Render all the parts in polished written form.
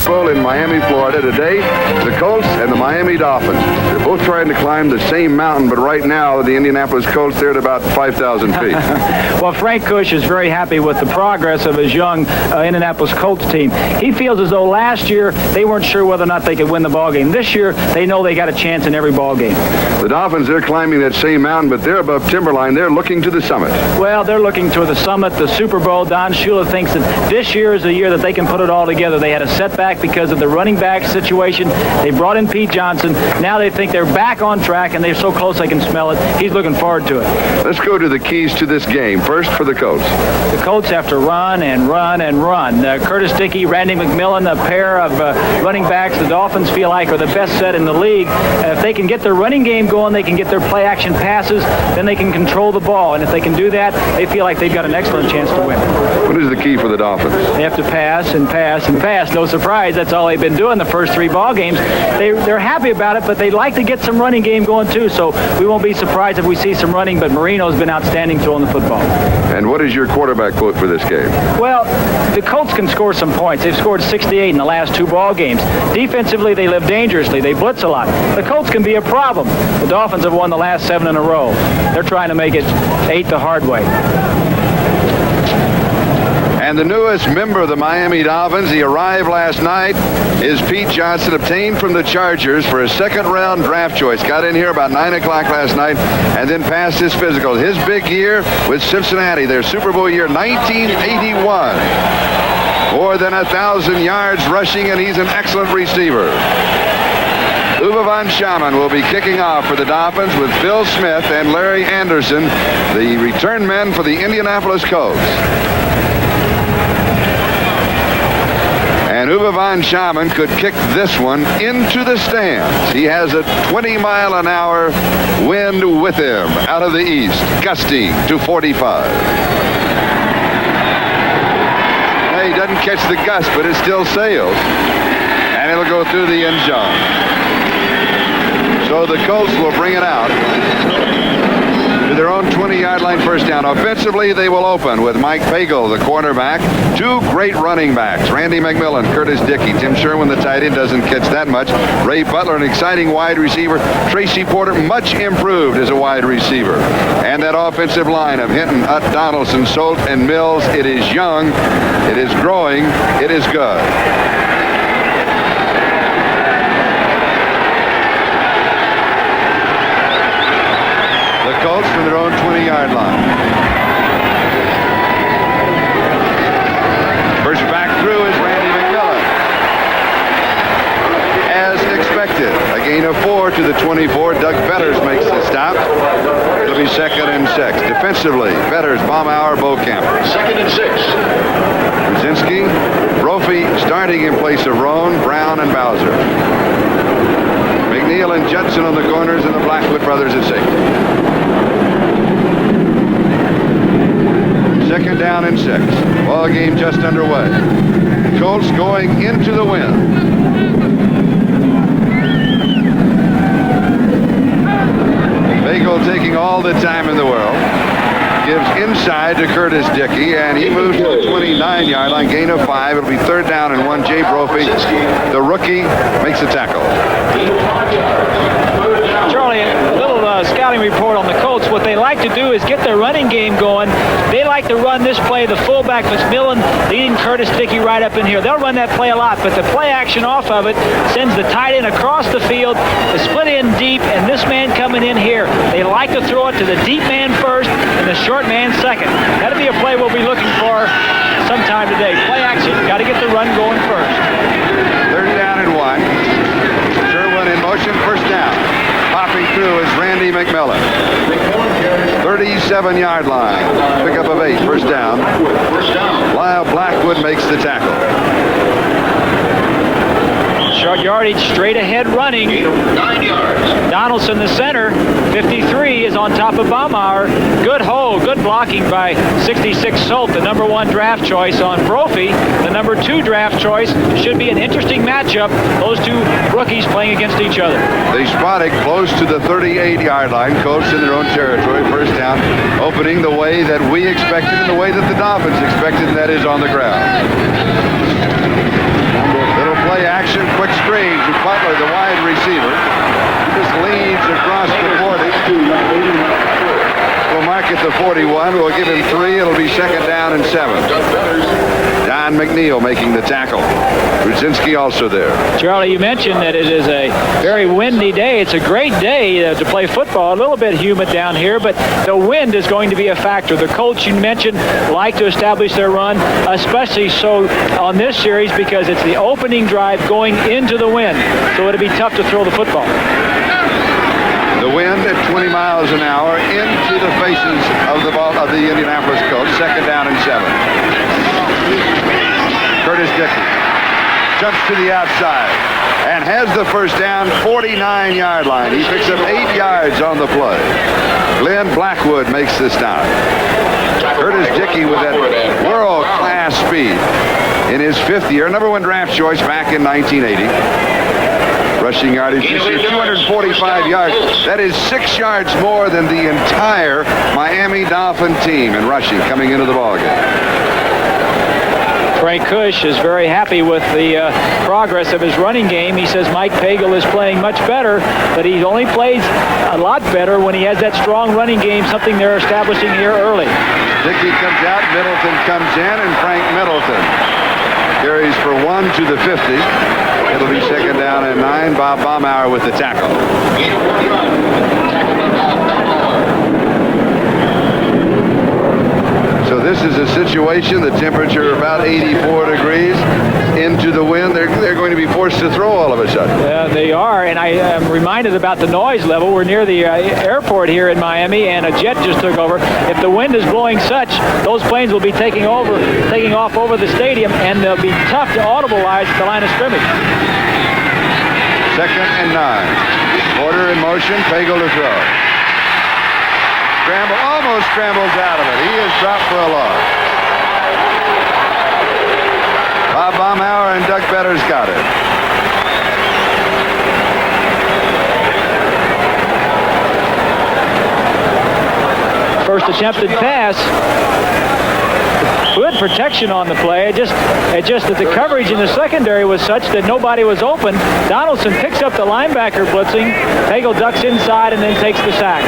Bowl in Miami, Florida. Today, the Colts and the Miami Dolphins. They're both trying to climb the same mountain, but right now, the Indianapolis Colts, they're at about 5,000 feet. Well, Frank Kush is very happy with the progress of his young Indianapolis Colts team. He feels as though last year they weren't sure whether or not they could win the ball game. This year, they know they got a chance in every ball game. The Dolphins, they're climbing that same mountain, but they're above timberline. They're looking to the summit. Well, they're looking to the summit, the Super Bowl. Don Shula thinks that this year is the year that they can put it all together. They had a setback because of the running back situation. They brought in Pete Johnson. Now they think they're back on track, and they're so close they can smell it. He's looking forward to it. Let's go to the keys to this game. First for the Colts. The Colts have to run and run and run. Curtis Dickey, Randy McMillan, a pair of running backs the Dolphins feel like are the best set in the league. If they can get their running game going, they can get their play-action passes, then they can control the ball. And if they can do that, they feel like they've got an excellent chance to win. What is the key for the Dolphins? They have to pass and pass and pass. No surprise, that's all they've been doing the first three ball games. They're happy about it, but they'd like to get some running game going too, so we won't be surprised if we see some running, but Marino's been outstanding throwing the football. And what is your quarterback quote for this game? Well, the Colts can score some points. They've scored 68 in the last two ball games. Defensively, they live dangerously. They blitz a lot. The Colts can be a problem. The Dolphins have won the last 7 in a row. They're trying to make it 8 the hard way. And the newest member of the Miami Dolphins, he arrived last night, is Pete Johnson, obtained from the Chargers for a second-round draft choice. Got in here about 9 o'clock last night and then passed his physical. His big year with Cincinnati, their Super Bowl year, 1981. More than 1,000 yards rushing, and he's an excellent receiver. Uwe von Schamann will be kicking off for the Dolphins with Phil Smith and Larry Anderson, the return men for the Indianapolis Colts. And Uwe von Schamann could kick this one into the stands. He has a 20-mile-an-hour wind with him out of the east, gusting to 45. He doesn't catch the gust, but it still sails. And it'll go through the end zone. So the Colts will bring it out to their own 20-yard line first down. Offensively, they will open with Mike Pagel, the cornerback. Two great running backs, Randy McMillan, Curtis Dickey. Tim Sherwin, the tight end, doesn't catch that much. Ray Butler, an exciting wide receiver. Tracy Porter, much improved as a wide receiver. And that offensive line of Hinton, Utt, Donaldson, Solt, and Mills, it is young, it is growing, it is good. Colts from their own 20-yard line. First back through is Randy McMillan. As expected, a gain of 4 to the 24. Doug Fetters makes the stop. It'll be 2nd and 6. Defensively, Fetters, Baumauer, Beaucamp. 2nd and 6. Brzezinski, Brophy starting in place of Roan, Brown, and Bowser. McNeil and Judson on the corners, and the Blackwood brothers at safety. 2nd down and 6. Ball game just underway. Colts going into the wind. Bagel taking all the time in the world. Gives inside to Curtis Dickey, and he moves to the 29-yard line. Gain of 5. It'll be 3rd down and 1. Jay Brophy, the rookie, makes the tackle. Charlie, a little scouting report on the Colts. What they like to do is get their running game going. They like to run this play. The fullback, McMillan, leading Curtis Dickey right up in here. They'll run that play a lot, but the play action off of it sends the tight end across the field, the split in deep, and this man coming in here. They like to throw it to the deep man first and the short man second. That'll be a play we'll be looking for sometime today. Play action, got to get the run going first. 3rd down and 1. Sherwin in motion, 1st down. Popping through is Randy McMillan. 37-yard line. Pickup of 8. 1st down. Lyle Blackwood makes the tackle. Short yardage, straight ahead running. 9 yards. Donaldson, the center, 53, is on top of Baumauer. Good hold, good blocking by 66 Solt, the number 1 draft choice on Brophy. The number 2 draft choice. Should be an interesting matchup. Those two rookies playing against each other. They spot it close to the 38-yard line. Colts in their own territory. 1st down, opening the way that we expected and the way that the Dolphins expected, and that is on the ground. Little play Butler, the wide receiver. He just leads across the 40. We'll mark it to 41. We'll give him 3. It'll be second down and 7. Don McNeil making the tackle. Brzezinski also there. Charlie, you mentioned that it is a very windy day. It's a great day to play football. A little bit humid down here, but the wind is going to be a factor. The Colts, you mentioned, like to establish their run, especially so on this series because it's the opening drive going into the wind. So it'll be tough to throw the football. The wind at 20 miles an hour into the faces of the Indianapolis Colts. Second down and 7. Curtis Dickey jumps to the outside and has the first down, 49-yard line. He picks up 8 yards on the play. Glenn Blackwood makes the stop. Curtis Dickey with that world-class speed in his 5th year. Number 1 draft choice back in 1980. Rushing yardage this year, 245 yards. That is 6 yards more than the entire Miami Dolphin team in rushing coming into the ballgame. Frank Kush is very happy with the progress of his running game. He says Mike Pagel is playing much better, but he only plays a lot better when he has that strong running game, something they're establishing here early. Dickey comes out, Middleton comes in, and Frank Middleton carries for 1 to the 50. It'll be second down and 9. Bob Baumauer with the tackle. So this is a situation, the temperature about 84 degrees, into the wind. They're going to be forced to throw all of a sudden. They are, and I am reminded about the noise level. We're near the airport here in Miami, and a jet just took over. If the wind is blowing such, those planes will be taking off over the stadium, and they'll be tough to audibilize at the line of scrimmage. Second and 9. Porter in motion, Pagel to throw. Scramble, almost scrambles out of it. He is dropped for a loss. Bob Baumauer and Doug Better's got it. First attempted pass. Good protection on the play. It just that the coverage in the secondary was such that nobody was open. Donaldson picks up the linebacker blitzing. Pagel ducks inside and then takes the sack.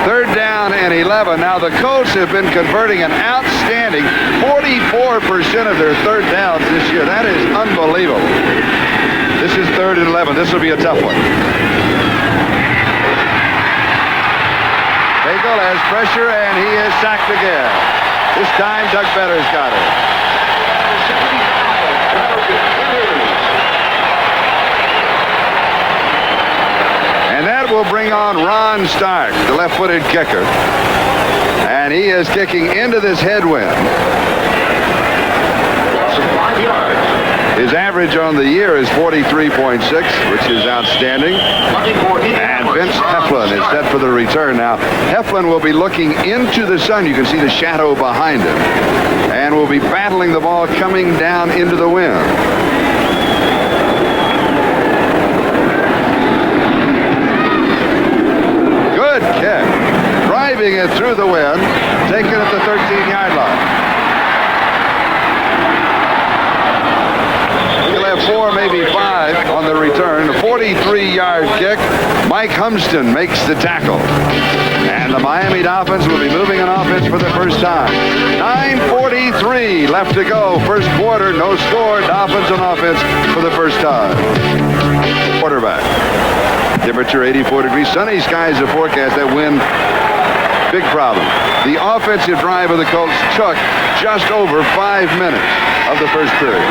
Third down and 11. Now the Colts have been converting an outstanding 44% of their third downs this year. That is unbelievable. This is 3rd and 11. This will be a tough one. Pagel has pressure, and he is sacked again. This time, Doug Better's got it. And that will bring on Ron Stark, the left-footed kicker. And he is kicking into this headwind. His average on the year is 43.6, which is outstanding. And Vince Heflin is set for the return now. Heflin will be looking into the sun. You can see the shadow behind him. And will be battling the ball coming down into the wind. Good kick. Driving it through the wind. Taking it at the 13-yard line. 4, maybe 5 on the return. A 43-yard kick. Mike Humston makes the tackle. And the Miami Dolphins will be moving an offense for the first time. 9:43 left to go. First quarter, no score. Dolphins on offense for the first time. Quarterback. Temperature 84 degrees. Sunny skies are forecast. That wind, big problem. The offensive drive of the Colts took just over 5 minutes of the first period.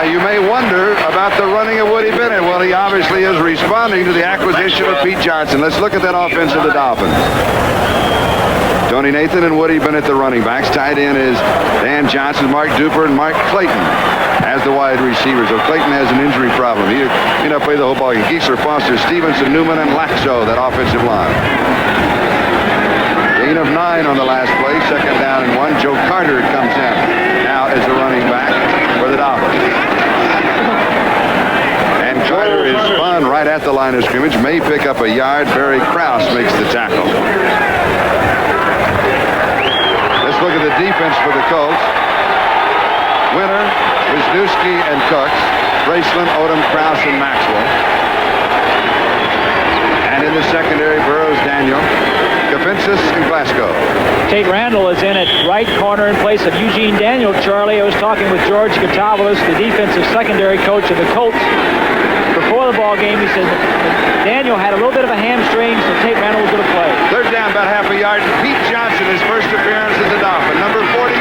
You may wonder about the running of Woody Bennett. Well, he obviously is responding to the acquisition of Pete Johnson. Let's look at that offense of the Dolphins. Tony Nathan and Woody Bennett, the running backs. Tight end is Dan Johnson, Mark Duper, and Mark Clayton as the wide receivers. So Clayton has an injury problem. He may not play the whole ball game. Geisler, Foster, Stevenson, Newman, and Laxo, that offensive line. Gain of 9 on the last play. Second down and 1. Joe Carter comes in now as the running back for the Dolphins. And Carter is spun right at the line of scrimmage, may pick up a yard. Barry Krause makes the tackle. Let's look at the defense for the Colts. Winter, Wisniewski, and Cooks. Braceland, Odom, Krause, and Maxwell. And in the secondary, Burroughs, Daniel, Kafinsis, and Glasgow. Tate Randall is in at right corner in place of Eugene Daniel. Charlie, I was talking with George Katavolis, the defensive secondary coach of the Colts. Before the ball game, he said Daniel had a little bit of a hamstring, so Tate Randall was going to play. Third down, about half a yard. Pete Johnson, his first appearance as a Dolphin, number 46.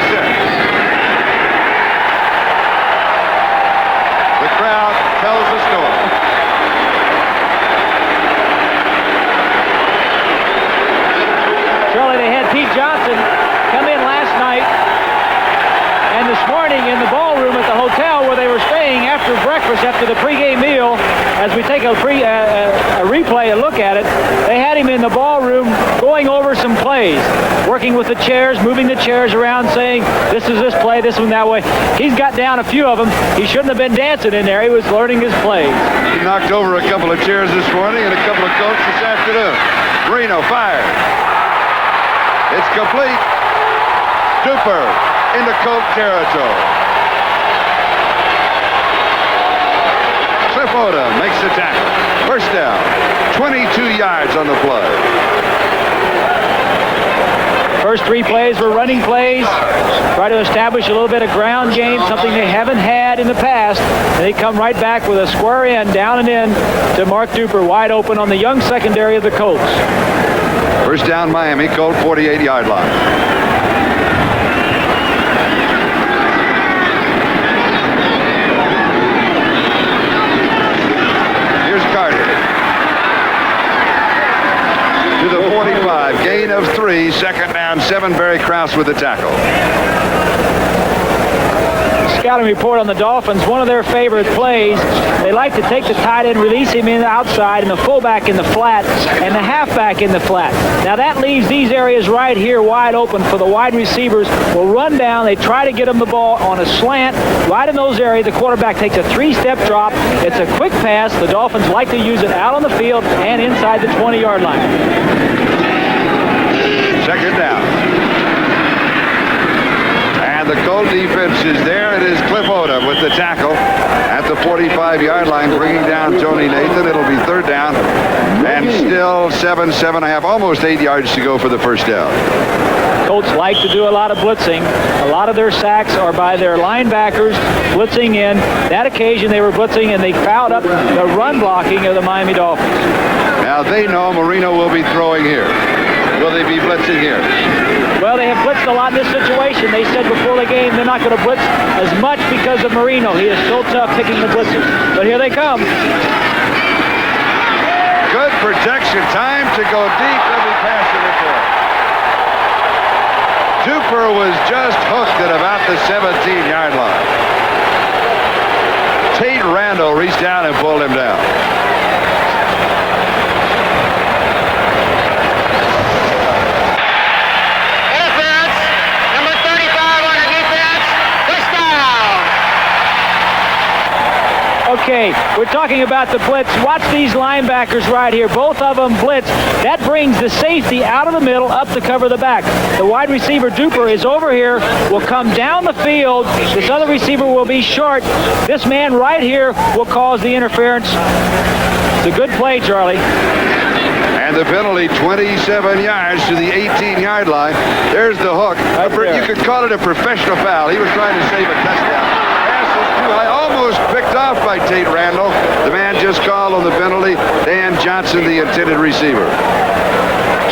The crowd tells the story. Charlie, they had Pete Johnson come in last night and this morning in the ballroom at the hotel where they were staying after breakfast, after the pregame meal. As we take a replay, a look at it, they had him in the ballroom going over some plays, working with the chairs, moving the chairs around, saying, this is this play, this one that way. He's got down a few of them. He shouldn't have been dancing in there. He was learning his plays. He knocked over a couple of chairs this morning and a couple of coats this afternoon. Marino fired. It's complete. Duper into Colt territory. Cliff Odom makes the tackle. First down. 22 yards on the play. First three plays were running plays. Try to establish a little bit of ground game, something they haven't had in the past. And they come right back with a square end, down and in to Mark Duper, wide open on the young secondary of the Colts. First down, Miami, Colt 48-yard line. To the 45, gain of 3, second down, 7. Barry Krause with the tackle. Scouting report on the Dolphins, one of their favorite plays. They like to take the tight end, release him in the outside, and the fullback in the flat, and the halfback in the flat. Now that leaves these areas right here wide open for the wide receivers. Will run down. They try to get them the ball on a slant. Right in those areas, the quarterback takes a 3-step drop. It's a quick pass. The Dolphins like to use it out on the field and inside the 20-yard line. Second down. And the Colt defense is there. It is Cliff Odom with the tackle at the 45-yard line, bringing down Tony Nathan. It'll be third down, and still 7.5, almost 8 yards to go for the first down. Colts like to do a lot of blitzing. A lot of their sacks are by their linebackers blitzing in. That occasion they were blitzing, and they fouled up the run blocking of the Miami Dolphins. Now they know Marino will be throwing here. Will they be blitzing here? Well, they have blitzed a lot in this situation. They said before the game they're not going to blitz as much because of Marino. He is so tough picking the blitzers. But here they come. Good protection. Time to go deep. Let me pass it report. Duper was just hooked at about the 17-yard line. Tate Randall reached down and pulled him down. Okay, we're talking about the blitz. Watch these linebackers right here. Both of them blitz. That brings the safety out of the middle up to cover the back. The wide receiver, Duper, is over here, will come down the field. This other receiver will be short. This man right here will cause the interference. It's a good play, Charlie. And the penalty, 27 yards to the 18-yard line. There's the hook. You could call it a professional foul. He was trying to save a touchdown. Almost picked off by Tate Randall. The man just called on the penalty. Dan Johnson, the intended receiver.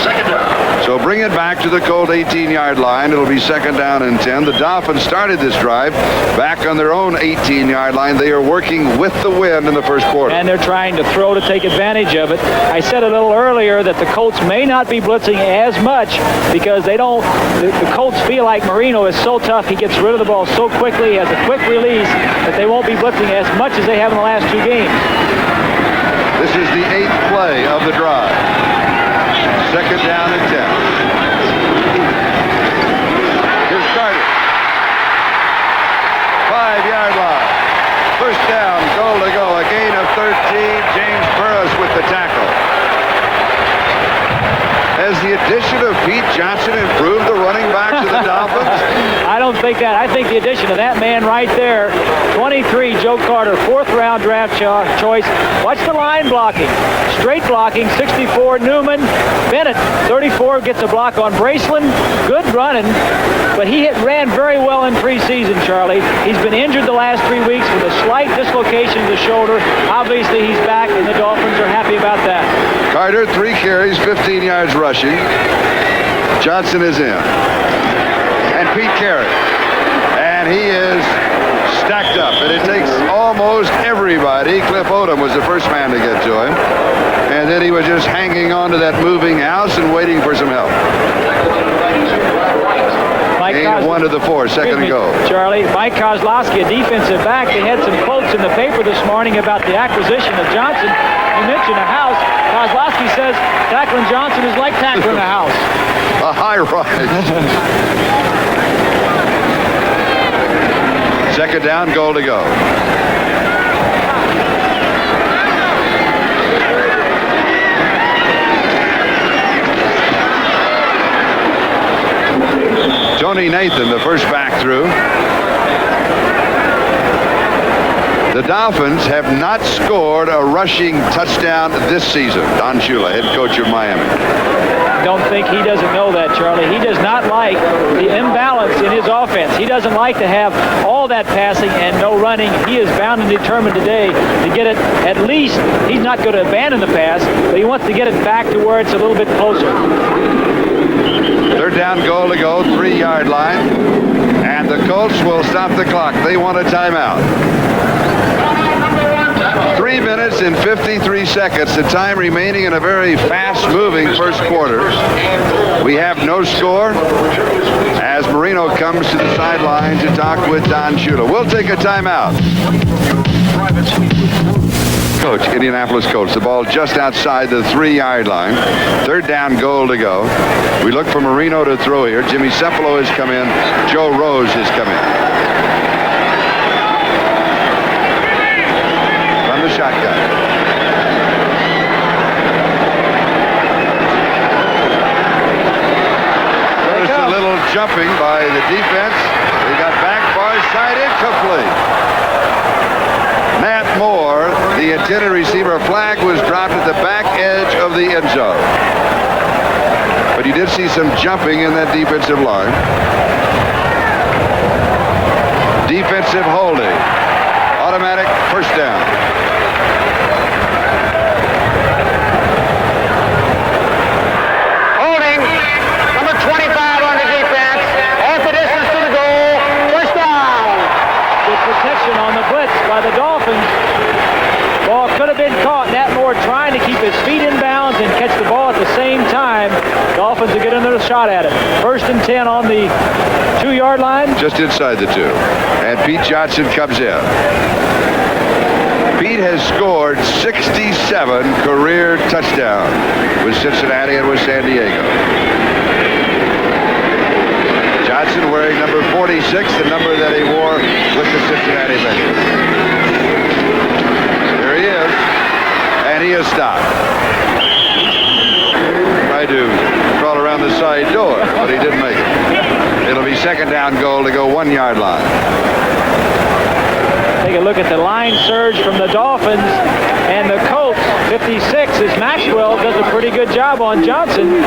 Second down. So bring it back to the Colt 18-yard line. It'll be second down and 10. The Dolphins started this drive back on their own 18-yard line. They are working with the wind in the first quarter. And they're trying to throw to take advantage of it. I said a little earlier that the Colts may not be blitzing as much because they don't. The Colts feel like Marino is so tough. He gets rid of the ball so quickly, has a quick release, that they won't be blitzing as much as they have in the last 2 games. This is the 8th play of the drive. Second down and 10. Here's Carter. 5-yard line. First down, goal to go. A gain of 13. James Burrow Has the addition of Pete Johnson improved the running back to the Dolphins? I don't think that. I think the addition of that man right there, 23, Joe Carter, 4th-round draft choice. Watch the line blocking. Straight blocking, 64, Newman. Bennett, 34, gets a block on Braceland. Good running, but he ran very well in preseason, Charlie. He's been injured the last 3 weeks with a slight dislocation of the shoulder. Obviously, he's back, and the Dolphins are happy about that. Carter, 3 carries, 15 yards rushing. Johnson is in. And Pete carries. And he is stacked up. And it takes almost everybody. Cliff Odom was the first man to get to him. And then he was just hanging on to that moving house and waiting for some help. Gain 1 to the 4, second and goal. Charlie, Mike Kozlowski, a defensive back. They had some quotes in the paper this morning about the acquisition of Johnson. You mentioned a house. Kozlowski says tackling Johnson is like tackling a house. A high rise. Second down, goal to go. Tony Nathan, the first back through. The Dolphins have not scored a rushing touchdown this season. Don Shula, head coach of Miami. Don't think he doesn't know that, Charlie. He does not like the imbalance in his offense. He doesn't like to have all that passing and no running. He is bound and determined today to get it at least. He's not going to abandon the pass, but he wants to get it back to where it's a little bit closer. Third down, goal to go, 3-yard line. And the Colts will stop the clock. They want a timeout. 3 minutes and 53 seconds, the time remaining in a very fast-moving first quarter. We have no score as Marino comes to the sideline to talk with Don Shula. We'll take a timeout. Coach, Indianapolis Colts, the ball just outside the 3-yard line. Third down, goal to go. We look for Marino to throw here. Jimmy Cepolo has come in. Joe Rose has come in. From the shotgun. There's a little jumping by the defense. They got back far side incomplete. Matt Moore, the intended receiver, flag was dropped at the back edge of the end zone. But you did see some jumping in that defensive line. Defensive holding. Automatic first down. Holding. Number 25 on the defense. Off the distance to the goal. First down. Good protection on the blitz by the Dolphins. Ball could have been caught. Nat Moore trying to keep his feet in bounds and catch the ball at the same time. Dolphins will get another shot at it. First and 10 on the 2-yard line. Just inside the 2. And Pete Johnson comes in. Pete has scored 67 career touchdowns with Cincinnati and with San Diego. Johnson wearing number 46, the number that he wore with the Cincinnati Bengals. There he is, and he is stopped. Tried to crawl around the side door, but he didn't make it. It'll be second down, goal to go 1-yard line. Take a look at the line surge from the Dolphins and the Colts. 56 is Maxwell. Does a pretty good job on Johnson.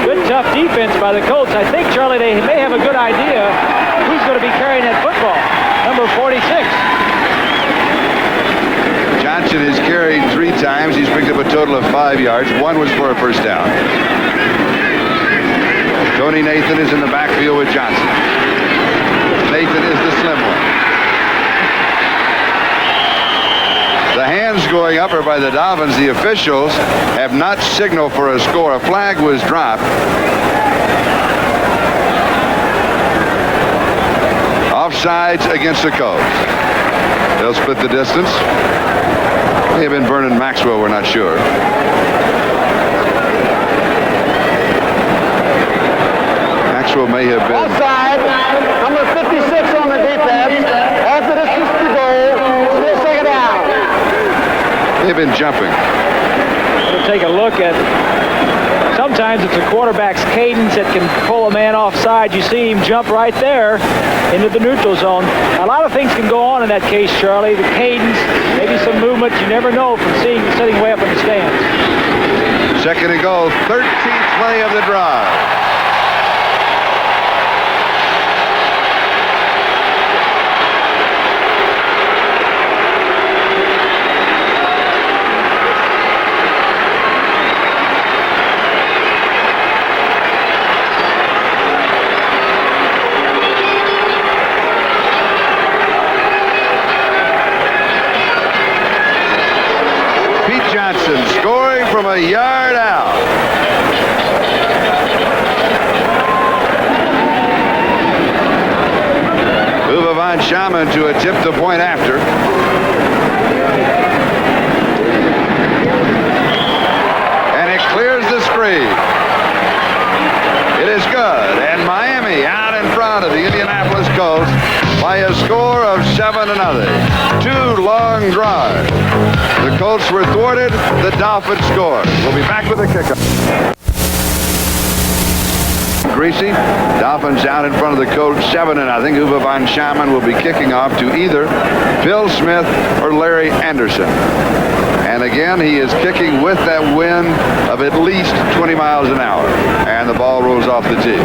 Good tough defense by the Colts. I think, Charlie, they may have a good idea who's going to be carrying that football. Number 46. Johnson has carried 3 times. He's picked up a total of 5 yards. 1 was for a first down. Tony Nathan is in the backfield with Johnson. Nathan is the slim one. The hands going up are by the Dolphins. The officials have not signaled for a score. A flag was dropped. Offsides against the Colts. They'll split the distance. May have been Vernon Maxwell, we're not sure. Maxwell may have been. Offside. Number 56 on the defense. Off the distance to goal. Still second down. They've been jumping. to take a look at, sometimes it's a quarterback's cadence that can pull a man offside. You see him jump right there into the neutral zone. A lot of things can go on in that case, Charlie. The cadence, maybe some movement. You never know from sitting way up in the stands. Second and goal, 13th play of the drive. Scoring from a yard out. Uwe von Schamann to attempt the point after. And it clears the screen. It is good. And Miami out in front of the Indianapolis Colts by a score of 7-0. 2 long drives. The Colts were thwarted. The Dolphins scored. We'll be back with the kickoff. Greasy. Dolphins out in front of the Colts 7-0. Uwe von Schamann will be kicking off to either Phil Smith or Larry Anderson. And again, he is kicking with that wind of at least 20 miles an hour. And the ball rolls off the tee.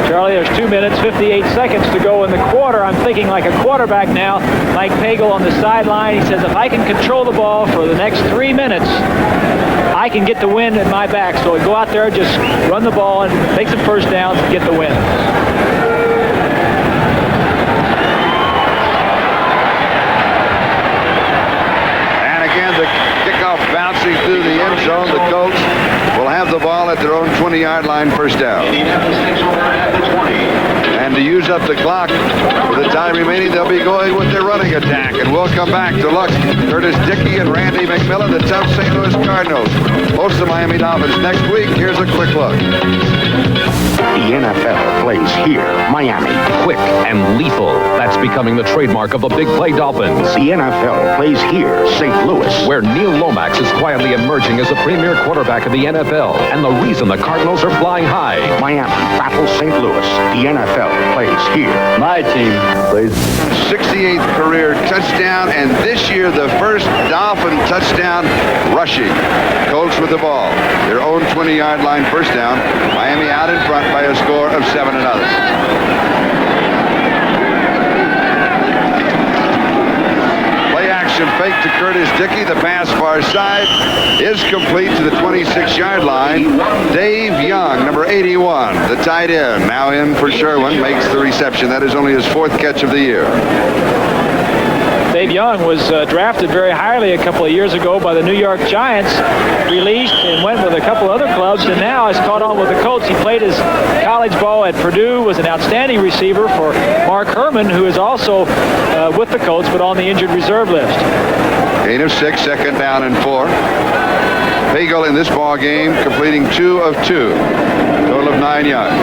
Charlie, there's 2 minutes, 58 seconds to go in the quarter. I'm thinking like a quarterback now. Mike Pagel on the sideline. He says, if I can control the ball for the next 3 minutes, I can get the win at my back. So go out there, just run the ball and take some first downs and get the win. And again, the kickoff bouncing through the end zone. The Colts will have the ball at their own 20-yard line, first down. And to use up the clock for the time remaining, they'll be going with their running attack. And we'll come back to look. Curtis Dickey and Randy McMillan, the tough St. Louis Cardinals, host the Miami Dolphins next week. Here's a quick look. The NFL plays here, Miami. Quick and lethal. That's becoming the trademark of the Big Play Dolphins. The NFL plays here, St. Louis. Where Neil Lomax is quietly emerging as the premier quarterback of the NFL. And the reason the Cardinals are flying high. Miami battles St. Louis. The NFL plays here. My team plays 68th career touchdown, and this year the first Dolphin touchdown rushing. Colts with the ball. Their own 20-yard line, first down. Miami out in front by a score of 7-0. Play action fake to Curtis Dickey. The pass far side is complete to the 26-yard line. Dave Young, number 81, the tight end, now in for Sherwin, makes the reception. That is only his 4th catch of the year. Dave Young was drafted very highly a couple of years ago by the New York Giants, released and went with a couple other clubs, and now has caught on with the Colts. He played his college ball at Purdue, was an outstanding receiver for Mark Herman, who is also with the Colts, but on the injured reserve list. Gain of 6, second down and 4. Pagel in this ball game completing 2 of 2, total of 9 yards.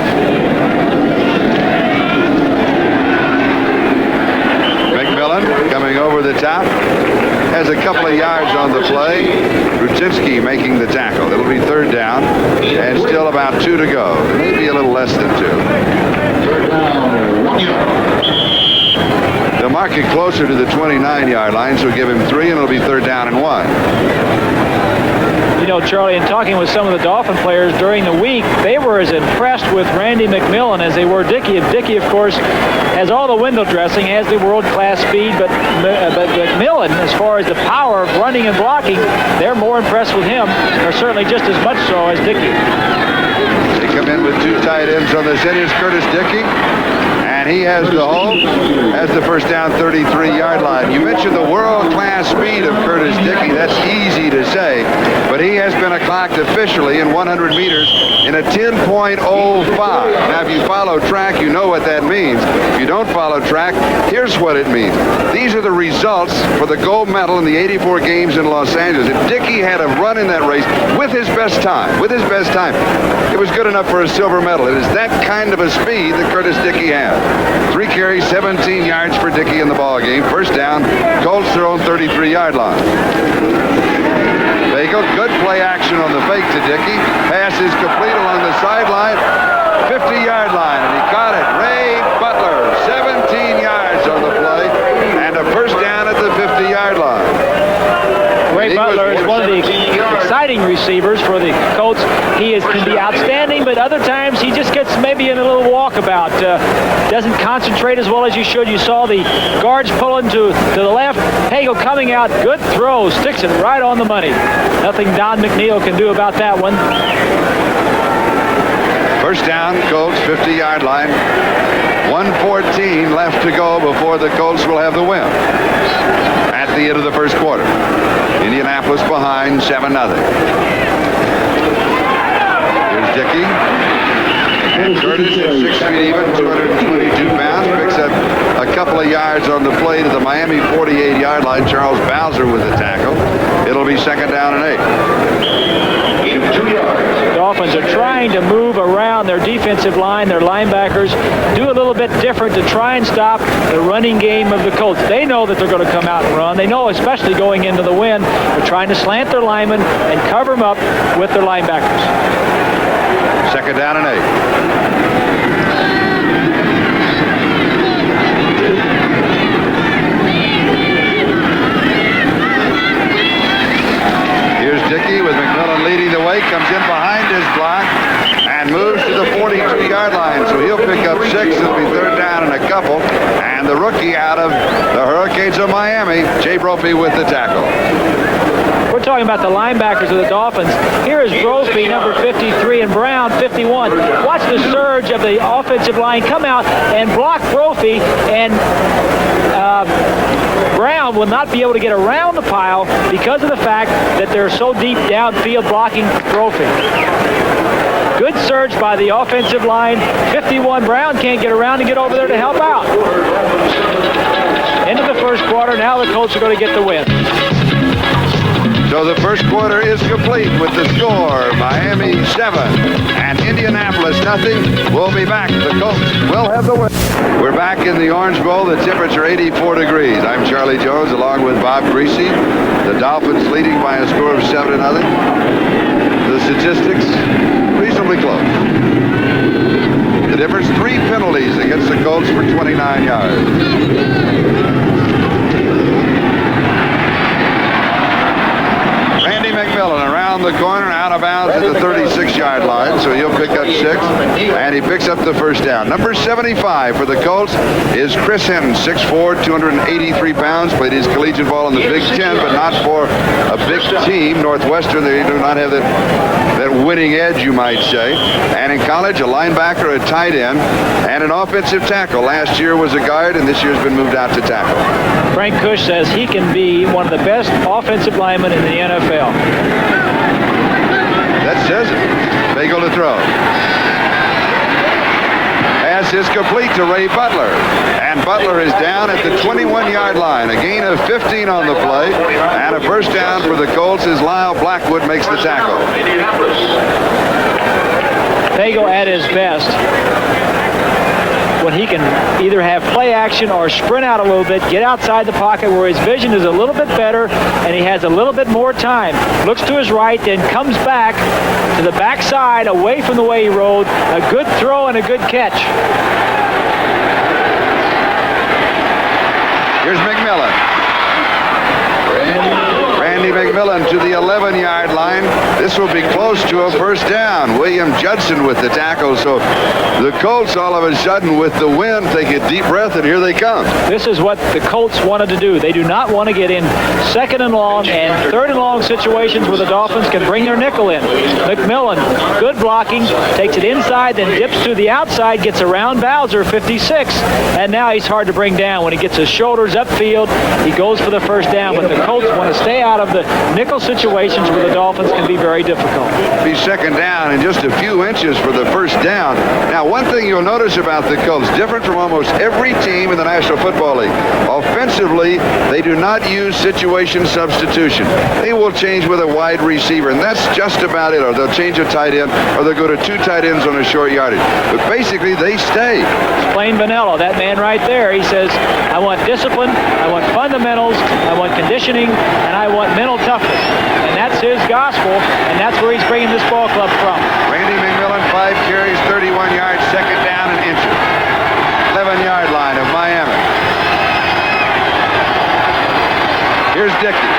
Coming over the top, has a couple of yards on the play. Rutinski making the tackle. It'll be 3rd down, and still about 2 to go. Maybe a little less than 2. They'll mark it closer to the 29-yard line, so give him 3, and it'll be 3rd down and 1. You know, Charlie, in talking with some of the Dolphin players during the week, they were as impressed with Randy McMillan as they were Dickey. And Dickey, of course, has all the window dressing, has the world-class speed, but McMillan, as far as the power of running and blocking, they're more impressed with him, or certainly just as much so as Dickey. They come in with 2 tight ends on the set. Here's Curtis Dickey. And he has the hole, has the first down, 33-yard line. You mentioned the world-class speed of Curtis Dickey. That's easy to say, but he has been clocked officially in 100 meters in a 10.05. Now, if you follow track, you know what that means. If you don't follow track, here's what it means. These are the results for the gold medal in the 84 games in Los Angeles. If Dickey had a run in that race with his best time, it was good enough for a silver medal. It is that kind of a speed that Curtis Dickey has. 3 carries, 17 yards for Dickey in the ball game. First down, Colts their own 33-yard line. Bagel, good play action on the fake to Dickey. Pass is complete along the sideline, 50-yard line, and he caught it. Ray Butler, 17 yards on the play, and a first down at the 50-yard line. Ray Butler is one of the exciting receivers for the Colts. He can be outstanding, but other times he just gets maybe in a little walkabout. Doesn't concentrate as well as you should. You saw the guards pulling to the left. Hagel coming out. Good throw. Sticks it right on the money. Nothing Don McNeil can do about that one. First down, Colts, 50-yard line. 1:14 left to go before the Colts will have the win. At the end of the first quarter. Indianapolis behind 7-0. Here's Dickey. And Curtis is 6 feet even, 222 pounds. Picks up a couple of yards on the play to the Miami 48-yard line. Charles Bowser with the tackle. It'll be second down and 8. 2 yards. Dolphins are trying to move around their defensive line, their linebackers, do a little bit different to try and stop the running game of the Colts. They know that they're going to come out and run. They know, especially going into the wind, they're trying to slant their linemen and cover them up with their linebackers. Second down and 8. Here's Dickey with McMillan leading the way, comes in behind his block and moves to the 42-yard line. So he'll pick up 6. It'll be third down and a couple. And the rookie out of the Hurricanes of Miami, Jay Brophy with the tackle. We're talking about the linebackers of the Dolphins. Here is Brophy, number 53, and Brown, 51. Watch the surge of the offensive line come out and block Brophy, and Brown will not be able to get around the pile because of the fact that they're so deep downfield blocking Brophy. Good surge by the offensive line. 51, Brown can't get around and get over there to help out. Into the first quarter, now the Colts are going to get the win. So the first quarter is complete with the score, Miami 7 and Indianapolis nothing. We'll be back. The Colts will have the win. We're back in the Orange Bowl. The temperature 84 degrees. I'm Charlie Jones along with Bob Greasy. The Dolphins leading by a score of 7-0. The statistics reasonably close. The difference, 3 penalties against the Colts for 29 yards. McMillan around the corner, out of bounds at the 36-yard line, so he'll pick up 6, and he picks up the first down. Number 75 for the Colts is Chris Hinton, 6'4", 283 pounds, played his collegiate ball in the Big Ten, but not for a big team. Northwestern, they do not have that winning edge, you might say. And in college, a linebacker, a tight end, and an offensive tackle. Last year was a guard, and this year's been moved out to tackle. Frank Kush says he can be one of the best offensive linemen in the NFL. That says it. Bagel to throw. Pass is complete to Ray Butler. And Butler is down at the 21-yard line. A gain of 15 on the play. And a first down for the Colts as Lyle Blackwood makes the tackle. Bagel at his best when he can either have play action or sprint out a little bit, get outside the pocket where his vision is a little bit better and he has a little bit more time. Looks to his right, then comes back to the backside away from the way he rolled. A good throw and a good catch. Here's McMillan. Randy McMillan to the 11-yard line. This will be close to a first down. William Judson with the tackle. So the Colts all of a sudden with the win take a deep breath, and here they come. This is what the Colts wanted to do. They do not want to get in second and long and third and long situations where the Dolphins can bring their nickel in. McMillan, good blocking, takes it inside, then dips to the outside, gets around Bowser, 56, and now he's hard to bring down. When he gets his shoulders upfield, he goes for the first down, but the Colts want to stay out of the nickel situations where the Dolphins can be very difficult. Be second down and just a few inches for the first down. Now, one thing you'll notice about the Colts, different from almost every team in the National Football League, offensively, they do not use situation substitution. They will change with a wide receiver, and that's just about it. Or they'll change a tight end, or they'll go to 2 tight ends on a short yardage. But basically, they stay. It's plain vanilla. That man right there, he says, I want discipline, I want fundamentals, I want conditioning, and I want mental toughness. And that's his gospel, and that's where he's bringing this ball club from. Randy McMillan, 5 carries, 31 yards, second down and inches. 11-yard line of Miami. Here's Dickey.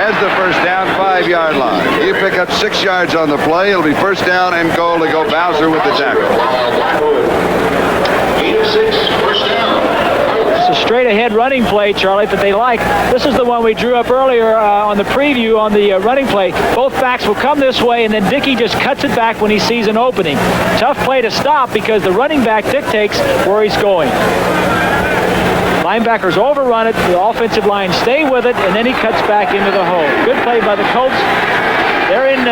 Has the first down, 5-yard line. You pick up 6 yards on the play. It'll be first down and goal to go. Bowser with the tackle. 8-6, first down. It's a straight-ahead running play, Charlie, that they like. This is the one we drew up earlier on the preview on the running play. Both backs will come this way, and then Dickey just cuts it back when he sees an opening. Tough play to stop because the running back dictates where he's going. Linebackers overrun it, the offensive line stay with it, and then he cuts back into the hole. Good play by the Colts. They're in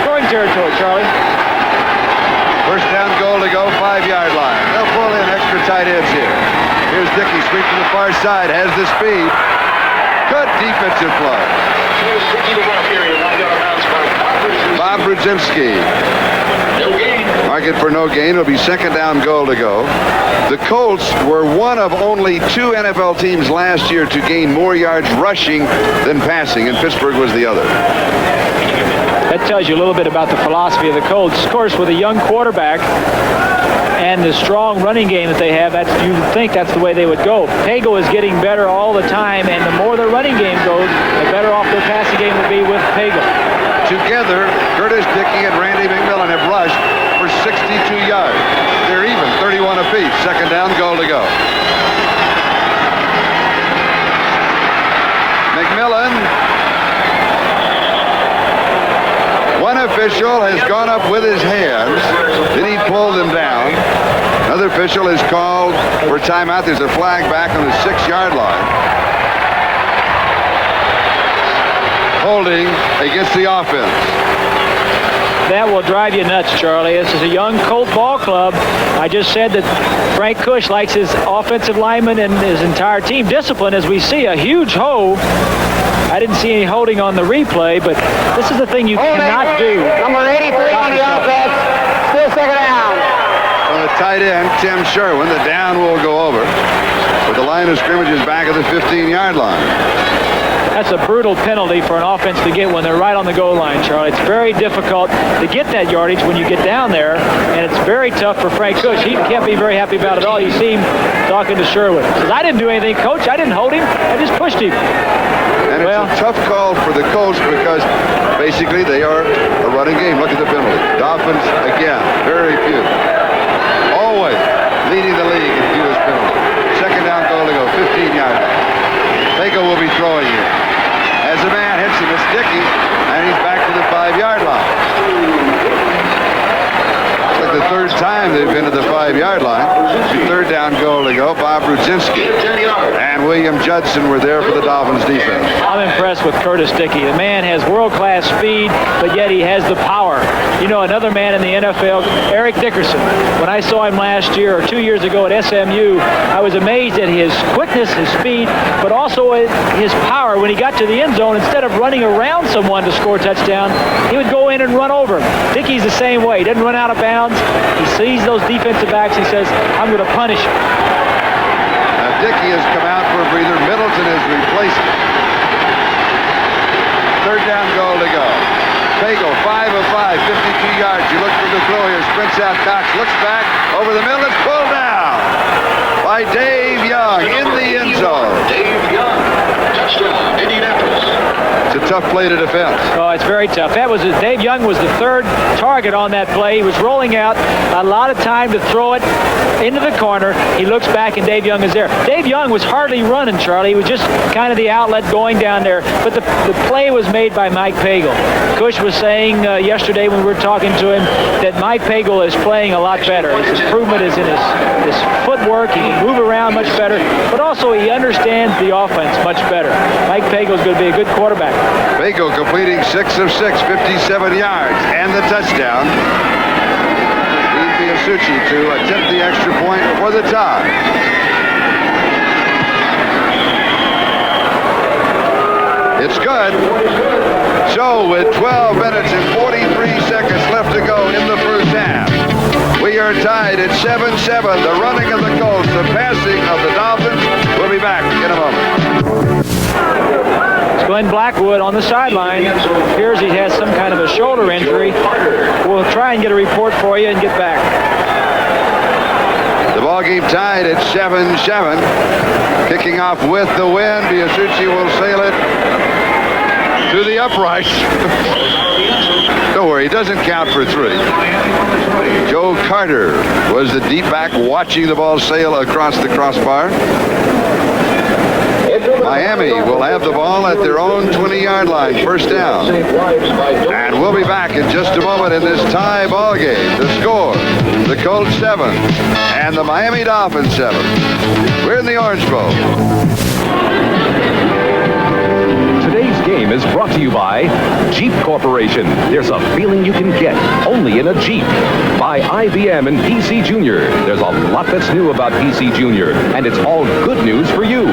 scoring territory, Charlie. First down, goal to go, 5-yard line. They'll pull in extra tight ends here. Here's Dickey, sweep to the far side, has the speed. Good defensive play. Bob Brzezinski. No gain. Mark it for no gain. It'll be second down, goal to go. The Colts were one of only 2 NFL teams last year to gain more yards rushing than passing, and Pittsburgh was the other. That tells you a little bit about the philosophy of the Colts. Of course, with a young quarterback and the strong running game that they have, you would think that's the way they would go. Pagel is getting better all the time, and the more their running game goes, the better off their passing game will be with Pagel. Together, Curtis Dickey and Randy McMillan have rushed for 62 yards. They're even, 31 apiece. Second down, goal to go. McMillan. One official has gone up with his hands. Then he pulled them down. Another official is called for timeout. There's a flag back on the 6-yard line. Holding against the offense. That will drive you nuts, Charlie. This is a young Colt ball club. I just said that Frank Cush likes his offensive linemen and his entire team disciplined, as we see a huge hole. I didn't see any holding on the replay, but this is the thing you cannot do. Number 83 on the offense. Still second down. On the tight end, Tim Sherwin, the down will go over. But the line of scrimmage is back at the 15-yard line. That's a brutal penalty for an offense to get when they're right on the goal line, Charlie. It's very difficult to get that yardage when you get down there, and it's very tough for Frank Cush. He can't be very happy about it all. You see him talking to Sherwood. He says, I didn't do anything, Coach. I didn't hold him. I just pushed him. And it's a tough call for the Colts because basically they are a running game. Look at the penalty. Dolphins, again, very few. Always leading the league in fewest penalties. Second down, goal to go, 15-yard line. Pagel will be throwing here. As a man hits him, it's Dickey, and he's back to the 5-yard line. It's like the third time they've been to the 5-yard line. Third down, goal to go. Bob Brzezinski and William Judson were there for the Dolphins defense. I'm impressed with Curtis Dickey. The man has world-class speed, but yet he has the power. You know, another man in the NFL, Eric Dickerson. When I saw him last year or 2 years ago at SMU, I was amazed at his quickness, his speed, but also his power. When he got to the end zone, instead of running around someone to score a touchdown, he would go in and run over him. Dickey's the same way. He doesn't run out of bounds. He sees those defensive backs. He says, I'm going to punish him. Now, Dickey has come out for a breather. Middleton is replacing. Third down, goal to go. Pagel, 5 of 5, 52 yards. You look for the throw here. Sprints out. Cox looks back over the middle. It's pulled down by Dave Young in the end zone. Dave Young. Touchdown, Indianapolis. It's a tough play to defense. Oh, it's very tough. Dave Young was the third target on that play. He was rolling out a lot of time to throw it into the corner. He looks back and Dave Young is there. Dave Young was hardly running, Charlie. He was just kind of the outlet going down there. But the play was made by Mike Pagel. Cush was saying yesterday when we were talking to him that Mike Pagel is playing a lot better. His improvement is in his footwork. He can move around much better. But also he understands the offense much better. Mike Pagel is going to be a good quarterback. Pagel completing 6 of 6, 57 yards, and the touchdown. Lead Biasucci to attempt the extra point for the tie. It's good. So with 12 minutes and 43 seconds left to go in the first half, we are tied at 7-7. The running of the Colts, the passing of the Dolphins. We'll be back in a moment. It's Glenn Blackwood on the sideline. Appears he has some kind of a shoulder injury. We'll try and get a report for you and get back. The ball game tied at 7-7. Kicking off with the wind. Biasucci will sail it to the upright. Don't worry, he doesn't count for 3. Joe Carter was the deep back watching the ball sail across the crossbar. Miami will have the ball at their own 20-yard line, first down. And we'll be back in just a moment in this tie ball game. The score, the Colts 7 and the Miami Dolphins 7. We're in the Orange Bowl. Today's game is brought to you by Jeep Corporation. There's a feeling you can get only in a Jeep. By IBM and PC Junior. There's a lot that's new about PC Junior, and it's all good news for you.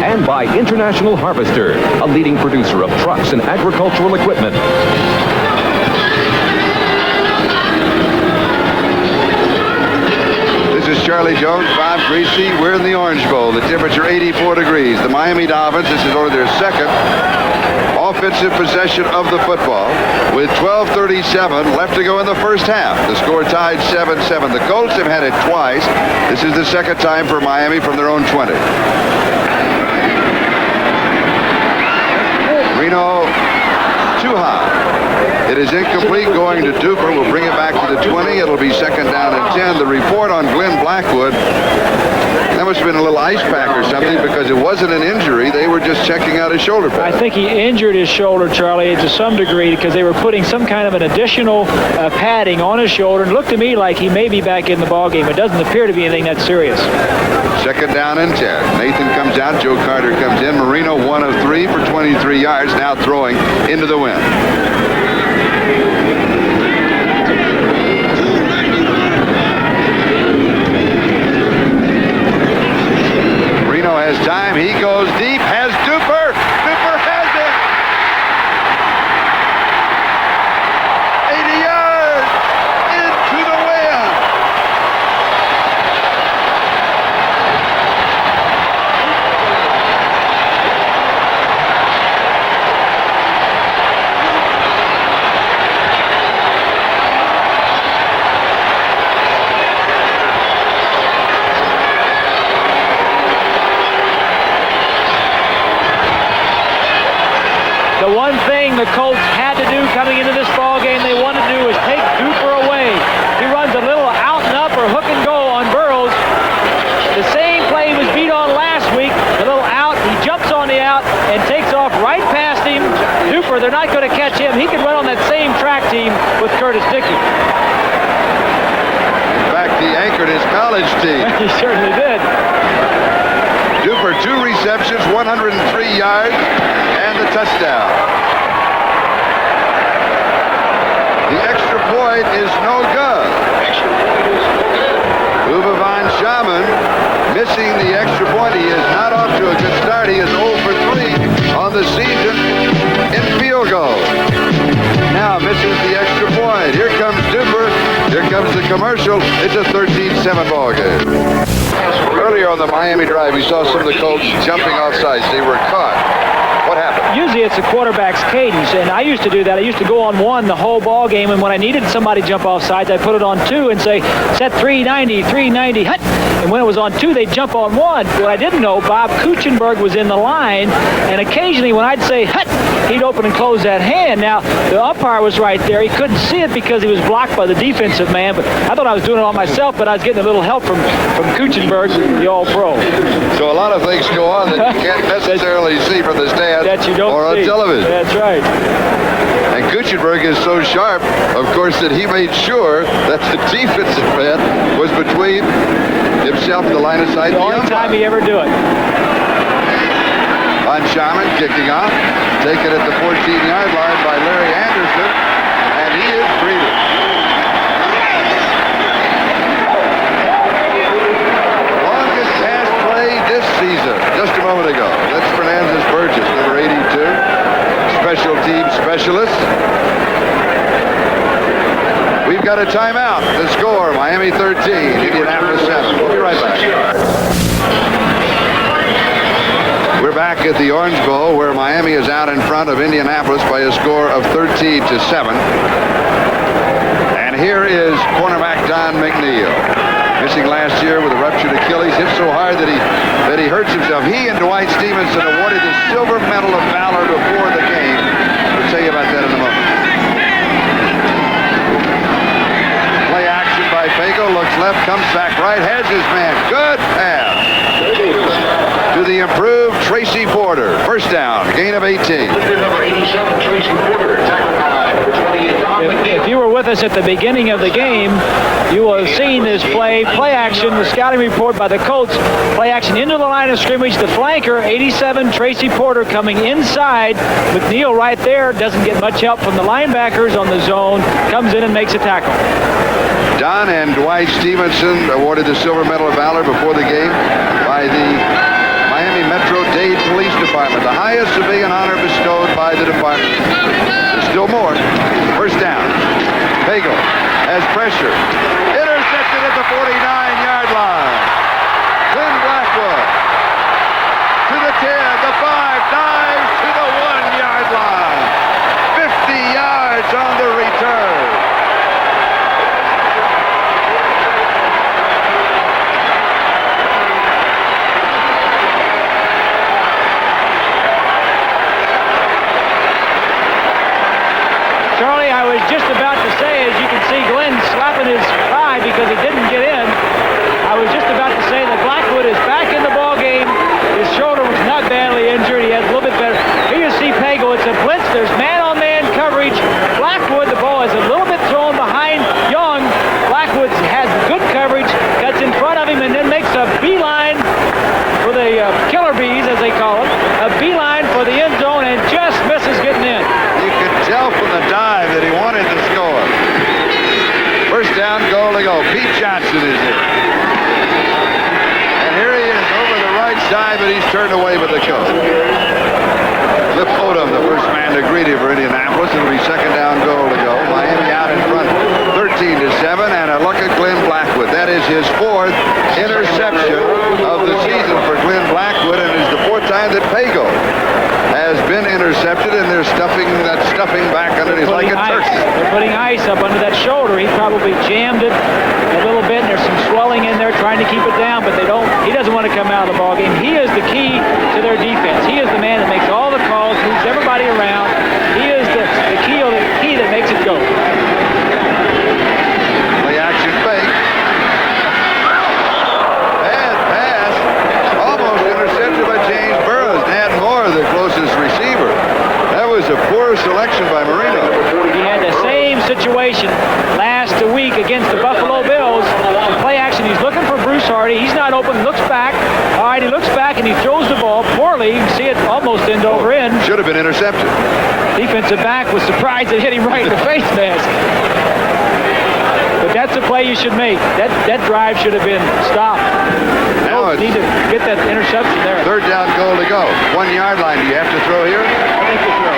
And by International Harvester, a leading producer of trucks and agricultural equipment. This is Charlie Jones, Bob Greasy. We're in the Orange Bowl. The temperature 84 degrees. The Miami Dolphins, this is only their second offensive possession of the football with 12:37 left to go in the first half. The score tied 7-7. The Colts have had it twice. This is the second time for Miami from their own 20. Reno too high. It is incomplete, going to Duper. We'll bring it back to the 20. It'll be second down and 10. The report on Glenn Blackwood, that must have been a little ice pack or something, because it wasn't an injury. They were just checking out his shoulder pad. I think he injured his shoulder, Charlie, to some degree, because they were putting some kind of an additional padding on his shoulder. And it looked to me like he may be back in the ballgame. It doesn't appear to be anything that serious. Second down and 10. Nathan comes out. Joe Carter comes in. Marino 1 of 3 for 23 yards, now throwing into the wind. Marino has time. He goes deep. Has Duper. Duper has it. 80 yards into the wind. The one thing the Colts had to do coming into this ball game, they wanted to do, is take Duper away. He runs a little out and up or hook and go on Burrows. The same play he was beat on last week. The little out, he jumps on the out and takes off right past him. Duper, they're not going to catch him. He could run on that same track team with Curtis Dickey. In fact, he anchored his college team. He certainly did. Duper, 2 receptions, 103 yards, and the touchdown. The extra point is no good. Uwe von Schaman missing the extra point. He is not off to a good start. He is 0 for 3 on the season in field goal. Now misses the extra point. Here comes Duper. Here comes the commercial. It's a 13-7 ball game. Earlier on the Miami drive, we saw some of the Colts jumping off sides. They were caught. What happened? Usually it's the quarterback's cadence, and I used to do that. I used to go on 1 the whole ball game, and when I needed somebody to jump off sides, I'd put it on 2 and say, set 390, 390, hut. And when it was on 2, they'd jump on 1. What I didn't know, Bob Kuchenberg was in the line, and occasionally when I'd say, hut, he'd open and close that hand. Now, the umpire was right there. He couldn't see it because he was blocked by the defensive man, but I thought I was doing it all myself, but I was getting a little help from Kuchenberg, the All-Pro. So a lot of things go on that you can't necessarily see from the stand that you don't or on see. television. That's right. And Kuchenberg is so sharp, of course, that he made sure that the defensive man was between himself and the line of sight. The only time he ever do it. Von Schaman kicking off, taken at the 14-yard line by Larry Anderson, and he is breathing. Longest pass play this season, just a moment ago. That's Fernandez Burgess, number 82, special team specialist. We've got a timeout. The score, Miami 13, Indianapolis 7. We'll be right back. We're back at the Orange Bowl, where Miami is out in front of Indianapolis by a score of 13-7. And here is cornerback Don McNeil, missing last year with a ruptured Achilles, hit so hard that he hurts himself. He and Dwight Stevenson awarded the Silver Medal of Valor before the game. We'll tell you about that in a moment. Play action by Fago, looks left, comes back right, has his man. Good pass to the improved Tracy Porter. First down, gain of 18. Number 87, Tracy Porter, tackled by number 28, Don McNeil. If you were with us at the beginning of the game, you will have seen this play action, the scouting report by the Colts. Play action into the line of scrimmage. The flanker, 87, Tracy Porter, coming inside. McNeil right there, doesn't get much help from the linebackers on the zone. Comes in and makes a tackle. Don and Dwight Stevenson awarded the Silver Medal of Valor before the game by the Miami Metro-Dade Police Department, the highest civilian honor bestowed by the department. There's still more. First down. Fago has pressure. Intercepted at the 49-yard line. Glenn Blackwood to the 10, the 5, dives to the 1-yard line. 50 yards on the return. Charlie, I was just about to say, as you can see Glenn slapping his thigh because it didn't get in, I was just about to say that Blackwood is back in the ball game. His shoulder was not badly injured. He has a little bit better. Here you see Fago. It's a blitz. There's man-on-man coverage. Blackwood, the ball is a little bit thrown behind Young. Blackwood has good coverage, cuts in front of him, and then makes a beeline for the killer bees, as they call it. A beeline for the end zone and just misses getting in. You could tell from the dive that he wanted to score. First down, goal to go. Pete Johnson is in. And here he is over the right side, but he's turned away by the coach. Cliff Odom, the first man to greet him for Indianapolis. It'll be second down, goal to go. Miami out in front 13-7, and a look at Glenn Blackwood. That is his 4th interception of the season for Glenn Blackwood, and is the 4th time that Fago has been intercepted, and they're stuffing that stuffing back underneath like a turkey. They're putting ice up under that shoulder. He probably jammed it a little bit, and there's some swelling in there trying to keep it down, but he doesn't want to come out of the ball game. He is the key to their defense. He is the man that makes all the calls, moves everybody around. He is the key that makes it go. Play action fake. Bad pass. Almost intercepted by James Burrows. Nat Moore, the closest receiver. That was a poor selection by Marino. He had the same situation last week against the Buffalo Bills. In play action, he's looking for Bruce Hardy. He's not open. Looks back. All right, he looks back and he throws the ball poorly. You can see it almost end over end. Should have been intercepted. Defensive back was surprised it hit him right in the face mask. But that's the play you should make. That drive should have been stopped. Now it's need to get that interception there. third down, goal to go. 1-yard line. Do you have to throw here? I think you throw.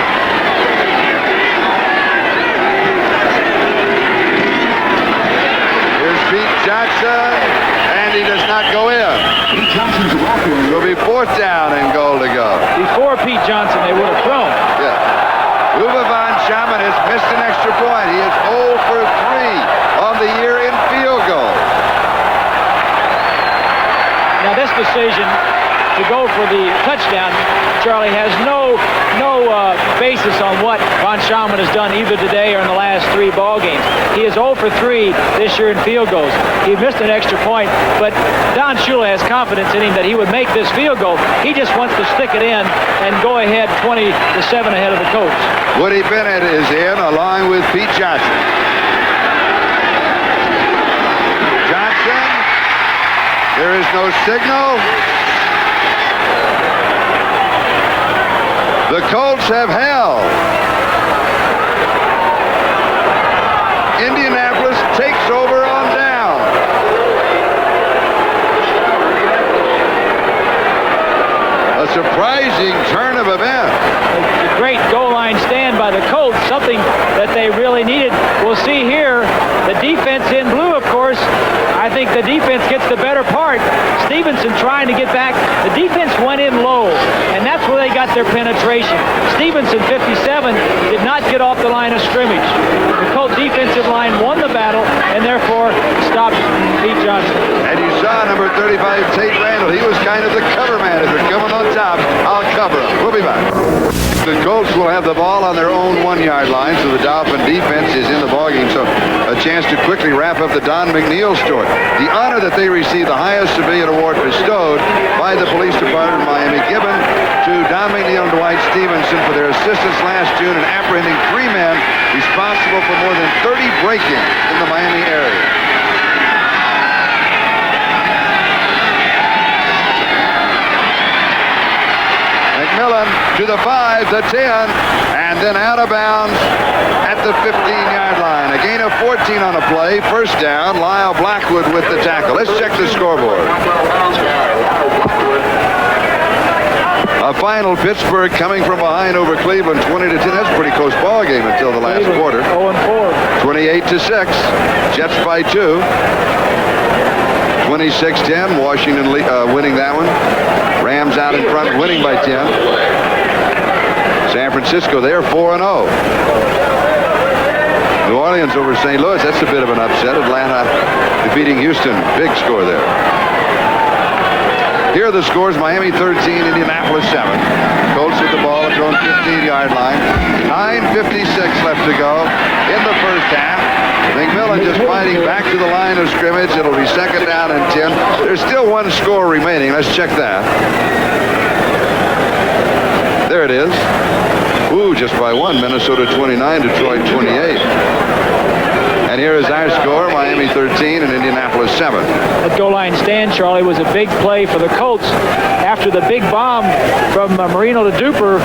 Here's Pete Johnson, and he does not go in. Pete Johnson's walking. It'll be 4th down and goal to go. Before Pete Johnson, they would have thrown. Yeah. Uwe von Schamann has missed an extra point. He is 0 for 3 on the year in field goal. Now this decision to go for the touchdown, Charlie, has no basis on what von Schamann has done either today or in the last 3 ball games. He is 0 for 3 this year in field goals. He missed an extra point, but Don Shula has confidence in him that he would make this field goal. He just wants to stick it in and go ahead 20-7 ahead of the Colts. Woody Bennett is in along with Pete Johnson. Johnson. There is no signal. The Colts have held. Indianapolis takes over on down. A surprising turn of events. A great goal line stand by the Colts, something that they really needed. We'll see here, the defense in blue, of course. I think the defense gets the better part. Stevenson trying to get back. The defense went in low, and got their penetration. Stevenson, 57, did not get off the line of scrimmage. The Colt defensive line won the battle and therefore stopped Pete Johnson. And you saw number 35, Tate Randall. He was kind of the cover man. If they're coming on top, I'll cover them. We'll be back. The Colts will have the ball on their own 1-yard line, so the Dolphin defense is in the ballgame. So a chance to quickly wrap up the Don McNeil story. The honor that they received, the highest civilian award bestowed by the police department of Miami, given to Don McNeil and Dwight Stevenson for their assistance last June in apprehending 3 men responsible for more than 30 break-ins in the Miami area. McMillan to the 5, the 10, and then out of bounds at the 15-yard line. A gain of 14 on the play. First down, Lyle Blackwood with the tackle. Let's check the scoreboard. A final, Pittsburgh coming from behind over Cleveland, 20-10. That's a pretty close ball game until the last quarter. 0-4. 28-6. Jets by 2. 26-10. Washington winning that one. Rams out in front, winning by 10. San Francisco, they're 4-0. New Orleans over St. Louis. That's a bit of an upset. Atlanta defeating Houston. Big score there. Here are the scores. Miami 13, Indianapolis 7. Colts with the ball at their own 15-yard line. 9:56 left to go in the first half. McMillan just fighting back to the line of scrimmage. It'll be second down and 10. There's still one score remaining. Let's check that. There it is. Ooh, just by 1. Minnesota 29, Detroit 28. And here is our score, Miami 13 and Indianapolis 7. That goal line stand, Charlie, was a big play for the Colts. After the big bomb from Marino to Duper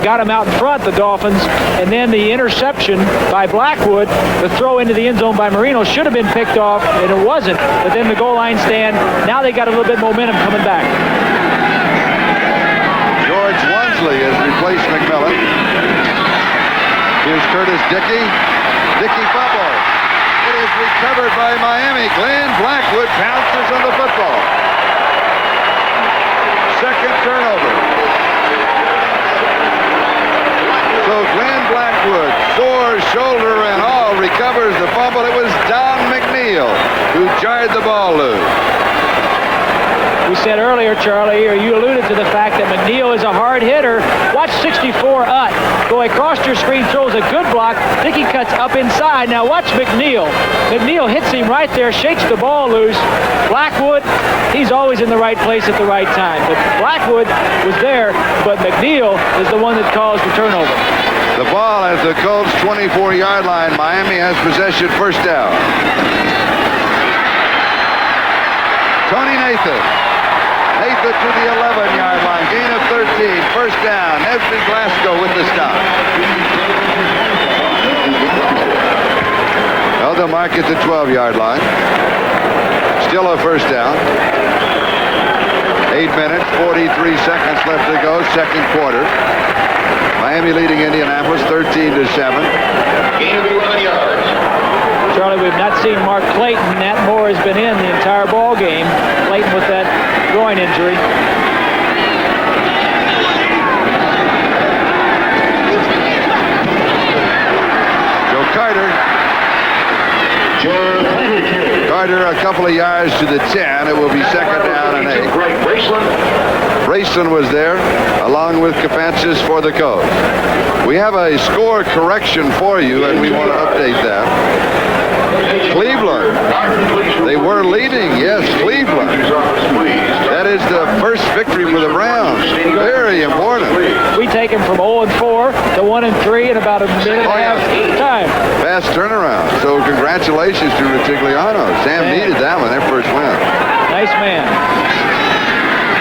got him out in front, the Dolphins, and then the interception by Blackwood, the throw into the end zone by Marino should have been picked off, and it wasn't. But then the goal line stand, now they got a little bit momentum coming back. George Wansley has replaced McMillan. Here's Curtis Dickey. Dickey fumble. It is recovered by Miami. Glenn Blackwood pounces on the football. Second turnover. So Glenn Blackwood, sore shoulder and all, recovers the fumble. It was Don McNeil who jarred the ball loose. We said earlier, Charlie, or you alluded to the fact that McNeil is a hard hitter. Watch 64 Utt go across your screen, throws a good block. Dickey cuts up inside. Now watch McNeil. McNeil hits him right there, shakes the ball loose. Blackwood, he's always in the right place at the right time. But Blackwood was there, but McNeil is the one that caused the turnover. The ball at the Colts 24-yard line. Miami has possession, first down. Tony Nathan. Nathan to the 11-yard line. Gain of 13. First down. Nesby Glasgow with the stop. Well, they'll mark at the 12-yard line. Still a first down. 8 minutes, 43 seconds left to go. Second quarter. Miami leading Indianapolis 13-7. Gain of 11 yards. Charlie, we've not seen Mark Clayton. Nat Moore has been in the entire ball game. Clayton with that groin injury. Joe Carter. Carter a couple of yards to the 10. It will be second down and 8. Raceland was there, along with Kapansis for the Colts. We have a score correction for you, and we want to update that. Cleveland. They were leading, yes, Cleveland. That is the first victory for the Browns. Very important. We take him from 0-4 to 1-3 in about a minute and a half time. Fast turnaround. So congratulations to Rutigliano. Sam needed that one, their first win. Nice man.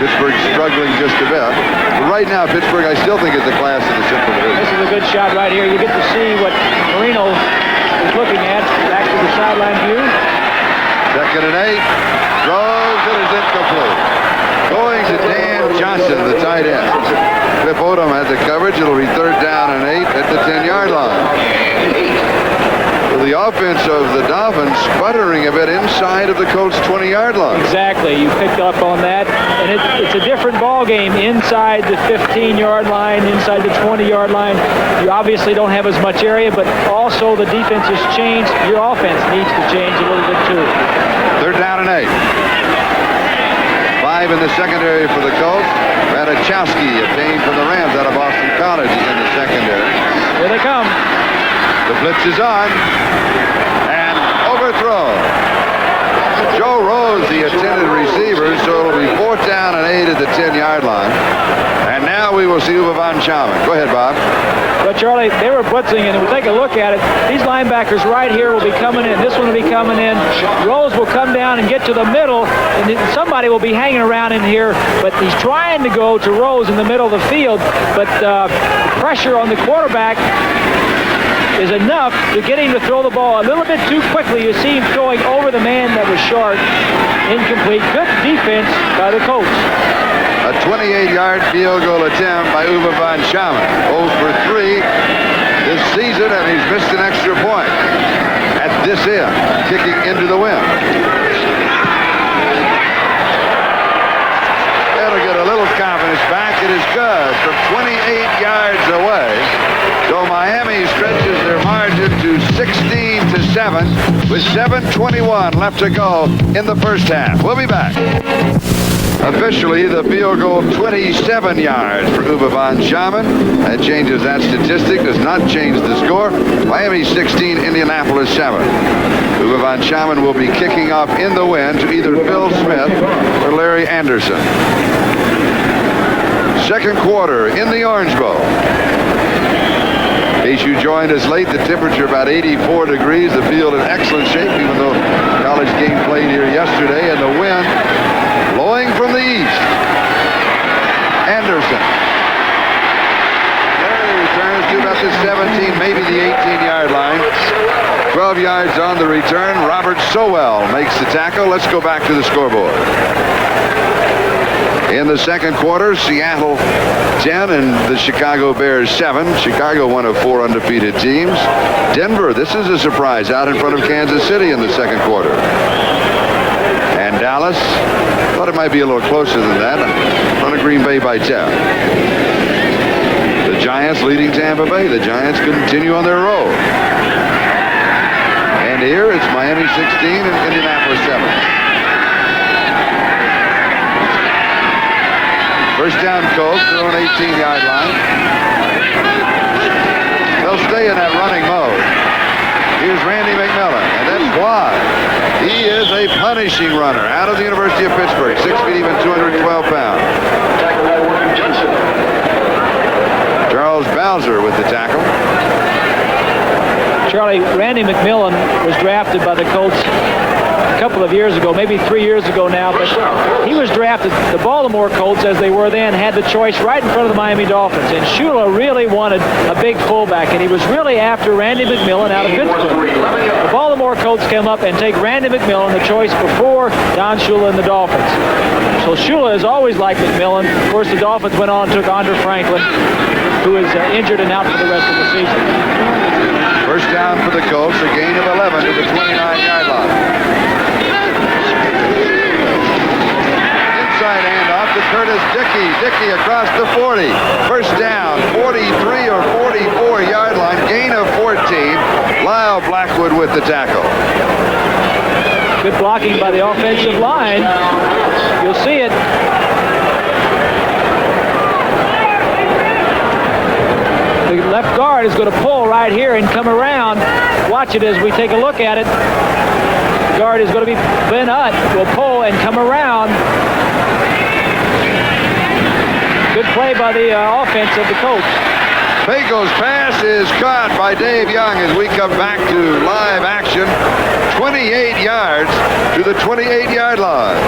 Pittsburgh struggling just a bit. But right now, Pittsburgh, I still think, is the class of the Central Division. This is a good shot right here. You get to see what Marino is looking at. Back to the sideline view. Second and 8. Throws. It is incomplete. Going to Dan Johnson, the tight end. Cliff Odom had the coverage. It'll be third down and 8 at the 10-yard line. the offense of the Dolphins sputtering a bit inside of the Colts' 20-yard line. Exactly. You picked up on that. And it's a different ball game inside the 15-yard line, inside the 20-yard line. You obviously don't have as much area, but also the defense has changed. Your offense needs to change a little bit too. They're down and 8. 5 in the secondary for the Colts. Radachowski obtained from the Rams out of Boston College is in the secondary. Here they come. The blitz is on. And overthrown. Joe Rose, the intended receiver, so it'll be 4th down and 8 at the 10-yard line. And now we will see Uwe von Schamann. Go ahead, Bob. But Charlie, they were blitzing, and we'll take a look at it. These linebackers right here will be coming in. This one will be coming in. Rose will come down and get to the middle, and then somebody will be hanging around in here. But he's trying to go to Rose in the middle of the field, but pressure on the quarterback is enough to get him to throw the ball a little bit too quickly. You see him throwing over the man that was short. Incomplete. Good defense by the Colts. A 28-yard field goal attempt by Uwe von Schamann. 0 for 3 this season, and he's missed an extra point at this end, kicking into the wind. That'll get a little confidence back. It is good from 28 yards away. So Miami stretches their margin to 16-7 with 7:21 left to go in the first half. We'll be back. Officially, the field goal 27 yards for Uwe von Schamann. That changes that statistic, does not change the score. Miami 16, Indianapolis 7. Uwe von Schamann will be kicking off in the wind to either Phil Smith or Larry Anderson. Second quarter in the Orange Bowl. In case you joined us late, the temperature about 84 degrees. The field in excellent shape, even though college game played here yesterday, and the wind blowing from the east. Anderson. Larry returns to about the 17, maybe the 18-yard line. 12 yards on the return. Robert Sowell makes the tackle. Let's go back to the scoreboard. In the second quarter, Seattle 10 and the Chicago Bears 7. Chicago, one of 4 undefeated teams. Denver, this is a surprise, out in front of Kansas City in the second quarter. And Dallas, thought it might be a little closer than that, in front of Green Bay by 10. The Giants leading Tampa Bay. The Giants continue on their roll. And here it's Miami 16 and Indianapolis 7. First down, Colts, their own 18-yard line. They'll stay in that running mode. Here's Randy McMillan, and that's why he is a punishing runner out of the University of Pittsburgh, 6 feet even, 212 pounds. Charles Bowser with the tackle. Charlie, Randy McMillan was drafted by the Colts a couple of years ago, maybe 3 years ago now, but he was drafted. The Baltimore Colts, as they were then, had the choice right in front of the Miami Dolphins, and Shula really wanted a big fullback, and he was really after Randy McMillan out of Pittsburgh. The Baltimore Colts came up and take Randy McMillan, the choice before Don Shula and the Dolphins. So Shula has always liked McMillan. Of course, the Dolphins went on and took Andre Franklin, who is injured and out for the rest of the season. First down for the Colts, a gain of 11 to the 29-yard line. Inside handoff to Curtis Dickey. Dickey across the 40. First down, 43 or 44-yard line, gain of 14. Lyle Blackwood with the tackle. Good blocking by the offensive line. You'll see it. The left guard is going to pull right here and come around. Watch it as we take a look at it. The guard is going to be Ben Utt. Will pull and come around. Good play by the offense of the Colts. Fago's pass is caught by Dave Young as we come back to live action. 28 yards to the 28-yard line.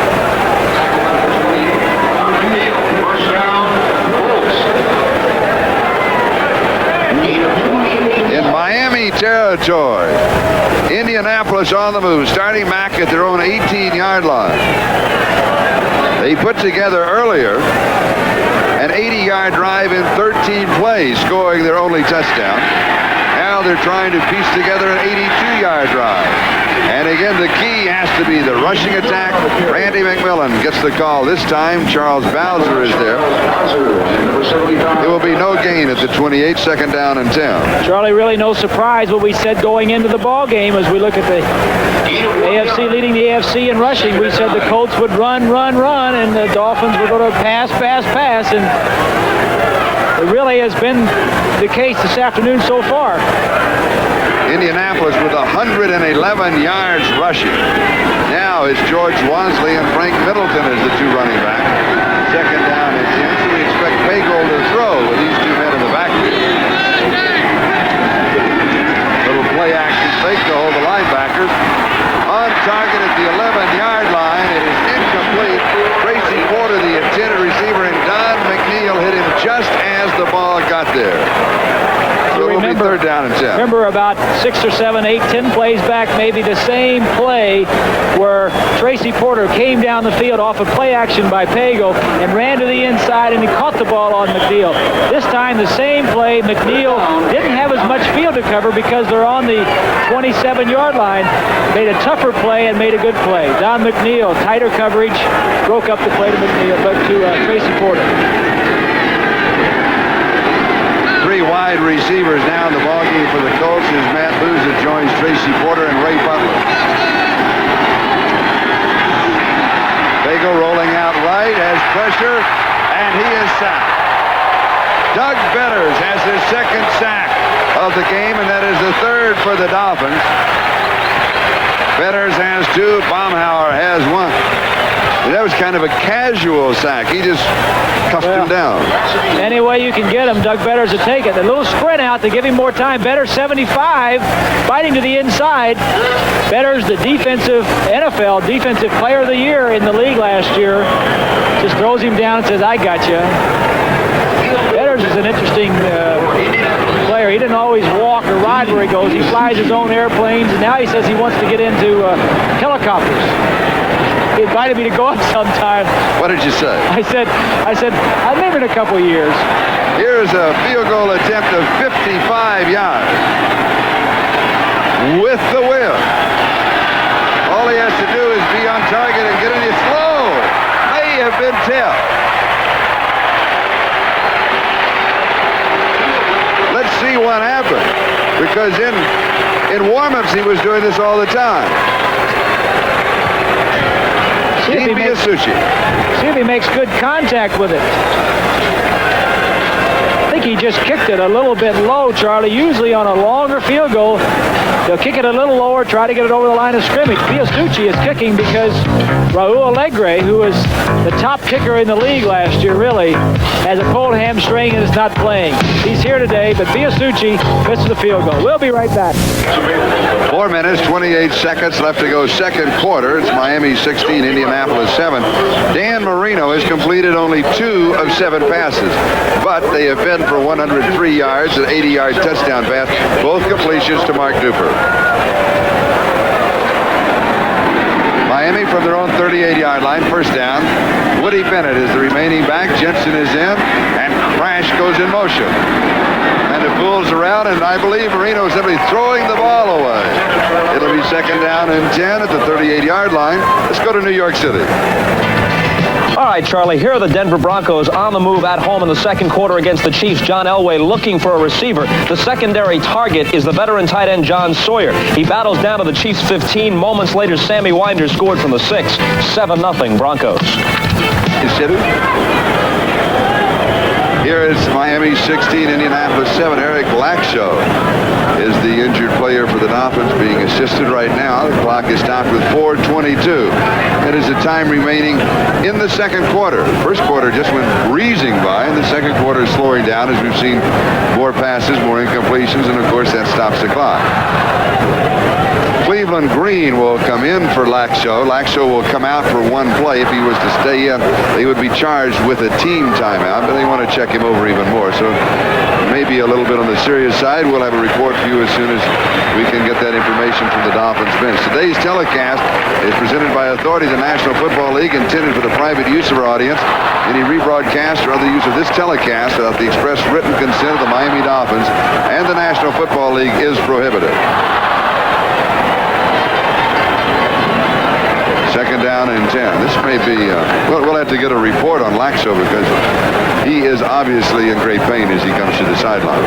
First down, Colts. In Miami territory, Indianapolis on the move, starting back at their own 18-yard line. They put together earlier an 80-yard drive in 13 plays, scoring their only touchdown. Now now they're trying to piece together an 82-yard drive. And again, the key has to be the rushing attack. Randy McMillan gets the call. This time, Charles Bowser is there. There will be no gain at the 28, second down and 10. Charlie, really no surprise what we said going into the ball game as we look at the AFC leading the AFC in rushing. We said the Colts would run, and the Dolphins were going to pass. And it really has been the case this afternoon so far. Indianapolis with 111 yards rushing. Now it's George Wansley and Frank Middleton as the two running backs. Second down and 10. So we expect Pagel to throw with these two men in the backfield. Little play action fake to hold the linebackers. On target at the 11-yard line. It is incomplete. Tracy Porter, the intended receiver, and Don McNeil hit him just as the ball got there. So it'll be third down and 10. Remember about 6 or 7, 8, 10 plays back, maybe the same play where Tracy Porter came down the field off a play action by Pagel and ran to the inside, and he caught the ball on McNeil. This time, the same play, McNeil didn't have as much field to cover because they're on the 27-yard line. Made a tougher play and made a good play. Don McNeil, tighter coverage, broke up the play to McNeil, but to Tracy Porter. Three wide receivers now in the ballgame for the Colts as Matt Boozer joins Tracy Porter and Ray Butler. Pagel rolling out right, has pressure, and he is sacked. Doug Betters has his second sack of the game, and that is the third for the Dolphins. Betters has two, Baumhauer has one. That was kind of a casual sack. He just cuffed him down. Any way you can get him, Doug Betters will take it. A little sprint out to give him more time. Betters 75, fighting to the inside. Betters, the NFL Defensive Player of the Year in the league last year, just throws him down and says, I got you. Betters is an interesting player. He didn't always walk or ride where he goes. He flies his own airplanes, and now he says he wants to get into helicopters. He invited me to go up sometime. What did you say? I said, maybe in a couple of years. Here's a field goal attempt of 55 yards with the wheel. All he has to do is be on target and get in his flow. May have been tipped. Let's see what happened, because in warm-ups he was doing this all the time. See if he makes good contact with it. I think he just kicked it a little bit low, Charlie. Usually on a longer field goal, they'll kick it a little lower, try to get it over the line of scrimmage. Biasucci is kicking because Raul Alegre, who was the top kicker in the league last year, really, has a pulled hamstring and is not playing. He's here today, but Biasucci misses the field goal. We'll be right back. 4 minutes, 28 seconds left to go second quarter. It's Miami 16, Indianapolis 7. Dan Marino has completed only 2 of 7 passes, but they have been for 103 yards, an 80-yard touchdown pass, both completions to Mark Duper. Miami from their own 38-yard line, first down. Woody Bennett is the remaining back. Jensen is in, and Crash goes in motion. And it pulls around, and I believe Marino is simply throwing the ball away. It'll be second down and 10 at the 38-yard line. Let's go to New York City. All right, Charlie, here are the Denver Broncos on the move at home in the second quarter against the Chiefs. John Elway looking for a receiver. The secondary target is the veteran tight end John Sawyer. He battles down to the Chiefs 15. Moments later, Sammy Winder scored from the 6. 7-0 Broncos. Here is Miami 16, Indianapolis 7. Eric Laxo is the injured player for the Dolphins, being assisted right now. The clock is stopped with 4:22. It is the time remaining in the second quarter. First quarter just went breezing by, and the second quarter is slowing down as we've seen more passes, more incompletions, and of course that stops the clock. Cleveland Cleveland Green will come in for Laxo. Laxo will come out for one play. If he was to stay in, they would be charged with a team timeout, but they want to check him over even more. So maybe a little bit on the serious side. We'll have a report for you as soon as we can get that information from the Dolphins bench. Today's telecast is presented by authority of the National Football League, intended for the private use of our audience. Any rebroadcast or other use of this telecast without the express written consent of the Miami Dolphins and the National Football League is prohibited. Second down and 10. This may be, we'll have to get a report on Laxo because he is obviously in great pain as he comes to the sideline.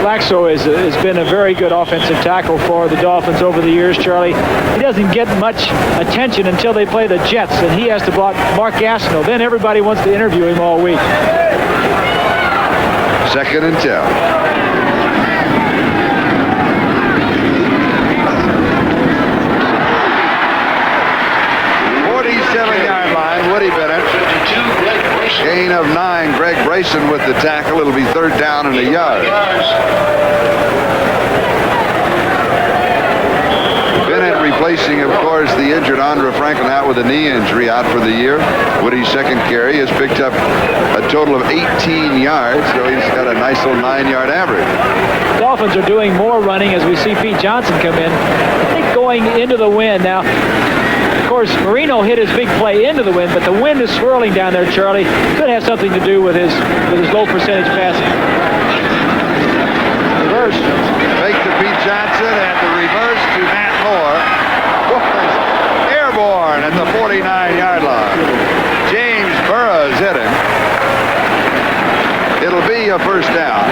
Laxo has been a very good offensive tackle for the Dolphins over the years, Charlie. He doesn't get much attention until they play the Jets, and he has to block Mark Gastineau. Then everybody wants to interview him all week. Second and 10. 47-yard line, Woody Bennett. Gain of 9. Greg Brayson with the tackle. It'll be third down and a yard. Bennett replacing, of course, the injured Andre Franklin out with a knee injury, out for the year. Woody's second carry has picked up a total of 18 yards, so he's got a nice little 9-yard average. The Dolphins are doing more running as we see Pete Johnson come in. I think going into the wind now. Of course, Marino hit his big play into the wind, but the wind is swirling down there, Charlie. Could have something to do with his low percentage passing. Reverse. Fake to Pete Johnson and the reverse to Matt Moore. Airborne at the 49-yard line. James Burrows hit him. It'll be a first down.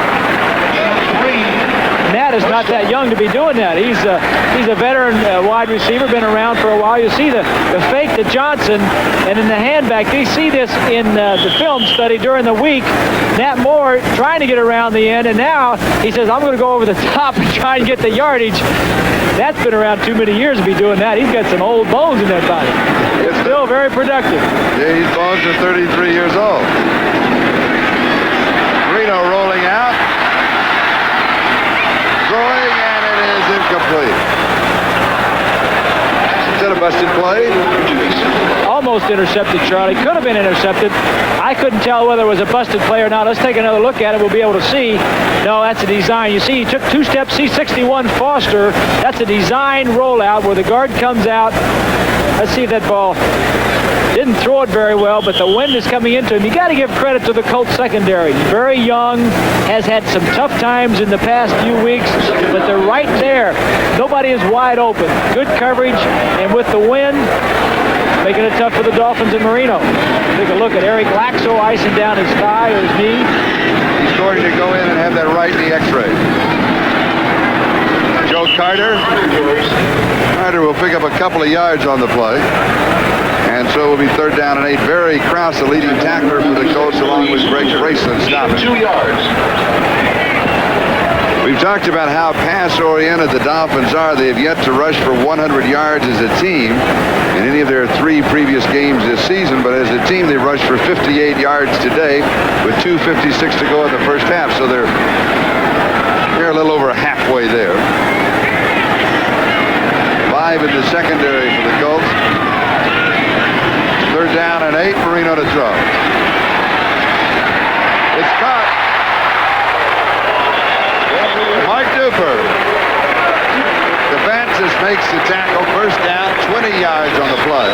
Nat is not that young to be doing that. He's a veteran wide receiver, been around for a while. You see the fake to Johnson, and in the handback, they see this in the film study during the week. Nat Moore trying to get around the end, and now he says, I'm going to go over the top and try and get the yardage. That's been around too many years to be doing that. He's got some old bones in that body. It's still very productive. Yeah, his bones are 33 years old. Marino rolling out. Throwing, and it is incomplete. Is that a busted play? Almost intercepted, Charlie. Could have been intercepted. I couldn't tell whether it was a busted play or not. Let's take another look at it. We'll be able to see. No, that's a design. You see, he took 2 steps. C61 Foster. That's a design rollout where the guard comes out. Let's see if that ball didn't throw it very well, but the wind is coming into him. You got to give credit to the Colts secondary. Very young, has had some tough times in the past few weeks, but they're right there. Nobody is wide open. Good coverage, and with the wind, making it tough for the Dolphins and Marino. Take a look at Eric Laxo icing down his thigh or his knee. He's going to go in and have that right knee x-ray. Joe Carter. Carter will pick up a couple of yards on the play. And so it will be third down and 8. Barry Krause, the leading tackler for the Colts, along with Greg Brayson, stopping. 2 yards. We've talked about how pass-oriented the Dolphins are. They have yet to rush for 100 yards as a team in any of their 3 previous games this season. But as a team, they rushed for 58 yards today with 2:56 to go in the first half. So they're a little over halfway there. 5 in the secondary for the Colts. Third down and 8. Marino to throw. It's caught. Mark Duper. DeVantis makes the tackle. First down, 20 yards on the play.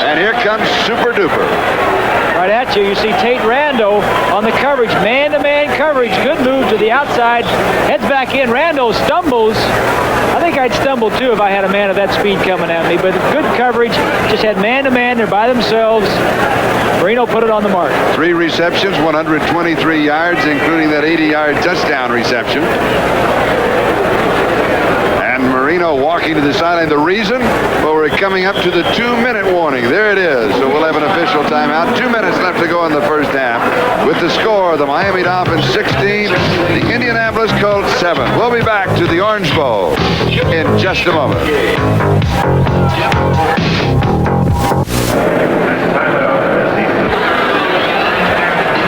And here comes Super Duper. Right at you. You see Tate Rando on the coverage. Man-to-man coverage. Good move to the outside. Heads back in. Rando stumbles. I think I'd stumble too if I had a man of that speed coming at me. But good coverage. Just had man-to-man. They're by themselves. Marino put it on the mark. 3 receptions, 123 yards, including that 80-yard touchdown reception. And Marino walking to the sideline. The reason? Well, we're coming up to the 2-minute warning. There it is. So we'll have an official timeout. 2 minutes left to go in the first half. With the score, the Miami Dolphins 16, the Indianapolis Colts 7. We'll be back to the Orange Bowl in just a moment.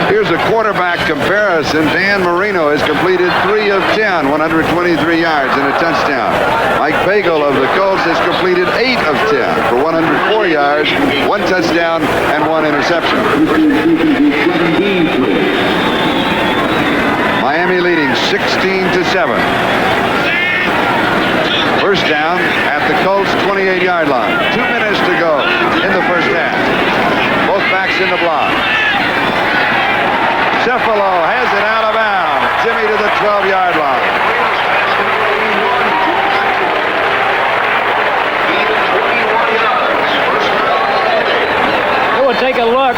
Here's a quarterback comparison. Dan Marino has completed 3 of 10, 123 yards and a touchdown. Mike Colts has completed 8 of 10 for 104 yards, 1 touchdown, and 1 interception. Miami leading 16-7. First down at the Colts 28-yard line. 2 minutes to go in the first half. Both backs in the block. Cephalo has it out of bounds. Jimmy to the 12-yard line. We'll take a look.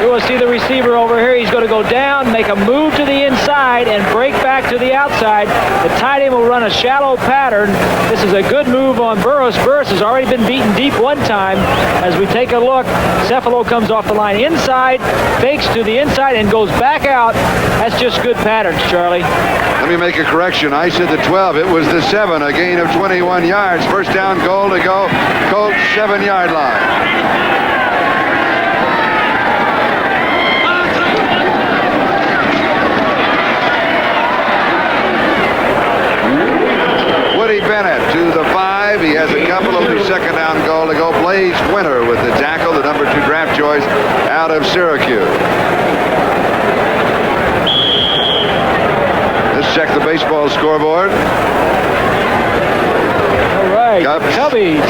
You will see the receiver over here. He's going to go down, make a move to the inside, and break back to the outside. The tight end will run a shallow pattern. This is a good move on Burris. Burris has already been beaten deep one time. As we take a look, Cephalo comes off the line inside, fakes to the inside, and goes back out. That's just good patterns, Charlie. Let me make a correction. I said the 12. It was the 7, a gain of 21 yards. First down, goal to go. Colts 7-yard line. Bennett to the 5. He has a couple of the second down goal to go. Blaze Winter with the tackle, the number 2 draft choice out of Syracuse. Let's check the baseball scoreboard. All right, Cubbies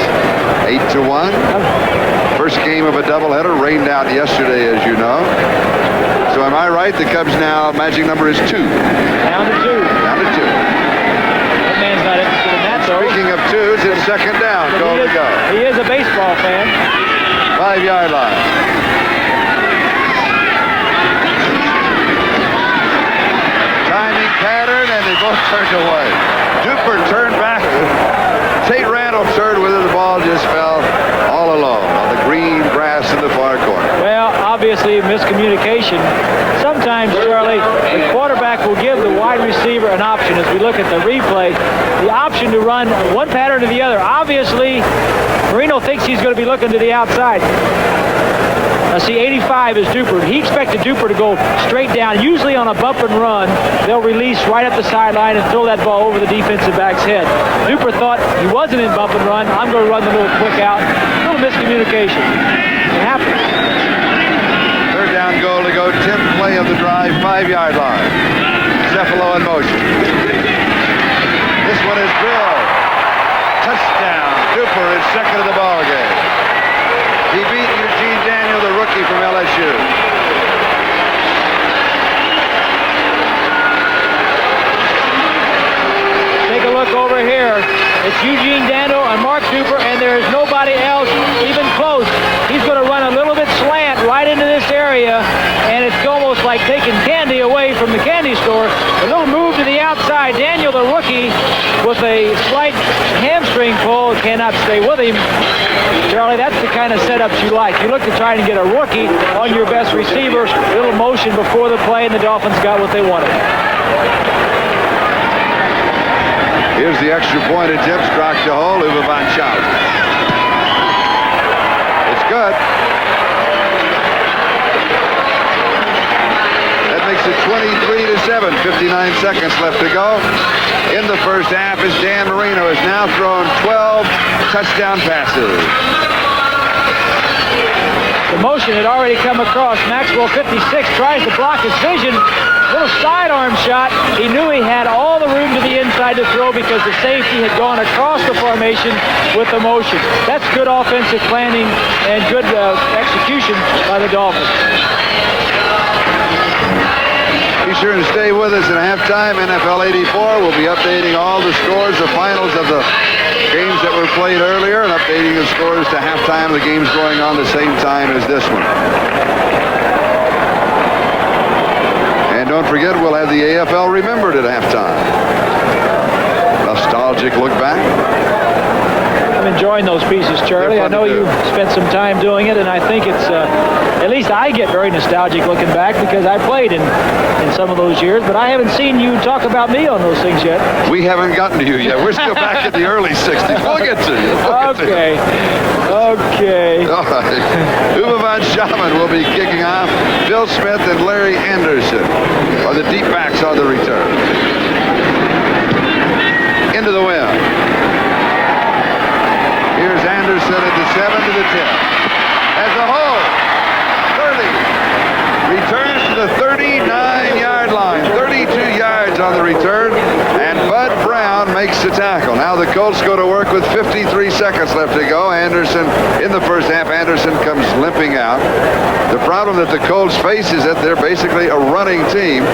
8-1. First game of a doubleheader, rained out yesterday, as you know. So am I right? The Cubs now magic number is 2. Down to 2. Down to 2. That man's not interested in that, though. Speaking of 2s, it's second down. Goal to go. He is a baseball fan. 5-yard line. Timing pattern, and they both turned away. Duper turned back. Tate Randall turned with it. The ball just fell all alone on the green grass in the far corner. Well, obviously miscommunication. Sometimes, Charlie, the quarterback will give the wide receiver an option. As we look at the replay, the option to run one pattern to the other. Obviously, Marino thinks he's going to be looking to the outside. Now, see, 85 is Duper. He expected Duper to go straight down. Usually on a bump and run, they'll release right up the sideline and throw that ball over the defensive back's head. Duper thought he wasn't in bump and run. I'm going to run the little quick out. A little miscommunication. It happens. Third down goal to go. 10th play of the drive, 5-yard line. Cephalo in motion. This one is drilled. Touchdown. Duper is second of the ball game. He beat Eugene Daniel, the rookie from LSU. Take a look over here. It's Eugene Daniel and Mark Duper, and there is nobody else even close. He's going to run a little bit slant right into this area, and it's almost like taking candy away from the candy store. A little move to the outside. Daniel, the rookie, with a slight hamstring pull, cannot stay with him. Charlie, that's the kind of setups you like. You look to try and get a rookie on your best receiver. A little motion before the play, and the Dolphins got what they wanted. Here's the extra point attempt. Struck to hole. Uwe von Schaub. It's good. That makes it 23-7. 59 seconds left to go. In the first half, as Dan Marino has now thrown 12 touchdown passes. The motion had already come across. Maxwell, 56, tries to block his vision. Little sidearm shot. He knew he had all the room to the inside to throw because the safety had gone across the formation with the motion. That's good offensive planning and good execution by the Dolphins. Be sure and stay with us at halftime. NFL 84 will be updating all the scores, the finals of the games that were played earlier, and updating the scores to halftime. The game's going on the same time as this one. And don't forget, we'll have the AFL Remembered at halftime. Nostalgic look back. I'm enjoying those pieces, Charlie. I know you spent some time doing it, and I think it's, at least I get very nostalgic looking back because I played in some of those years, but I haven't seen you talk about me on those things yet. We haven't gotten to you yet. We're still back in the early 60s. We'll get to you. Okay. Okay. All right. Uwe von Schaub will be kicking off. Bill Smith and Larry Anderson are the deep backs on the return. Into the wind. Anderson at the 7 to the 10. As a hole. 30. Returns to the 39-yard line. 32 yards on the return. And Bud Brown makes the tackle. Now the Colts go to work with 53 seconds left to go. Anderson, in the first half, Anderson comes limping out. The problem that the Colts face is that they're basically a running team.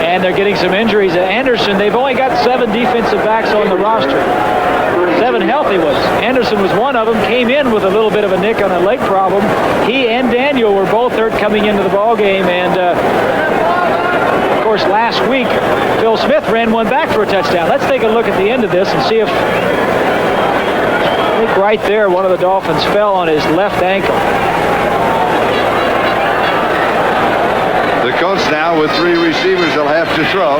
And they're getting some injuries. Anderson, they've only got 7 defensive backs on the roster. 7 healthy ones. Anderson was one of them, came in with a little bit of a nick on a leg problem. He and Daniel were both hurt coming into the ball game, and of course last week Phil Smith ran one back for a touchdown. Let's take a look at the end of this and see if, I think right there one of the Dolphins fell on his left ankle. The Colts now with 3 receivers they'll have to throw.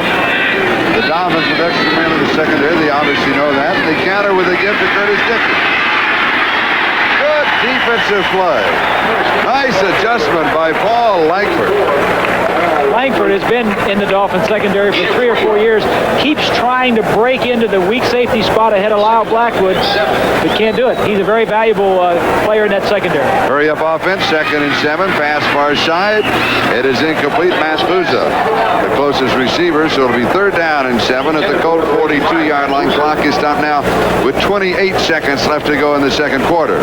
The Dolphins with extra men in the secondary. They obviously know that. They counter with a gift to Curtis Dickey. Good defensive play. Nice adjustment by Paul Langford. Langford has been in the Dolphins secondary for 3 or 4 years. Keeps trying to break into the weak safety spot ahead of Lyle Blackwood, but can't do it. He's a very valuable player in that secondary. Hurry up offense, 2nd and 7, pass far side. It is incomplete. Masfuza, the closest receiver, so it'll be 3rd down and 7 at the Colt 42-yard line. Clock is stopped now with 28 seconds left to go in the second quarter.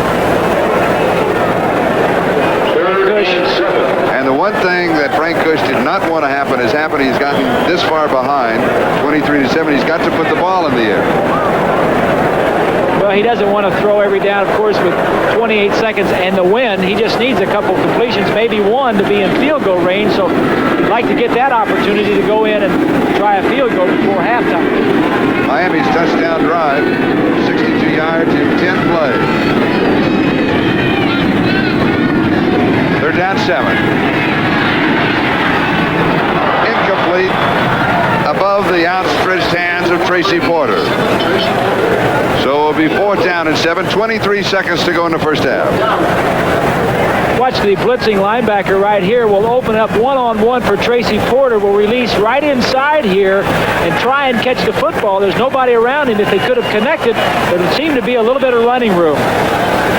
And the one thing that Frank Kush did not want to happen has happened. He's gotten this far behind, 23 to 7. He's got to put the ball in the air. Well, he doesn't want to throw every down, of course, with 28 seconds and the win. He just needs a couple completions, maybe one, to be in field goal range. So he'd like to get that opportunity to go in and try a field goal before halftime. Miami's touchdown drive, 62 yards in 10 plays. 3rd down 7. Incomplete. Above the outstretched hands of Tracy Porter. So it'll be 4th down and 7. 23 seconds to go in the first half. Watch the blitzing linebacker right here. Will open up one-on-one for Tracy Porter. Will release right inside here and try and catch the football. There's nobody around him. If they could have connected, there would seem to be a little bit of running room.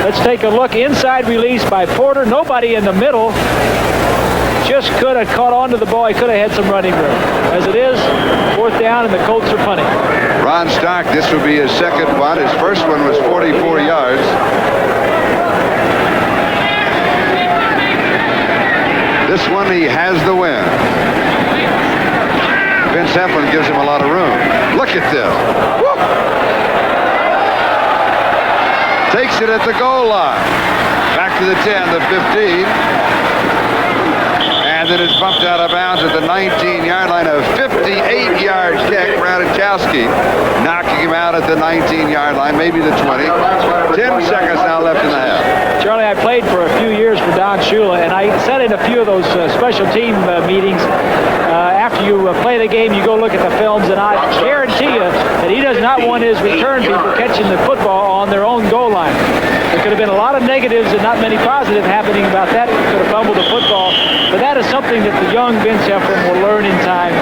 Let's take a look. Inside release by Porter. Nobody in the middle. Just could have caught onto the ball. He could have had some running room. As it is, 4th down, and the Colts are punting. Ron Stark, this will be his second punt. His first one was 44 yards. This one, he has the win. Vince Heflin gives him a lot of room. Look at this. Woo! Takes it at the goal line. Back to the 10, the 15. And then it's bumped out of bounds at the 19-yard line. A 58-yard kick. Radachowski knocking him out at the 19-yard line, maybe the 20. 10 seconds now left in the half. Charlie, I played for a few years for Don Shula, and I sat in a few of those special team meetings. After you play the game, you go look at the films, and I guarantee you that he does not want his return people catching the football on their own goal line. There could have been a lot of negatives and not many positive happening about that. He could have fumbled the football. But that is something that the young Vince Heflin will learn in time.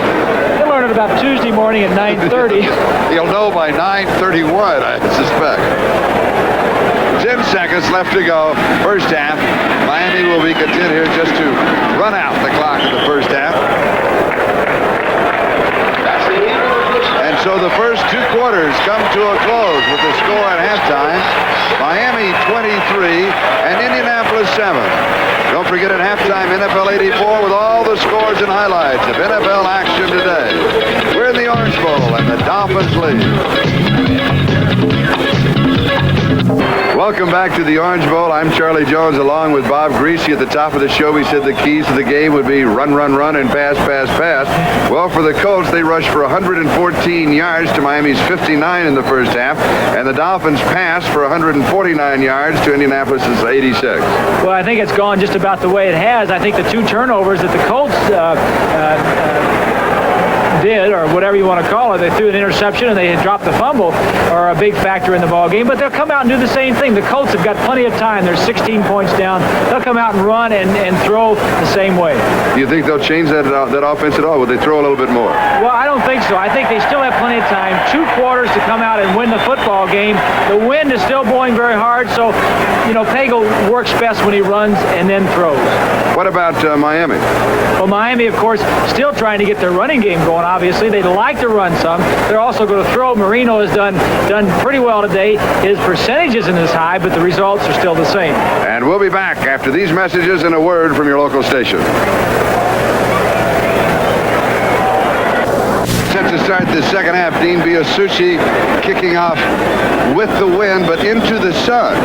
He'll learn it about Tuesday morning at 9:30. He'll know by 9:31, I suspect. 10 seconds left to go. First half. Miami will be content here just to run out the clock in the first half. And so the first 2 quarters come to a close with the score at halftime. Miami 23 and Indianapolis 7. Don't forget at halftime NFL 84 with all the scores and highlights of NFL action today. We're in the Orange Bowl and the Dolphins lead. Welcome back to the Orange Bowl. I'm Charlie Jones along with Bob Greasy. At the top of the show, we said the keys to the game would be run, run, run, and pass, pass, pass. Well, for the Colts, they rushed for 114 yards to Miami's 59 in the first half, and the Dolphins passed for 149 yards to Indianapolis's 86. Well, I think it's gone just about the way it has. I think the 2 turnovers that the Colts did, or whatever you want to call it. They threw an interception and they had dropped the fumble, are a big factor in the ball game. But they'll come out and do the same thing. The Colts have got plenty of time. They're 16 points down. They'll come out and run and throw the same way. Do you think they'll change that offense at all? Will they throw a little bit more? Well, I don't think so. I think they still have plenty of time. 2 quarters to come out and win the football game. The wind is still blowing very hard, so, Pagel works best when he runs and then throws. What about Miami? Well, Miami, of course, still trying to get their running game going, obviously. They'd like to run some. They're also going to throw. Marino has done pretty well today. His percentage isn't as high, but the results are still the same. And we'll be back after these messages and a word from your local station. Set to start the second half, Dean Biasucci kicking off with the wind, but into the sun.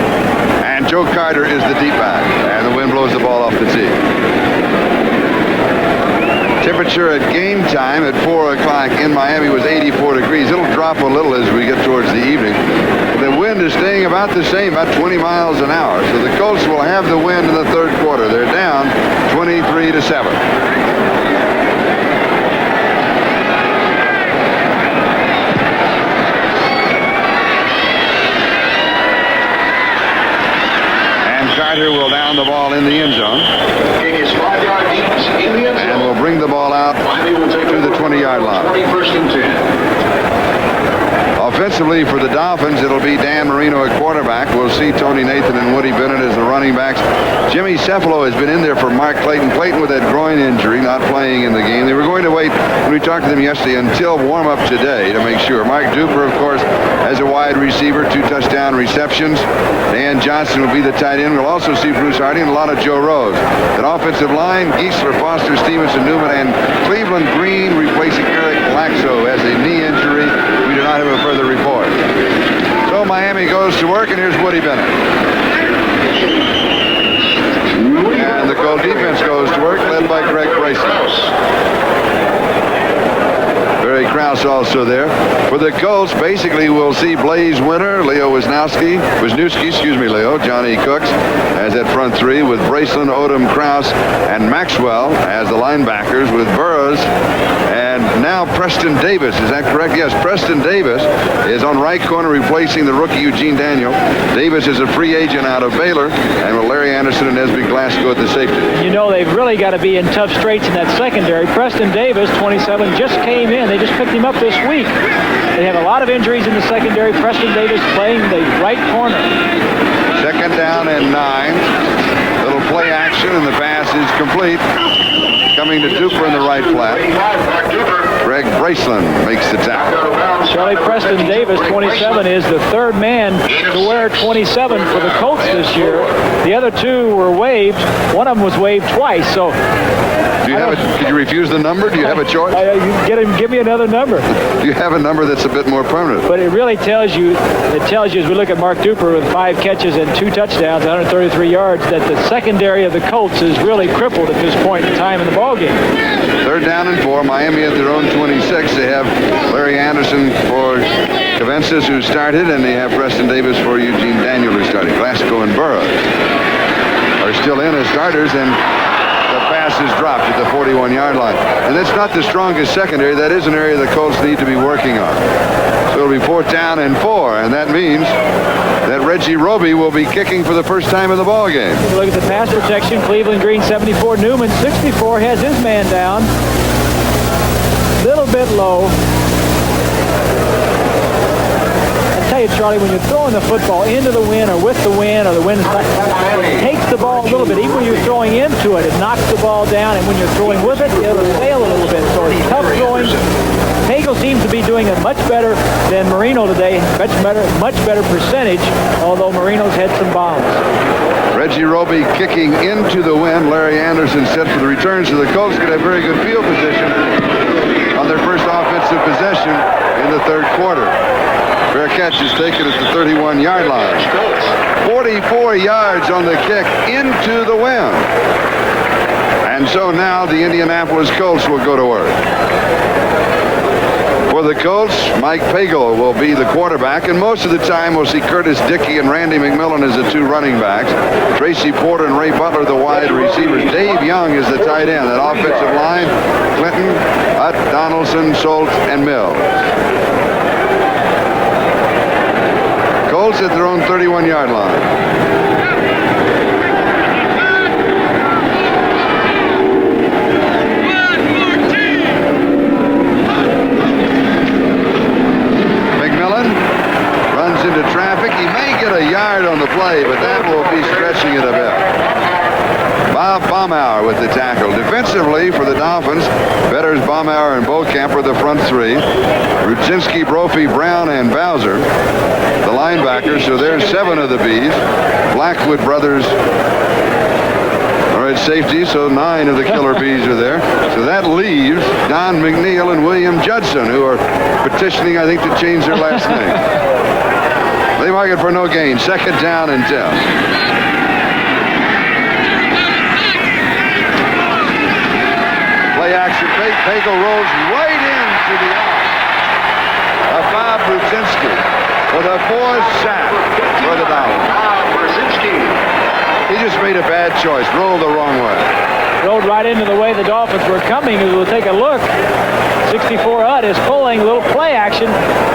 And Joe Carter is the deep back, and the wind blows the ball off the tee. Temperature at game time at 4 o'clock in Miami was 84 degrees. It'll drop a little as we get towards the evening. The wind is staying about the same, about 20 miles an hour. So the Colts will have the wind in the third quarter. They're down 23-7. Carter will down the ball in the end zone. It is 5-yard deep in the end zone. And will bring the ball out to the 20-yard line. 21st and 10. Offensively for the Dolphins, it'll be Dan Marino at quarterback. We'll see Tony Nathan and Woody Bennett as the running backs. Jimmy Cephalo has been in there for Mark Clayton. Clayton with that groin injury, not playing in the game. They were going to wait, when we talked to them yesterday, until warm-up today to make sure. Mark Duper, of course, as a wide receiver, 2 touchdown receptions. Dan Johnson will be the tight end. We'll also see Bruce Hardy and a lot of Joe Rose. An offensive line, Geisler, Foster, Stevenson, Newman, and Cleveland Green replacing Eric Laxo as a knee injury. We do not have a further report. So Miami goes to work, and here's Woody Bennett. And the Colt defense goes to work, led by Greg Bryson. Barry Krause also there. For the Colts, basically we'll see Blaze Winter, Leo Wisniewski, Leo, Johnny Cooks as that front three with Braceland, Odom, Krause, and Maxwell as the linebackers with Burroughs. And now Preston Davis, is that correct? Yes, Preston Davis is on right corner replacing the rookie Eugene Daniel. Davis is a free agent out of Baylor, and with Larry Anderson and Esby Glasgow at the safety. They've really got to be in tough straits in that secondary. Preston Davis, 27, just came in. They just picked him up this week. They have a lot of injuries in the secondary. Preston Davis playing the right corner. Second down and 9. Little play action, and the pass is complete. Coming to Duper in the right flat. Greg Braceland makes the tackle. Charlie Preston Davis, 27, is the third man to wear 27 for the Colts this year. The other 2 were waived. One of them was waived twice. So, could you refuse the number? Do you have a choice? Give me another number. Do you have a number that's a bit more permanent? But it really tells you as we look at Mark Duper with 5 catches and 2 touchdowns, 133 yards, that the secondary of the Colts is really crippled at this point in time in the ball game. Third down and 4. Miami at their own 26. They have Larry Anderson for Cavences, who started, and they have Preston Davis for Eugene Daniel, who started. Glasgow and Burroughs are still in as starters, and the pass is dropped at the 41-yard line. And that's not the strongest secondary. That is an area the Colts need to be working on. So it'll be 4th down and 4, and that means that Reggie Roby will be kicking for the first time in the ball game. Look at the pass protection. Cleveland Green, 74. Newman, 64, has his man down. Little bit low. I tell you, Charlie, when you're throwing the football into the wind or with the wind, or the wind it takes the ball a little bit. Even when you're throwing into it, it knocks the ball down, and when you're throwing with it, it'll sail a little bit. So it's tough throwing. Pagel seems to be doing it much better than Marino today. Much better percentage, although Marino's had some bombs. Reggie Roby kicking into the wind. Larry Anderson set for the return, so the Colts get a very good field position on their first offensive possession in the third quarter. Fair catch is taken at the 31-yard line. 44 yards on the kick into the wind. And so now the Indianapolis Colts will go to work. For the Colts, Mike Pagel will be the quarterback, and most of the time we'll see Curtis Dickey and Randy McMillan as the 2 running backs. Tracy Porter and Ray Butler the wide receivers. Dave Young is the tight end. That offensive line, Clinton, Hutt, Donaldson, Schultz, and Mills. Colts at their own 31-yard line. Into traffic. He may get a yard on the play, but that will be stretching it a bit. Bob Baumauer with the tackle. Defensively for the Dolphins, Betters, Baumauer, and Bokamp are the front 3. Rudzinski, Brophy, Brown, and Bowser, the linebackers. So there's 7 of the Bs. Blackwood brothers are at safety, so 9 of the Killer Bees are there. So that leaves Don McNeil and William Judson, who are petitioning, I think, to change their last name. They mark it for no gain. 2nd down and 10. Play action. Pagel rolls right into the arm of Bob Rudzinski for the 4th sack for the Dolphins. He just made a bad choice. Rolled the wrong way. Rolled right into the way the Dolphins were coming. We'll take a look. 64 Hutt is pulling a little play action.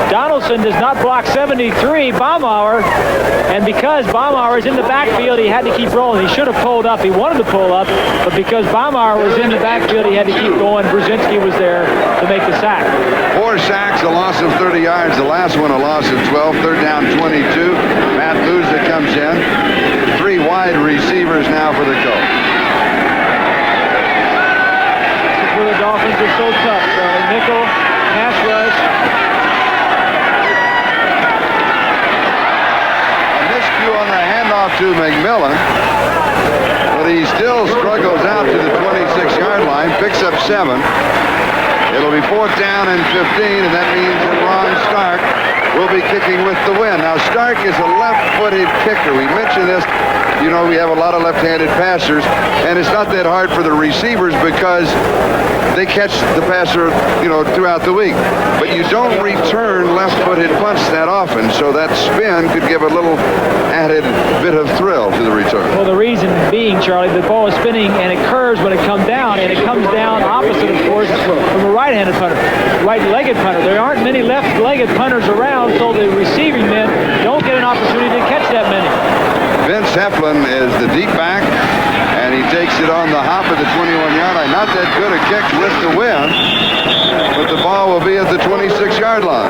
Donaldson does not block 73, Baumauer. And because Baumauer is in the backfield, he had to keep rolling. He should have pulled up. He wanted to pull up, but because Baumauer was in the backfield, he had to keep going. Brzezinski was there to make the sack. 4 sacks, a loss of 30 yards. The last one a loss of 12. 3rd down, 22. Matt Booza comes in. 3 wide receivers now for the Colts. The Dolphins are so tough. Nickel, pass rush. A miscue on the handoff to McMillan, but he still struggles out to the 26-yard line, picks up 7. It'll be 4th down and 15, and that means that Ron Stark will be kicking with the win. Now, Stark is a left-footed kicker. We mentioned this. You know, we have a lot of left-handed passers, and it's not that hard for the receivers because they catch the passer, you know, throughout the week. But you don't return left-footed punts that often, so that spin could give a little added bit of thrill to the return. Well, the reason being, Charlie, the ball is spinning, and it curves when it comes down, and it comes down opposite, of course, from a right-handed punter, right-legged punter. There aren't many left-legged punters around, so the receiving men don't get an opportunity to catch that many. Vince Heflin is the deep back, and he takes it on the hop of the 21-yard line. Not that good a kick with the win, but the ball will be at the 26-yard line.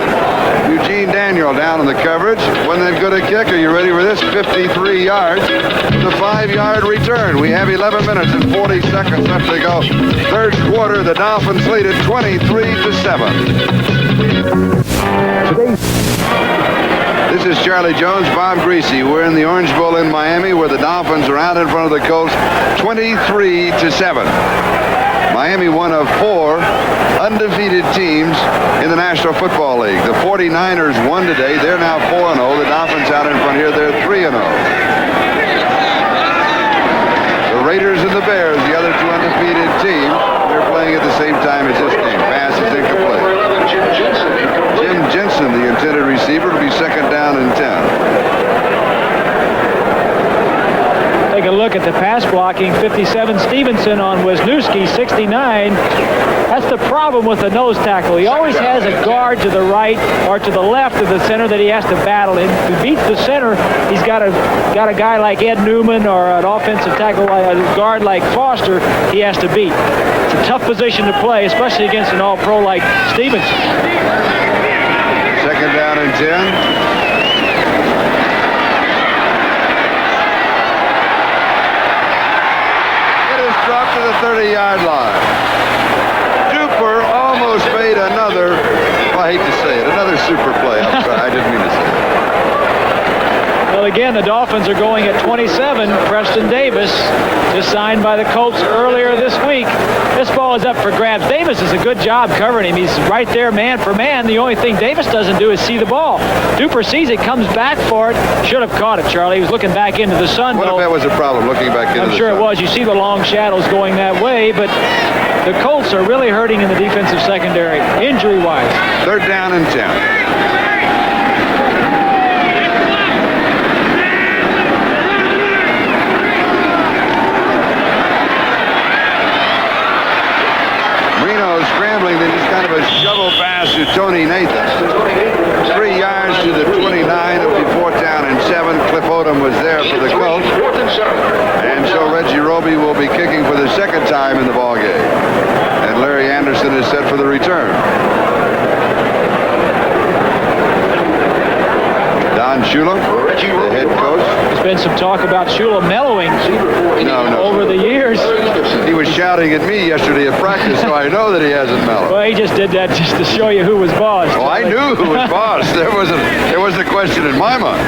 Eugene Daniel down in the coverage. Wasn't that good a kick? Are you ready for this? 53 yards. The 5-yard return. We have 11 minutes and 40 seconds left to go. 3rd quarter, the Dolphins lead at 23-7. This is Charlie Jones, Bob Greasy. We're in the Orange Bowl in Miami, where the Dolphins are out in front of the Colts 23-7. Miami, one of 4 undefeated teams in the National Football League. The 49ers won today. They're now 4-0. The Dolphins out in front here, they're 3-0. The Raiders and the Bears, the other 2 undefeated teams, they're playing at the same time as this game. Pass is incomplete. Jim Jensen, the intended receiver, will be 2nd down and 10. Take a look at the pass blocking. 57 Stevenson on Wisniewski, 69. That's the problem with the nose tackle. He always has a guard to the right or to the left of the center that he has to battle. And if he beats the center, he's got a guy like Ed Newman or an offensive tackle, a guard like Foster, he has to beat. It's a tough position to play, especially against an all-pro like Stevenson. 2nd down and 10. Dropped to the 30-yard line. Duper almost made another, well, I hate to say it, another super play. I'm sorry, I didn't mean to say it. Well, again, the Dolphins are going at 27. Preston Davis, just signed by the Colts earlier this week. This ball is up for grabs. Davis does a good job covering him. He's right there man for man. The only thing Davis doesn't do is see the ball. Duper sees it, comes back for it. Should have caught it, Charlie. He was looking back into the sun. What if that was a problem, looking back into the sun? I'm sure it was. You see the long shadows going that way, but The Colts are really hurting in the defensive secondary, injury-wise. 3rd down and 10. Scrambling, then just kind of a shovel pass to Tony Nathan. 3 yards to the 29. It'll be 4th down and 7. Cliff Odom was there for the Colts. And so Reggie Roby will be kicking for the 2nd time in the ballgame. And Larry Anderson is set for the return. Don Shula, the head coach. There's been some talk about Shula mellowing over the years. He was shouting at me yesterday at practice, so I know that he hasn't mellowed. Well, he just did that just to show you who was boss. Oh, I knew who was boss. There was a question in my mind.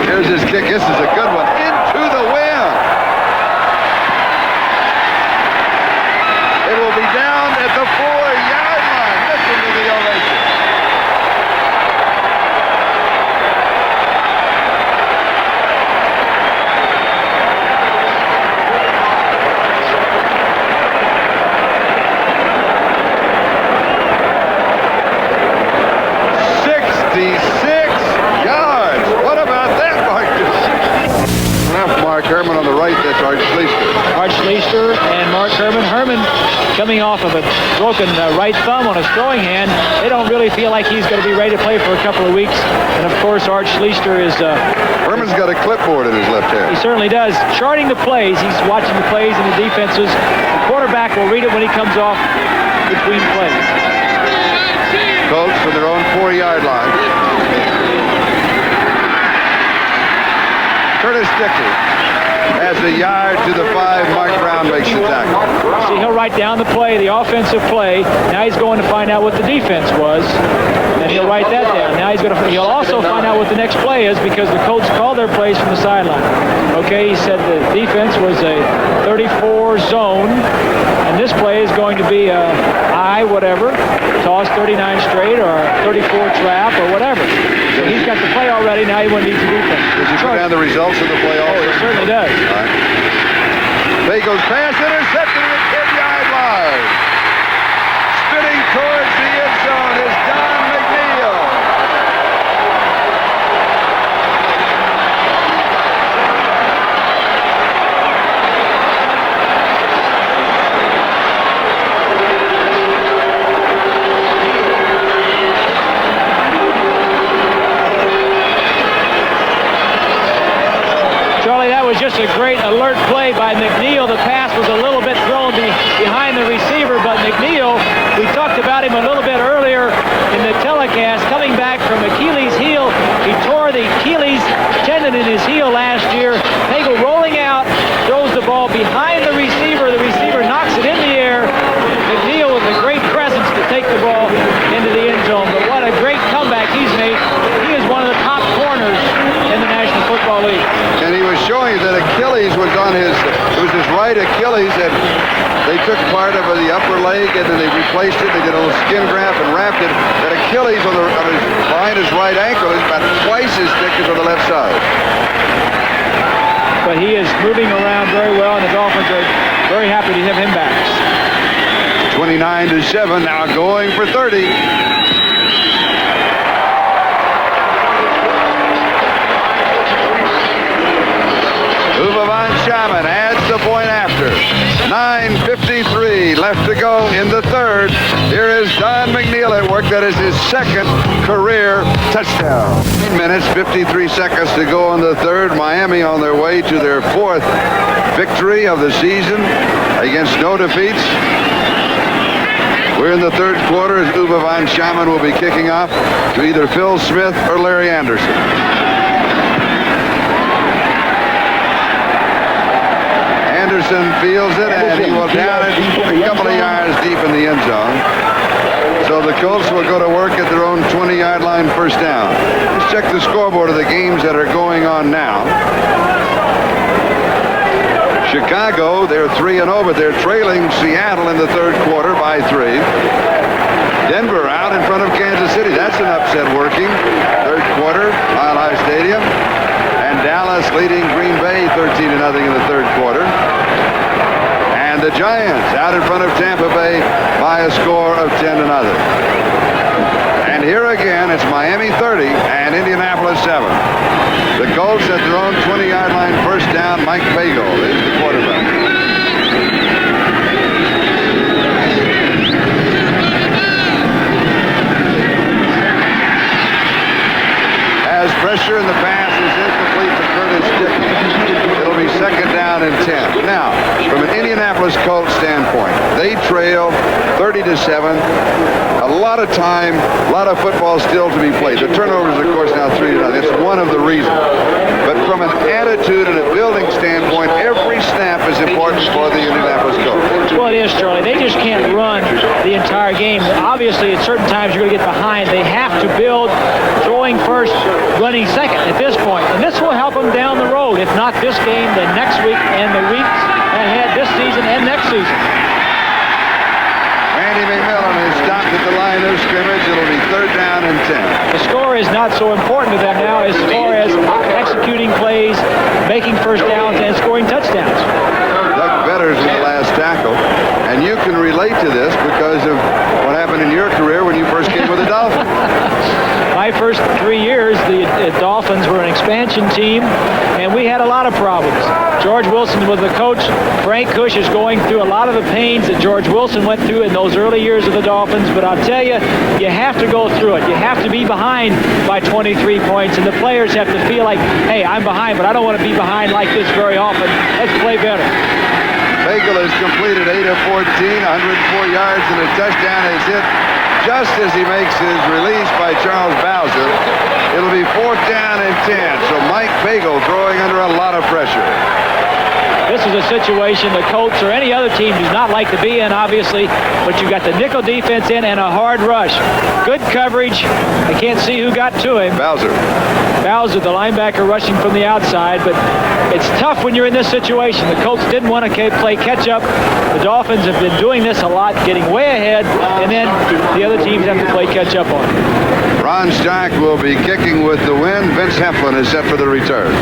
Here's his kick. This is a good one. Into the wind. It will be down at the 4-yard line. Listen to the ovation. Mark Herman on the right, that's Art Schleister. Art Schleister and Mark Herman. Herman coming off of a broken right thumb on his throwing hand. They don't really feel like he's going to be ready to play for a couple of weeks. And of course, Art Schleister is... Herman's got a clipboard in his left hand. He certainly does. Charting the plays. He's watching the plays and the defenses. The quarterback will read it when he comes off between plays. Colts from their own 4-yard line. Curtis Dickey has a yard to the 5. Mark Brown makes the tackle. See, he'll write down the play, the offensive play. Now he's going to find out what the defense was, and he'll write that down. Now he'll also find out what the next play is because the Colts call their plays from the sideline. Okay, he said the defense was a 34 zone, and this play is going to be a I whatever, toss 39 straight or 34 trap or whatever. So he's got the play already. Now he won't need the defense. Does he put down the results of the play also? Oh, he certainly does. All right. There goes pass intercepted at the 10-yard line. Spinning towards the end zone is Don McNeil. Just a great alert play by McNeil. The pass was a little bit thrown behind the receiver, but McNeil, we talked about him a little bit earlier in the telecast, coming back from Achilles' heel. He tore the Achilles tendon in his heel last year. Nagel rolling out, throws the ball behind the receiver. The receiver knocks it in the air. McNeil with a great presence to take the ball into the end zone. But what a great comeback he's made. He is one of the top corners in the National Football League. And he was showing that Achilles was on his right Achilles, and they took part of the upper leg, and then they replaced it. They did a little skin graft and wrapped it. That Achilles behind his right ankle is about twice as thick as on the left side. But he is moving around very well, and the Dolphins are very happy to have him back. 29-7, now going for 30. Shaman adds the point after. 9:53 left to go in the 3rd. Here is Don McNeil at work. That is his 2nd career touchdown. 9 minutes, 53 seconds to go in the 3rd. Miami on their way to their 4th victory of the season against no defeats. We're in the 3rd quarter as Uwe von Schamann will be kicking off to either Phil Smith or Larry Anderson. Anderson fields it, and he will down it a couple of yards deep in the end zone. So the Colts will go to work at their own 20-yard line, 1st down. Let's check the scoreboard of the games that are going on now. Chicago, they're 3-0, but they're trailing Seattle in the 3rd quarter by 3. Denver out in front of Kansas City. That's an upset working. 3rd quarter, Mile High Stadium. And Dallas leading Green Bay 13-0 in the 3rd quarter. And And the Giants out in front of Tampa Bay by a score of 10-0. And here again, it's Miami 30 and Indianapolis 7. The Colts at their own 20-yard line, first down. Mike Bagel is the quarterback. Has pressure, and the pass is incomplete to Curtis Dickey. It'll be second down and 10. Now, from an Indianapolis Colts standpoint, they trail 30-7. A lot of time, a lot of football still to be played. The turnovers, of course, now 3-0. That's one of the reasons. But from an attitude and a building standpoint, every snap is important for the Indianapolis Colts. Well, it is, Charlie. They just can't run the entire game. Obviously, at certain times, you're going to get behind. They have to build throwing first, running second at this point. And this will help them down the road. If not this game, then next week and the weeks ahead, this season and next season. Randy McMillan is stopped at the line of scrimmage. It'll be third down and 10. The score is not so important to them now as far as executing plays, making first downs, and scoring touchdowns. Doug Betters in the last tackle. And you can relate to this because of what happened in your career when you first came with the Dolphins. My first 3 years, the Dolphins were an expansion team, and we had a lot of problems. George Wilson was the coach. Frank Kush is going through a lot of the pains that George Wilson went through in those early years of the Dolphins. But I'll tell you, you have to go through it. You have to be behind by 23 points, and the players have to feel like, hey, I'm behind, but I don't want to be behind like this very often. Let's play better. Bagel has completed 8 of 14, 104 yards, and a touchdown is hit just as he makes his release by Charles Bowser. It'll be fourth down and 10. So Mike Bagel throwing under a lot of pressure. This is a situation the Colts or any other team does not like to be in, obviously, but you've got the nickel defense in and a hard rush. Good coverage. I can't see who got to him. Bowser, the linebacker, rushing from the outside, but it's tough when you're in this situation. The Colts didn't want to play catch-up. The Dolphins have been doing this a lot, getting way ahead, and then the other teams have to play catch-up on it. Ron Stark will be kicking with the win. Vince Heflin is set for the return.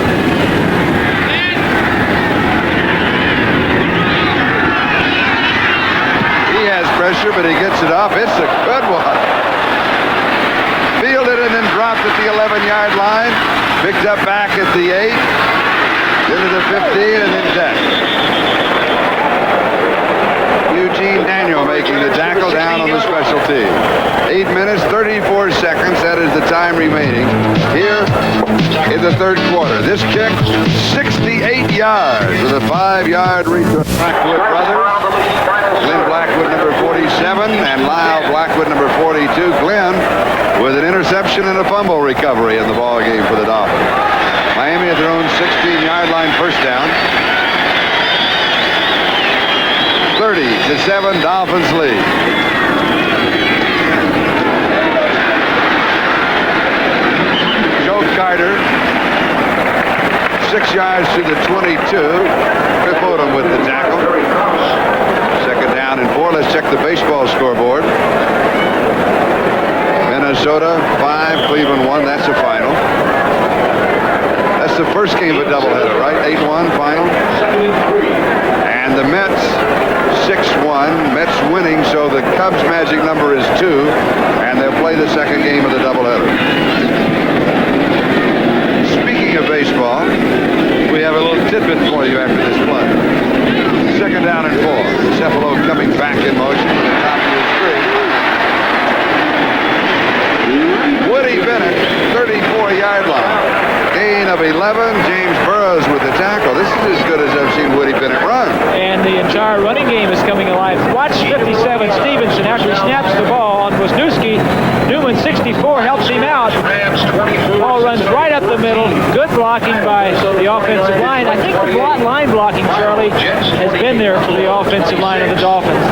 Pressure, but he gets it off. It's a good one. Fielded and then dropped at the 11-yard line. Picked up back at the 8. Into the 15 and then 10. Eugene Daniel making the tackle down on the special team. 8 minutes, 34 seconds. That is the time remaining here in the third quarter. This kick, 68 yards with a 5-yard return. Blackwood brothers. Glenn Blackwood, number 47, and Lyle Blackwood, number 42. Glenn with an interception and a fumble recovery in the ball game for the Dolphins. Miami at their own 16-yard line, first down. 30-7, Dolphins lead. Joe Carter, 6 yards to the 22. Cliff Odom with the tackle. Second down and 4. Let's check the baseball scoreboard. Minnesota 5, Cleveland 1. That's the final. That's the first game of a doubleheader, right? 8-1 final. And the Mets 6-1. Mets winning, so the Cubs' magic number is 2, and they'll play the second game of the doubleheader. Speaking of baseball, we have a little tidbit for you after this play. Second down and 4. Cephalo coming back in motion to the top of his screen. Woody Bennett, 34-yard line. Gain of 11. James Burrows with the tackle. This is as good as I've seen Woody Bennett run. And the entire running game is coming alive. Watch 57, Stevenson, after he snaps the ball on Wisniewski. Newman, 64, helps him out. Ball runs right up the middle. Good blocking by the offensive line. I think the line blocking, Charlie, has been there for the offensive line of the Dolphins.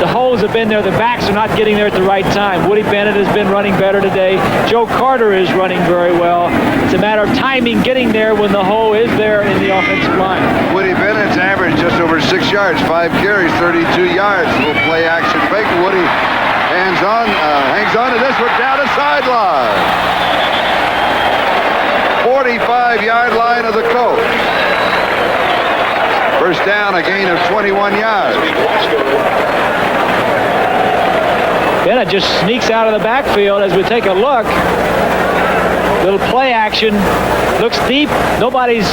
The holes have been there. The backs are not getting there at the right time. Woody Bennett has been running better today. Joe Carter is running very well. It's a matter of timing, getting there when the hole is there in the offensive line. Woody Bennett's average just over 6 yards, 5 carries, 32 yards. Little play action fake. Woody hangs on to this one down the sideline. 45-yard line of the Colts. First down, a gain of 21 yards. Bennett just sneaks out of the backfield as we take a look. Little play action. Looks deep. Nobody's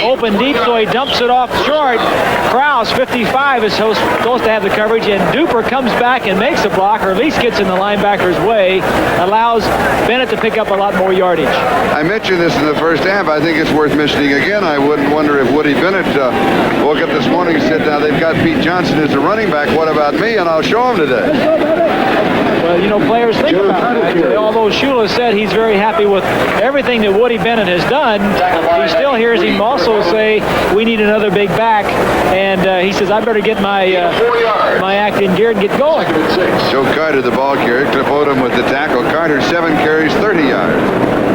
open deep, so he dumps it off short. Krause, 55, is supposed to have the coverage, and Duper comes back and makes a block, or at least gets in the linebacker's way, allows Bennett to pick up a lot more yardage. I mentioned this in the first half. I think it's worth mentioning again. I wouldn't wonder if Woody Bennett woke up this morning and said, now they've got Pete Johnson as a running back. What about me? And I'll show him today. Well, you know, players think about that. Although Shula said he's very happy with everything that Woody Bennett has done, he still hears him also say, we need another big back. And he says, I better get my act in gear and get going. Joe Carter, the ball carrier. Cliff Odom with the tackle. Carter, 7 carries, 30 yards.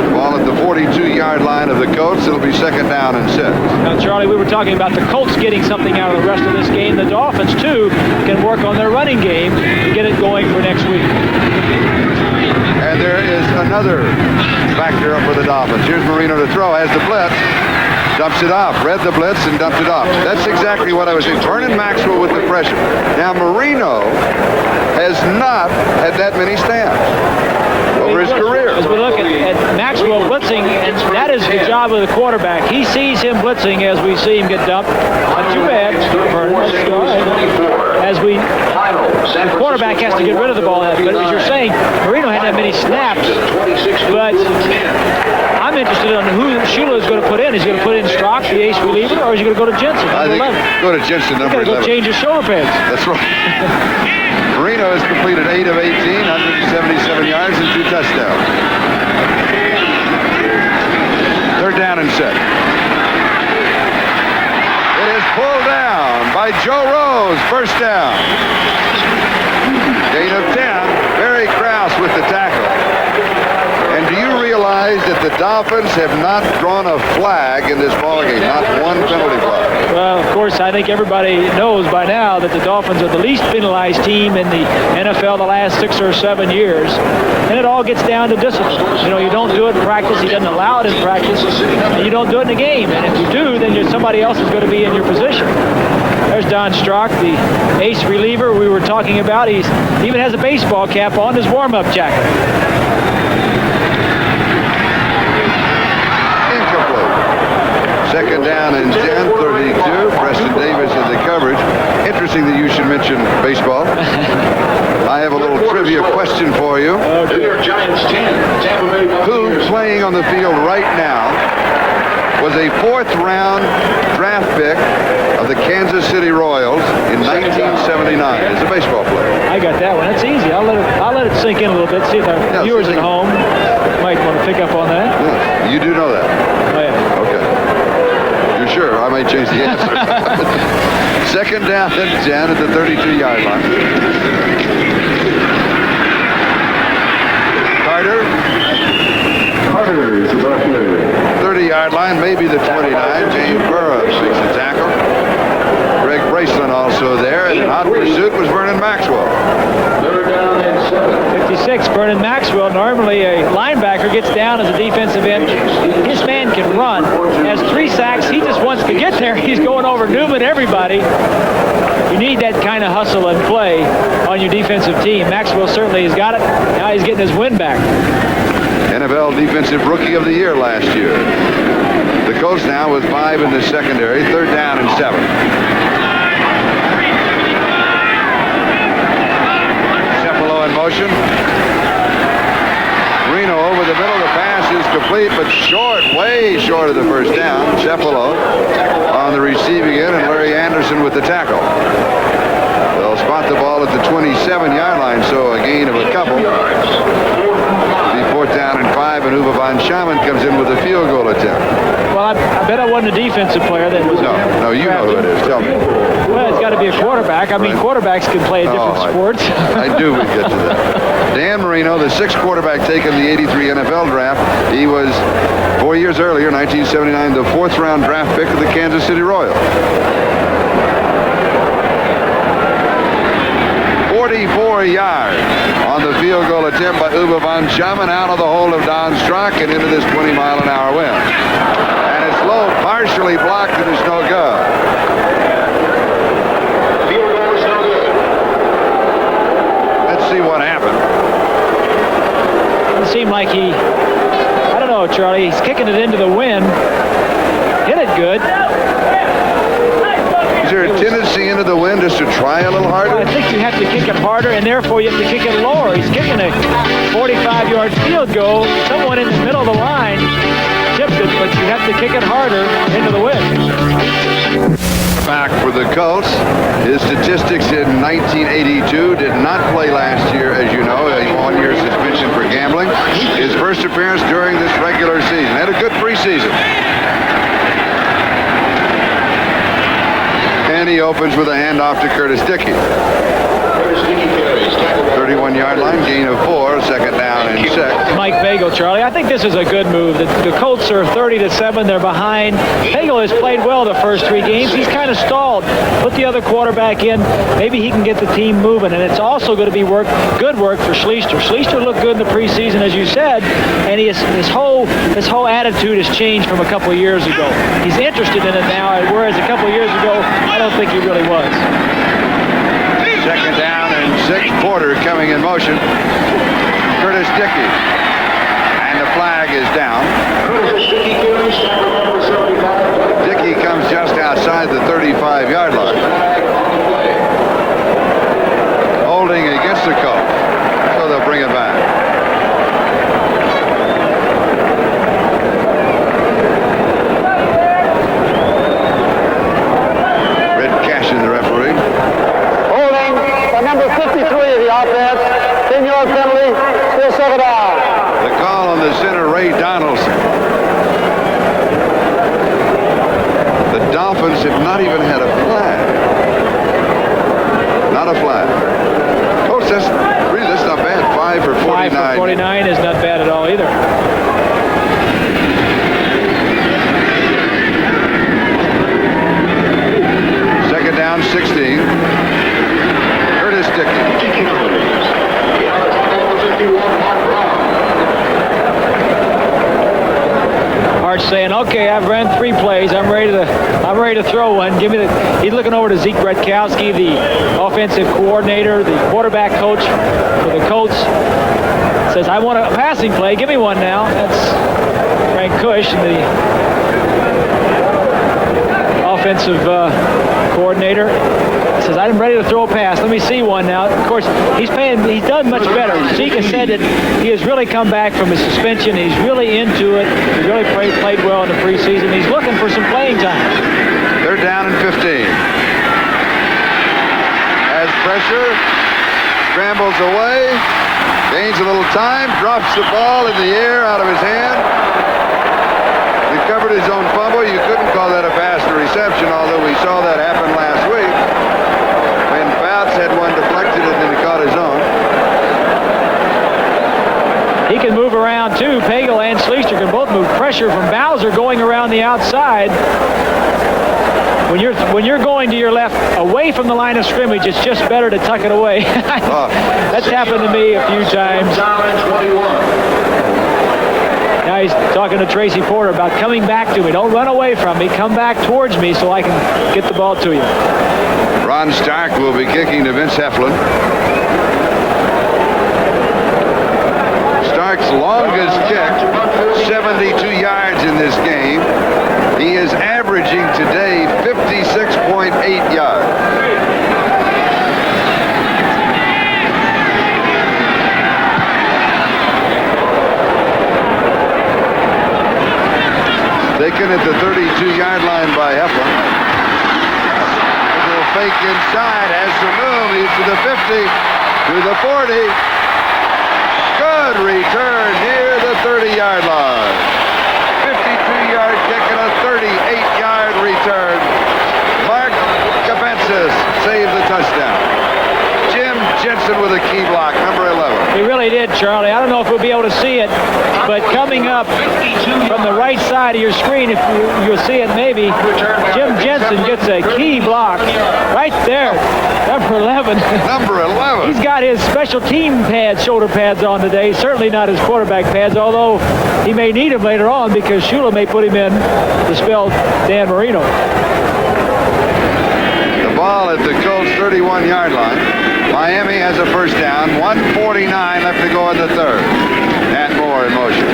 The ball at the 42-yard line of the Colts. It'll be second down and 6. Now, Charlie, we were talking about the Colts getting something out of the rest of this game. The Dolphins, too, can work on their running game to get it going for next week. And there is another factor up for the Dolphins. Here's Marino to throw. Has the blitz. Dumps it off. Read the blitz and dumped it off. That's exactly what I was saying. Vernon Maxwell with the pressure. Now, Marino has not had that many snaps over his career. As we look at Maxwell blitzing, and that is the job of the quarterback. He sees him blitzing as we see him get dumped. Not too bad. As the quarterback has to get rid of the ball. But as you're saying, Marino had that many snaps. But I'm interested in who Shula is going to put in. Is he going to put in Strock, the ace reliever, or is he going to go to Jensen, number 11? Go to Jensen, number 11. He's got to go change his shoulder pads. That's right. Marino has completed 8 of 18, 177 yards and 2 touchdowns. Third down and 6. It is pulled down by Joe Rose. First down. Gain of 10. Barry Krause with the tackle. And do you realize that the Dolphins have not drawn a flag in this ballgame? Not one penalty flag. Well, of course, I think everybody knows by now that the Dolphins are the least penalized team in the NFL the last 6 or 7 years. And it all gets down to discipline. You know, you don't do it in practice. He doesn't allow it in practice. And you don't do it in the game. And if you do, then somebody else is going to be in your position. There's Don Strock, the ace reliever we were talking about. He even has a baseball cap on his warm-up jacket. Second down and 10, 32. Preston Davis in the coverage. Interesting that you should mention baseball. I have a little trivia question for you. New York Giants 10, Tampa Bay Buccaneers. Who playing on the field right now was a 4th-round draft pick of the Kansas City Royals in 1979 as a baseball player? I got that one. That's easy. I'll let it sink in a little bit. See if our viewers at home might want to pick up on that. Yeah, you do know that. Oh, yeah. Okay. You're sure? I might change the answer. Second down and 10 at the 32-yard line. Carter is about 30-yard line, maybe the 29. James Burroughs makes the tackle. Greg Braceland also there, and in hot pursuit was Vernon Maxwell. 56, Vernon Maxwell. Normally a linebacker gets down as a defensive end. This man can run. Has 3 sacks. He just wants to get there. He's going over Newman, everybody. You need that kind of hustle and play on your defensive team. Maxwell certainly has got it. Now he's getting his win back. NFL Defensive Rookie of the Year last year. The Colts now with 5 in the secondary. Third down and 7. Cepolo in motion. Reno over the middle. The pass is complete, but short, way short of the first down. Cepolo on the receiving end, and Larry Anderson with the tackle. They'll spot the ball at the 27-yard line, so a gain of a couple. Fourth down and 5, and Uwe von Schamann comes in with a field goal attempt. Well, I bet I wasn't a defensive player that was. No, you know who it is. Tell me. Well, it's got to be a quarterback. I mean, quarterbacks can play different sports. I do. We get to that. Dan Marino, the 6th quarterback taken in the '83 NFL draft. He was 4 years earlier, 1979, the 4th-round draft pick of the Kansas City Royals. 44 yards on the field goal attempt by Uwe von Schamann, out of the hold of Don Strock and into this 20-mile-an-hour wind. And it's low, partially blocked, and it's no good. doesn't seem like he, I don't know, Charlie, he's kicking it into the wind. Hit it good. Is there a tendency into the wind just to try a little harder? Well, I think you have to kick it harder, and therefore you have to kick it lower. He's kicking a 45-yard field goal. Someone in the middle of the line tipped it, but you have to kick it harder into the wind. Back for the Colts. His statistics in 1982 did not play last year, as you know, a one-year suspension for gambling. His first appearance during this regular season. Had a good preseason. And he opens with a handoff to Curtis Dickey. 31-yard line, gain of 4, second down and 6. Mike Pagel, Charlie. I think this is a good move. The Colts are 30-7. They're behind. Pagel has played well the first 3 games. He's kind of stalled. Put the other quarterback in. Maybe he can get the team moving. And it's also going to be good work for Schleister. Schleister looked good in the preseason, as you said, and his whole attitude has changed from a couple of years ago. He's interested in it now, whereas a couple of years ago, I don't think he really was. Second down and 6. Porter coming in motion. Curtis Dickey. And the flag is down. Dickey comes just outside the 35-yard line. Holding against the Colts. So they'll bring it back. Red Cash in the referee. Number 53 of the offense, 10-yard penalty, still 7 down. The call on the center, Ray Donaldson. The Dolphins have not even had a flag. Not a flag. Coach, that's not bad. 5 for 49. 5 for 49 is not bad at all either. Second down, 16. Curtis Dickey. Arch saying, "Okay, I've ran 3 plays. I'm ready to throw one. Give me the." He's looking over to Zeke Bretkowski, the offensive coordinator, the quarterback coach for the Colts. Says, "I want a passing play. Give me one now." That's Frank Cush, the offensive coordinator. Says, "I'm ready to throw a pass. Let me see one now." Of course, he's done much better. Zeke has said that he has really come back from his suspension. He's really into it. He really played well in the preseason. He's looking for some playing time. They're down and 15. Has pressure, scrambles away, gains a little time, drops the ball in the air out of his hand. Recovered his own fumble. You couldn't call that a pass or reception, although we saw that happen last week. Had one deflected and then he caught his own. He can move around too. Pagel and Schleister can both move. Pressure from Bowser going around the outside. When you're going to your left away from the line of scrimmage, it's just better to tuck it away. That's happened to me a few times. Now he's talking to Tracy Porter about coming back to me. Don't run away from me. Come back towards me so I can get the ball to you. Ron Stark will be kicking to Vince Heflin. Stark's longest kick, 72 yards in this game. He is averaging today 56.8 yards. Taken at the 32-yard line by Heflin. A little fake inside, has some room. He's to the 50, to the 40. Good return near the 30-yard line. 52-yard kick and a 38-yard return. Mark Kapensis saved the touchdown. Jim Jensen with a key block, number 11. He really did, Charlie. I don't know if we'll be able to see it, but coming up from the right side of your screen, if you'll see it maybe, Jim Jensen gets a key block right there, number 11. Number 11. He's got his special team pads, shoulder pads on today. Certainly not his quarterback pads, although he may need them later on because Shula may put him in to spell Dan Marino. The ball at the Colts 31-yard line. Miami has a first down. 1:49 left to go in the third. and more in motion.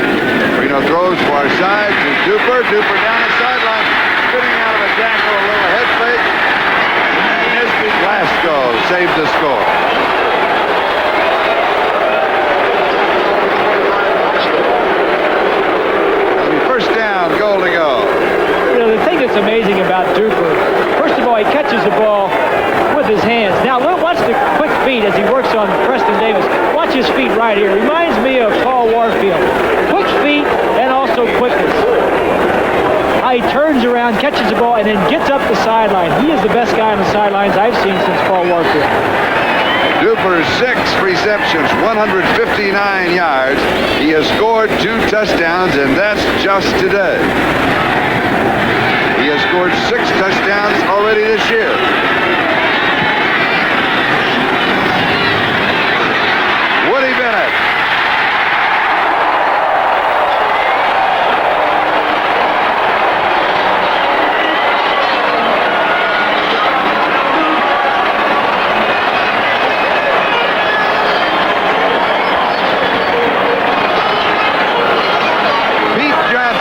Marino throws far side to Duper. Duper down the sideline, spinning out of a tackle, a little head fake. And Nisby Glasgow saved the score. First down, goal to go. You know, the thing that's amazing about Duper, first of all, he catches the ball with his hands. Now, watch the quick feet as he works on Preston Davis. Watch his feet right here. Reminds me of Paul Warfield. Quick feet and also quickness. How he turns around, catches the ball, and then gets up the sideline. He is the best guy on the sidelines I've seen since Paul Warfield. Duper's 6 receptions, 159 yards. He has scored 2 touchdowns, and that's just today. He has scored 6 touchdowns already this year. Woody Bennett.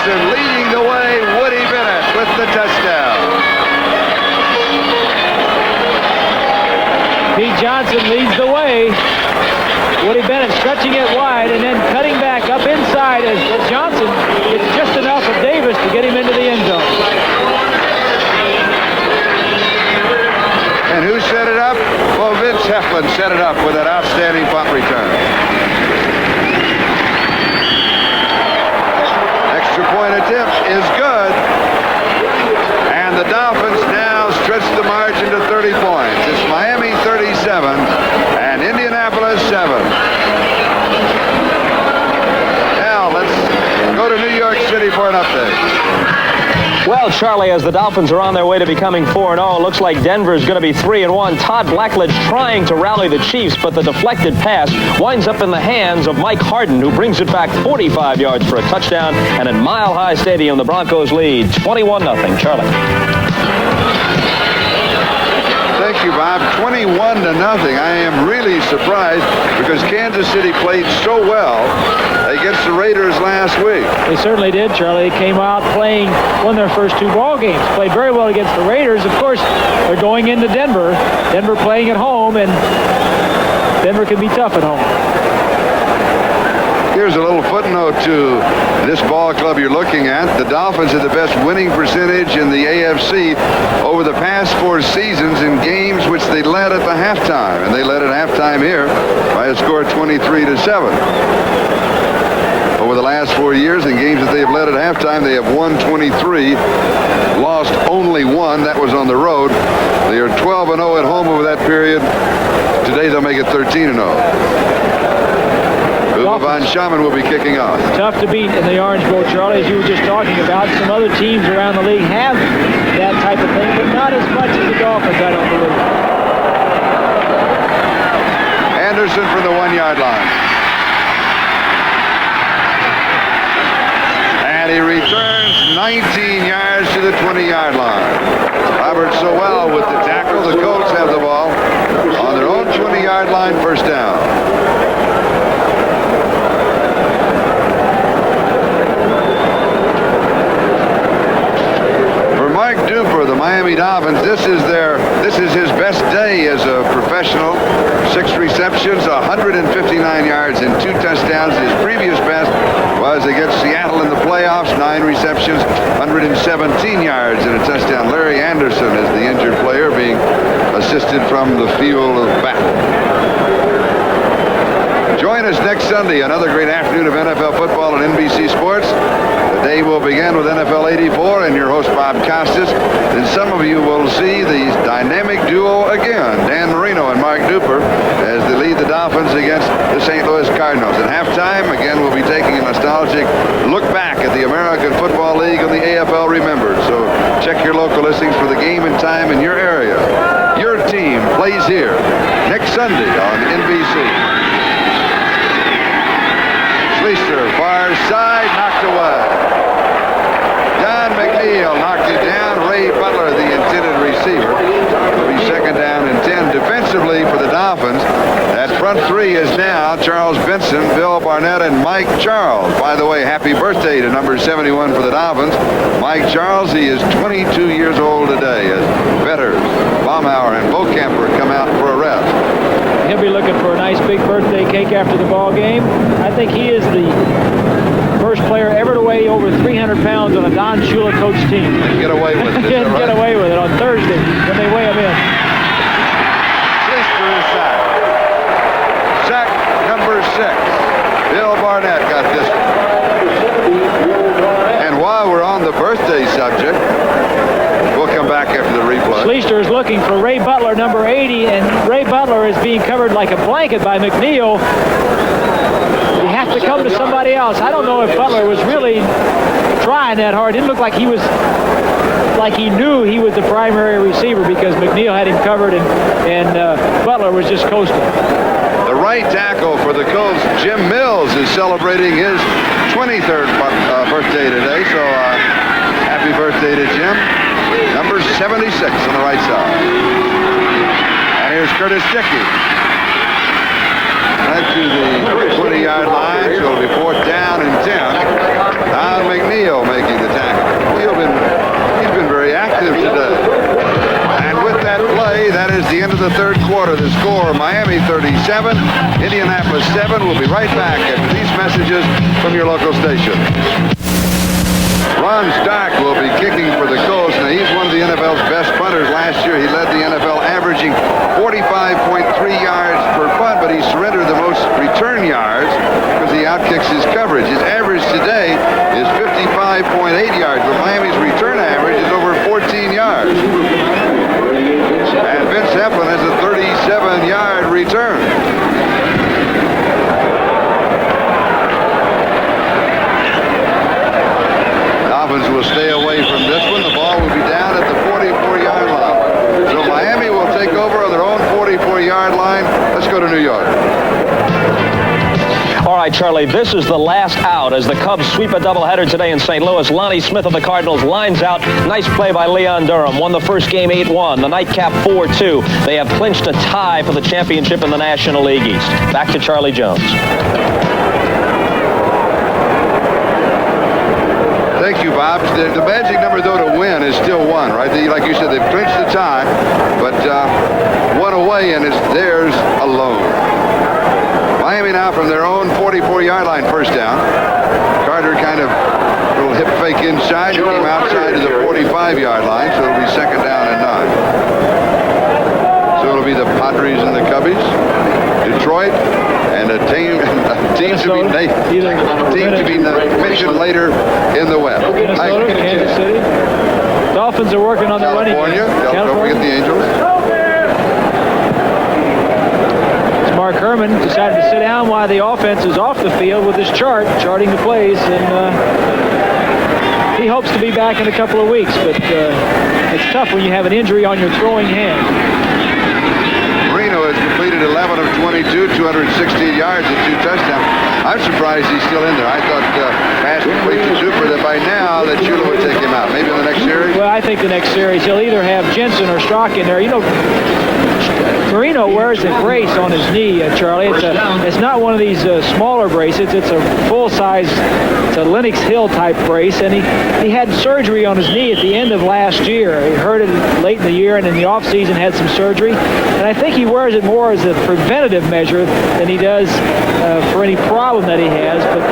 Leading the way, Woody Bennett with the touchdown. Pete Johnson leads the way. Woody Bennett stretching it wide and then cutting back up inside as Johnson gets just enough of Davis to get him into the end zone. And who set it up? Well, Vince Heflin set it up with that outstanding punt return. Extra point attempt is good. And the Dolphins now stretch the margin to 30 points. It's Miami 37 and Indianapolis 7. Now let's go to New York City for an update. Well, Charlie, as the Dolphins are on their way to becoming 4-0, it looks like Denver is going to be 3-1. Todd Blackledge trying to rally the Chiefs, but the deflected pass winds up in the hands of Mike Harden, who brings it back 45 yards for a touchdown. And at Mile High Stadium, the Broncos lead 21-0. Charlie. Thank you, Bob. 21-0. I am really surprised because Kansas City played so well against the Raiders last week. They certainly did, Charlie. They came out playing, won their first 2 ball games, played very well against the Raiders. Of course, they're going into Denver. Denver playing at home, and Denver can be tough at home. Here's a little footnote to this ball club you're looking at. The Dolphins have the best winning percentage in the AFC over the past 4 seasons in games which they led at the halftime. And they led at halftime here by a score of 23-7. Over the last 4 years, in games that they have led at halftime, they have won 23, lost only 1. That was on the road. They are 12-0 at home over that period. Today they'll make it 13-0. Von Schaman will be kicking off. Tough to beat in the Orange Bowl, Charlie, as you were just talking about. Some other teams around the league have that type of thing, but not as much as the Dolphins, I don't believe. Anderson from the 1-yard line. And he returns 19 yards to the 20-yard line. Robert Sowell with the tackle. The Colts have the ball on their own 20-yard line, first down. Mark Duper, the Miami Dolphins, this is his best day as a professional. 6 receptions, 159 yards, and 2 touchdowns. His previous best was against Seattle in the playoffs. 9 receptions, 117 yards, and a touchdown. Larry Anderson is the injured player being assisted from the field of battle. Join us next Sunday, another great afternoon of NFL football on NBC Sports. The day will begin with NFL 84 and your host, Bob Costas. Then some of you will see the dynamic duo again, Dan Marino and Mark Duper, as they lead the Dolphins against the St. Louis Cardinals. At halftime, again, we'll be taking a nostalgic look back at the American Football League and the AFL Remembered. So check your local listings for the game and time in your area. Your team plays here next Sunday on NBC. Schleister, far side, knocked away. Don McNeil knocked it down. Ray Butler, the intended receiver. It'll be second down and 10 defensively for the Dolphins. That front three is now Charles Benson, Bill Barnett, and Mike Charles. By the way, happy birthday to number 71 for the Dolphins. Mike Charles, he is 22 years old today as Vetters, Baumhauer, and Bocamper come out for a rest. He'll be looking for a nice big birthday cake after the ball game. I think he is the first player ever to weigh over 300 pounds on a Don Shula coach team. Get away with it. Get away with it on Thursday when they weigh him in. Schlichter is sacked. Sack number 6. Bill Barnett got this one. And while we're on the birthday subject, we'll come back after the replay. Schlichter is looking for Ray Butler, number 80, and Ray Butler is being covered like a blanket by McNeil. You have to come to somebody else. I don't know if Butler was really trying that hard. It didn't look like he was, like he knew he was the primary receiver because McNeil had him covered and Butler was just coasting. The right tackle for the Colts, Jim Mills, is celebrating his 23rd birthday today. So happy birthday to Jim. Number 76 on the right side. And here's Curtis Dickey. Right to the 20-yard line, so it'll be 4th down and 10. Don McNeil making the tackle. He's been very active today. And with that play, that is the end of the third quarter. The score, Miami 37, Indianapolis 7. We'll be right back after these messages from your local station. Ron Stark will be kicking for the Colts. Now, he's one of the NFL's best punters. Last year, he led the NFL averaging 45.3 yards per punt, but he surrendered the most return yards because he outkicks his coverage. His average today is 55.8 yards, but Miami's return average is over 14 yards. And Vince Heflin has a 37-yard return. Dolphins will stay away from this one. The ball will be down at the 44-yard line. So Miami will take over on their own 44-yard line. Let's go to New York. All right, Charlie, this is the last out as the Cubs sweep a doubleheader today in St. Louis. Lonnie Smith of the Cardinals lines out. Nice play by Leon Durham. Won the first game 8-1. The nightcap 4-2. They have clinched a tie for the championship in the National League East. Back to Charlie Jones. Thank you, Bob. The magic number, though, to win is still 1, right? Like you said, they've clinched the tie, but 1 away, and it's theirs alone. Miami now from their own 44-yard line, first down. Carter kind of a little hip fake inside, came outside to the 45-yard line, so it'll be 2nd down and 9. So it'll be the Padres and the Cubbies, Detroit, and a team to be mentioned later in the West. Minnesota, Kansas City. Dolphins are working on the running game. Don't forget the Angels. Mark Herman decided to sit down while the offense is off the field with his chart, charting the plays, and he hopes to be back in a couple of weeks, but it's tough when you have an injury on your throwing hand. Marino has completed 11 of 22, 216 yards and 2 touchdowns. I'm surprised he's still in there. I thought pass complete to Super that by now that Shula would take him out. Maybe in the next series? Well, I think the next series he'll either have Jensen or Strock in there. You know, Marino wears a brace on his knee, Charlie. It's not one of these smaller braces. It's a full-size, it's a Lenox Hill type brace, and he had surgery on his knee at the end of last year. He hurt it late in the year, and in the off-season had some surgery. And I think he wears it more as a preventative measure than he does for any problem that he has. But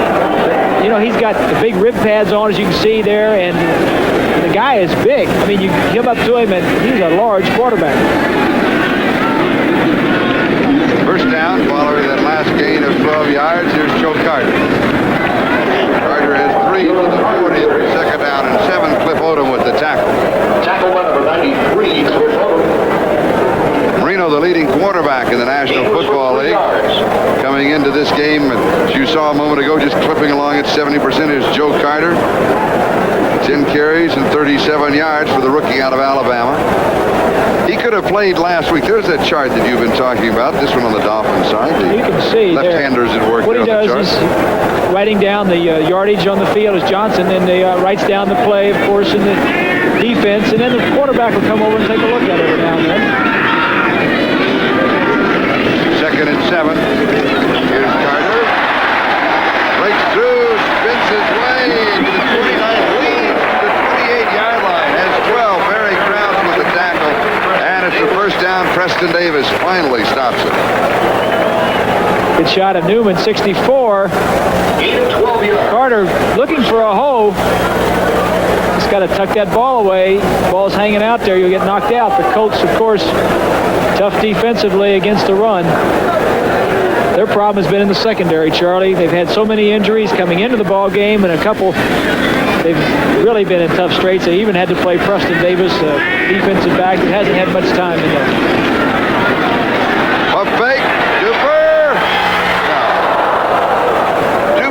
you know, he's got the big rib pads on, as you can see there, and the guy is big. I mean, you come up to him, and he's a large quarterback. First down, following that last gain of 12 yards. Here's Joe Carter. Carter has 3 to the 40, 2nd down and 7. Cliff Odom with the tackle. Tackle number 93, Cliff Odom. Marino, the leading quarterback in the National Football League, coming into this game, as you saw a moment ago, just clipping along at 70%. Is Joe Carter. 10 carries and 37 yards for the rookie out of Alabama. He could have played last week. There's that chart that you've been talking about. This one on the Dolphins side. You can see left-handers at work. What he does is writing down the yardage on the field as Johnson, then he writes down the play, of course, in the defense, and then the quarterback will come over and take a look at it every now and then. 2nd and 7. Here's Carter. Breaks through, spins his way to the 29th lead, to the 28-yard line. Has 12. Barry Krause with the tackle. And it's a first down. Preston Davis finally stops it. Good shot of Newman, 64. Carter looking for a hole. Just got to tuck that ball away. Ball's hanging out there. You'll get knocked out. The Colts, of course, tough defensively against the run. Their problem has been in the secondary, Charlie. They've had so many injuries coming into the ball game, and a couple, they've really been in tough straits. They even had to play Preston Davis, defensive back, that hasn't had much time in there. A fake. Duper. No.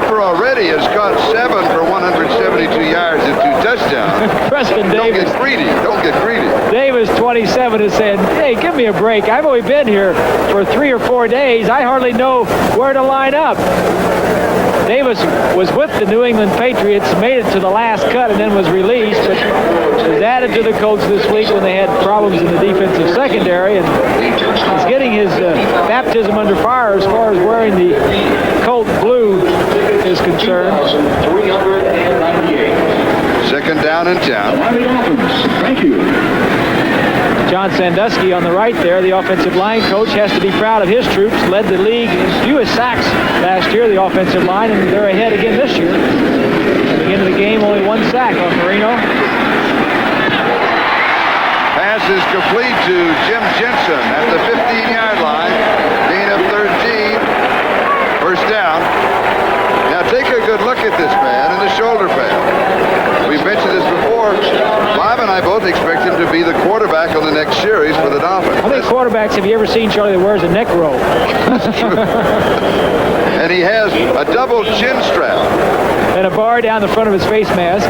Duper already has caught 7 for 172 yards and 2 touchdowns. Preston Davis. Don't get greedy. Don't get greedy. Davis, 27, is saying, hey, give me a break. I've only been here for 3 or 4 days. I hardly know where to line up. Davis was with the New England Patriots, made it to the last cut, and then was released, but was added to the Colts this week when they had problems in the defensive secondary, and he's getting his baptism under fire as far as wearing the Colt blue is concerned. 2nd down in town. Thank you. John Sandusky on the right there, the offensive line coach, has to be proud of his troops. Led the league in fewest sacks last year, the offensive line, and they're ahead again this year. At the end of the game, only 1 sack on Marino. Pass is complete to Jim Jensen at the 15-yard line. Gain of 13. First down. Now take a good look at this man in the shoulder pad. We've mentioned this before. Bob and I both expect him to be the quarterback on the next series for the Dolphins. How many quarterbacks have you ever seen, Charlie, that wears a neck roll? And he has a double chin strap. And a bar down the front of his face mask.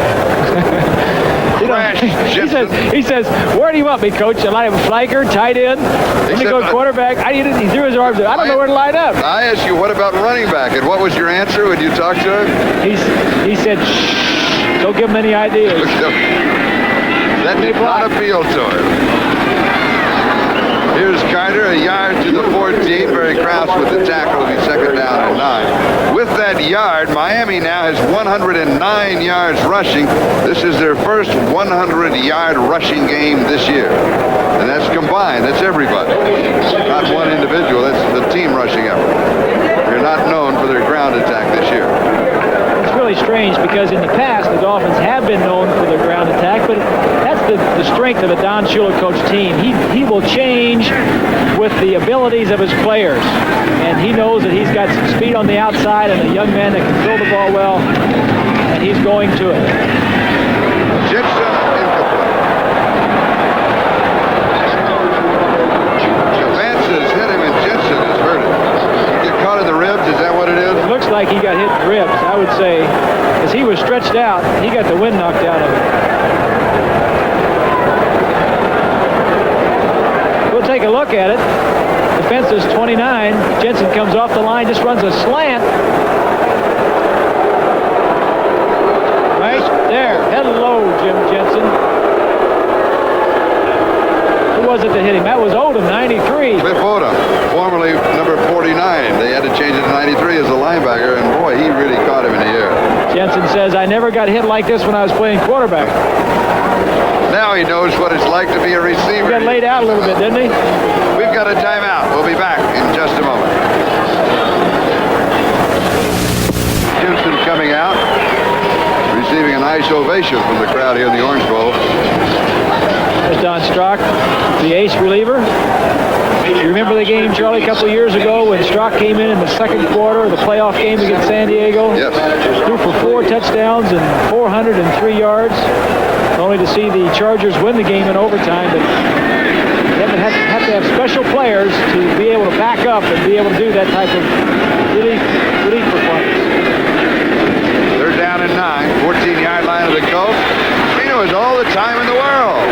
He says, where do you want me, coach? I line up flanker, tight end. Let me go quarterback. He threw his arms up. I don't know where to line up. I asked you, what about running back? And what was your answer when you talked to him? He said, shh, don't give him any ideas. That did not appeal to him. Here's Carter, a yard to the 14. Barry Krause with the tackle. It'll be 2nd down and 9. With that yard, Miami now has 109 yards rushing. This is their first 100-yard rushing game this year. And that's combined. That's everybody. Not one individual. That's the team rushing effort. They're not known for their ground attack this year. It's really strange because in the past, the Dolphins have been known for their ground attack, but that's the strength of a Don Shula coach team. He will change with the abilities of his players, and he knows that he's got some speed on the outside and a young man that can throw the ball well, and he's going to it. Jensen incomplete. Advances hit him, and Jensen has hurt him. Get caught in the ribs, is that what it is? It looks like he got hit in the ribs, I would say, as he was stretched out, he got the wind knocked out of him. We'll take a look at it. Defense is 29. Jensen comes off the line, just runs a slant. Right there. Hello, Jim Jensen. Who was it that hit him? That was Odom, 93. Cliff Odom, formerly number 49. They had to change it to 93 as a linebacker, and boy, he really caught him in the air. Jensen says, I never got hit like this when I was playing quarterback. Now he knows what it's like to be a receiver. He got laid out a little bit, didn't he? We've got a timeout. We'll be back in just a moment. Jensen coming out, receiving a nice ovation from the crowd here in the Orange Bowl. There's Don Strock, the ace reliever. You remember the game, Charlie, a couple of years ago when Strock came in the second quarter of the playoff game against San Diego? Yes. Threw for 4 touchdowns and 403 yards, only to see the Chargers win the game in overtime. But you have to have special players to be able to back up and be able to do that type of relief performance. They're down in 9, 14-yard line of the Colts. Marino has all the time in the world. On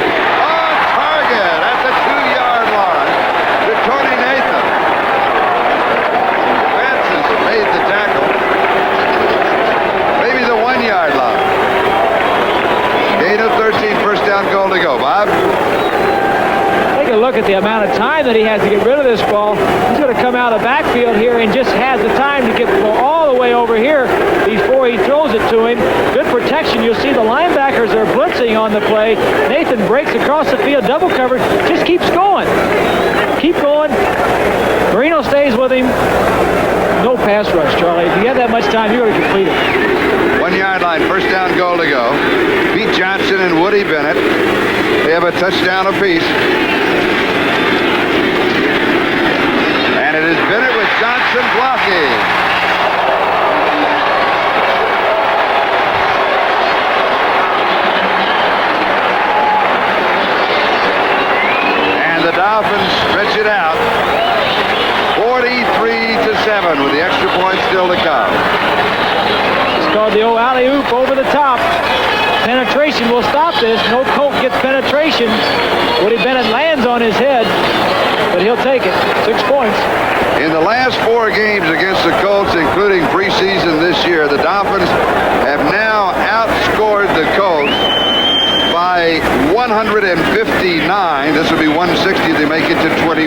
target at the 2-yard line. To Tony Nathan. Francis made the tackle. Maybe the 1-yard line. Gain of 13, first down goal to go. Bob? I think take a look at the amount of time that he has to get rid of this ball. He's going to come out of the backfield here and just has the time to get the ball all the way over here before he throws it to him. Good protection. You'll see the linebackers are blitzing on the play. Nathan breaks across the field, double coverage, just keeps going. Keep going. Marino stays with him. No pass rush, Charlie. If you have that much time, you're going to complete it. 1 yard line, first down goal to go. Pete Johnson and Woody Bennett. They have a touchdown apiece. And it is Bennett with Johnson blocking. And the Dolphins stretch it out. 43-7 with the extra point still to come. It's called the old alley-oop over the top. Penetration will stop this. No Colt gets penetration. Woody Bennett lands on his head, but he'll take it. 6 points. In the last 4 games against the Colts, including preseason this year, the Dolphins have now outscored the Colts by 159. This will be 160. They make it to 24.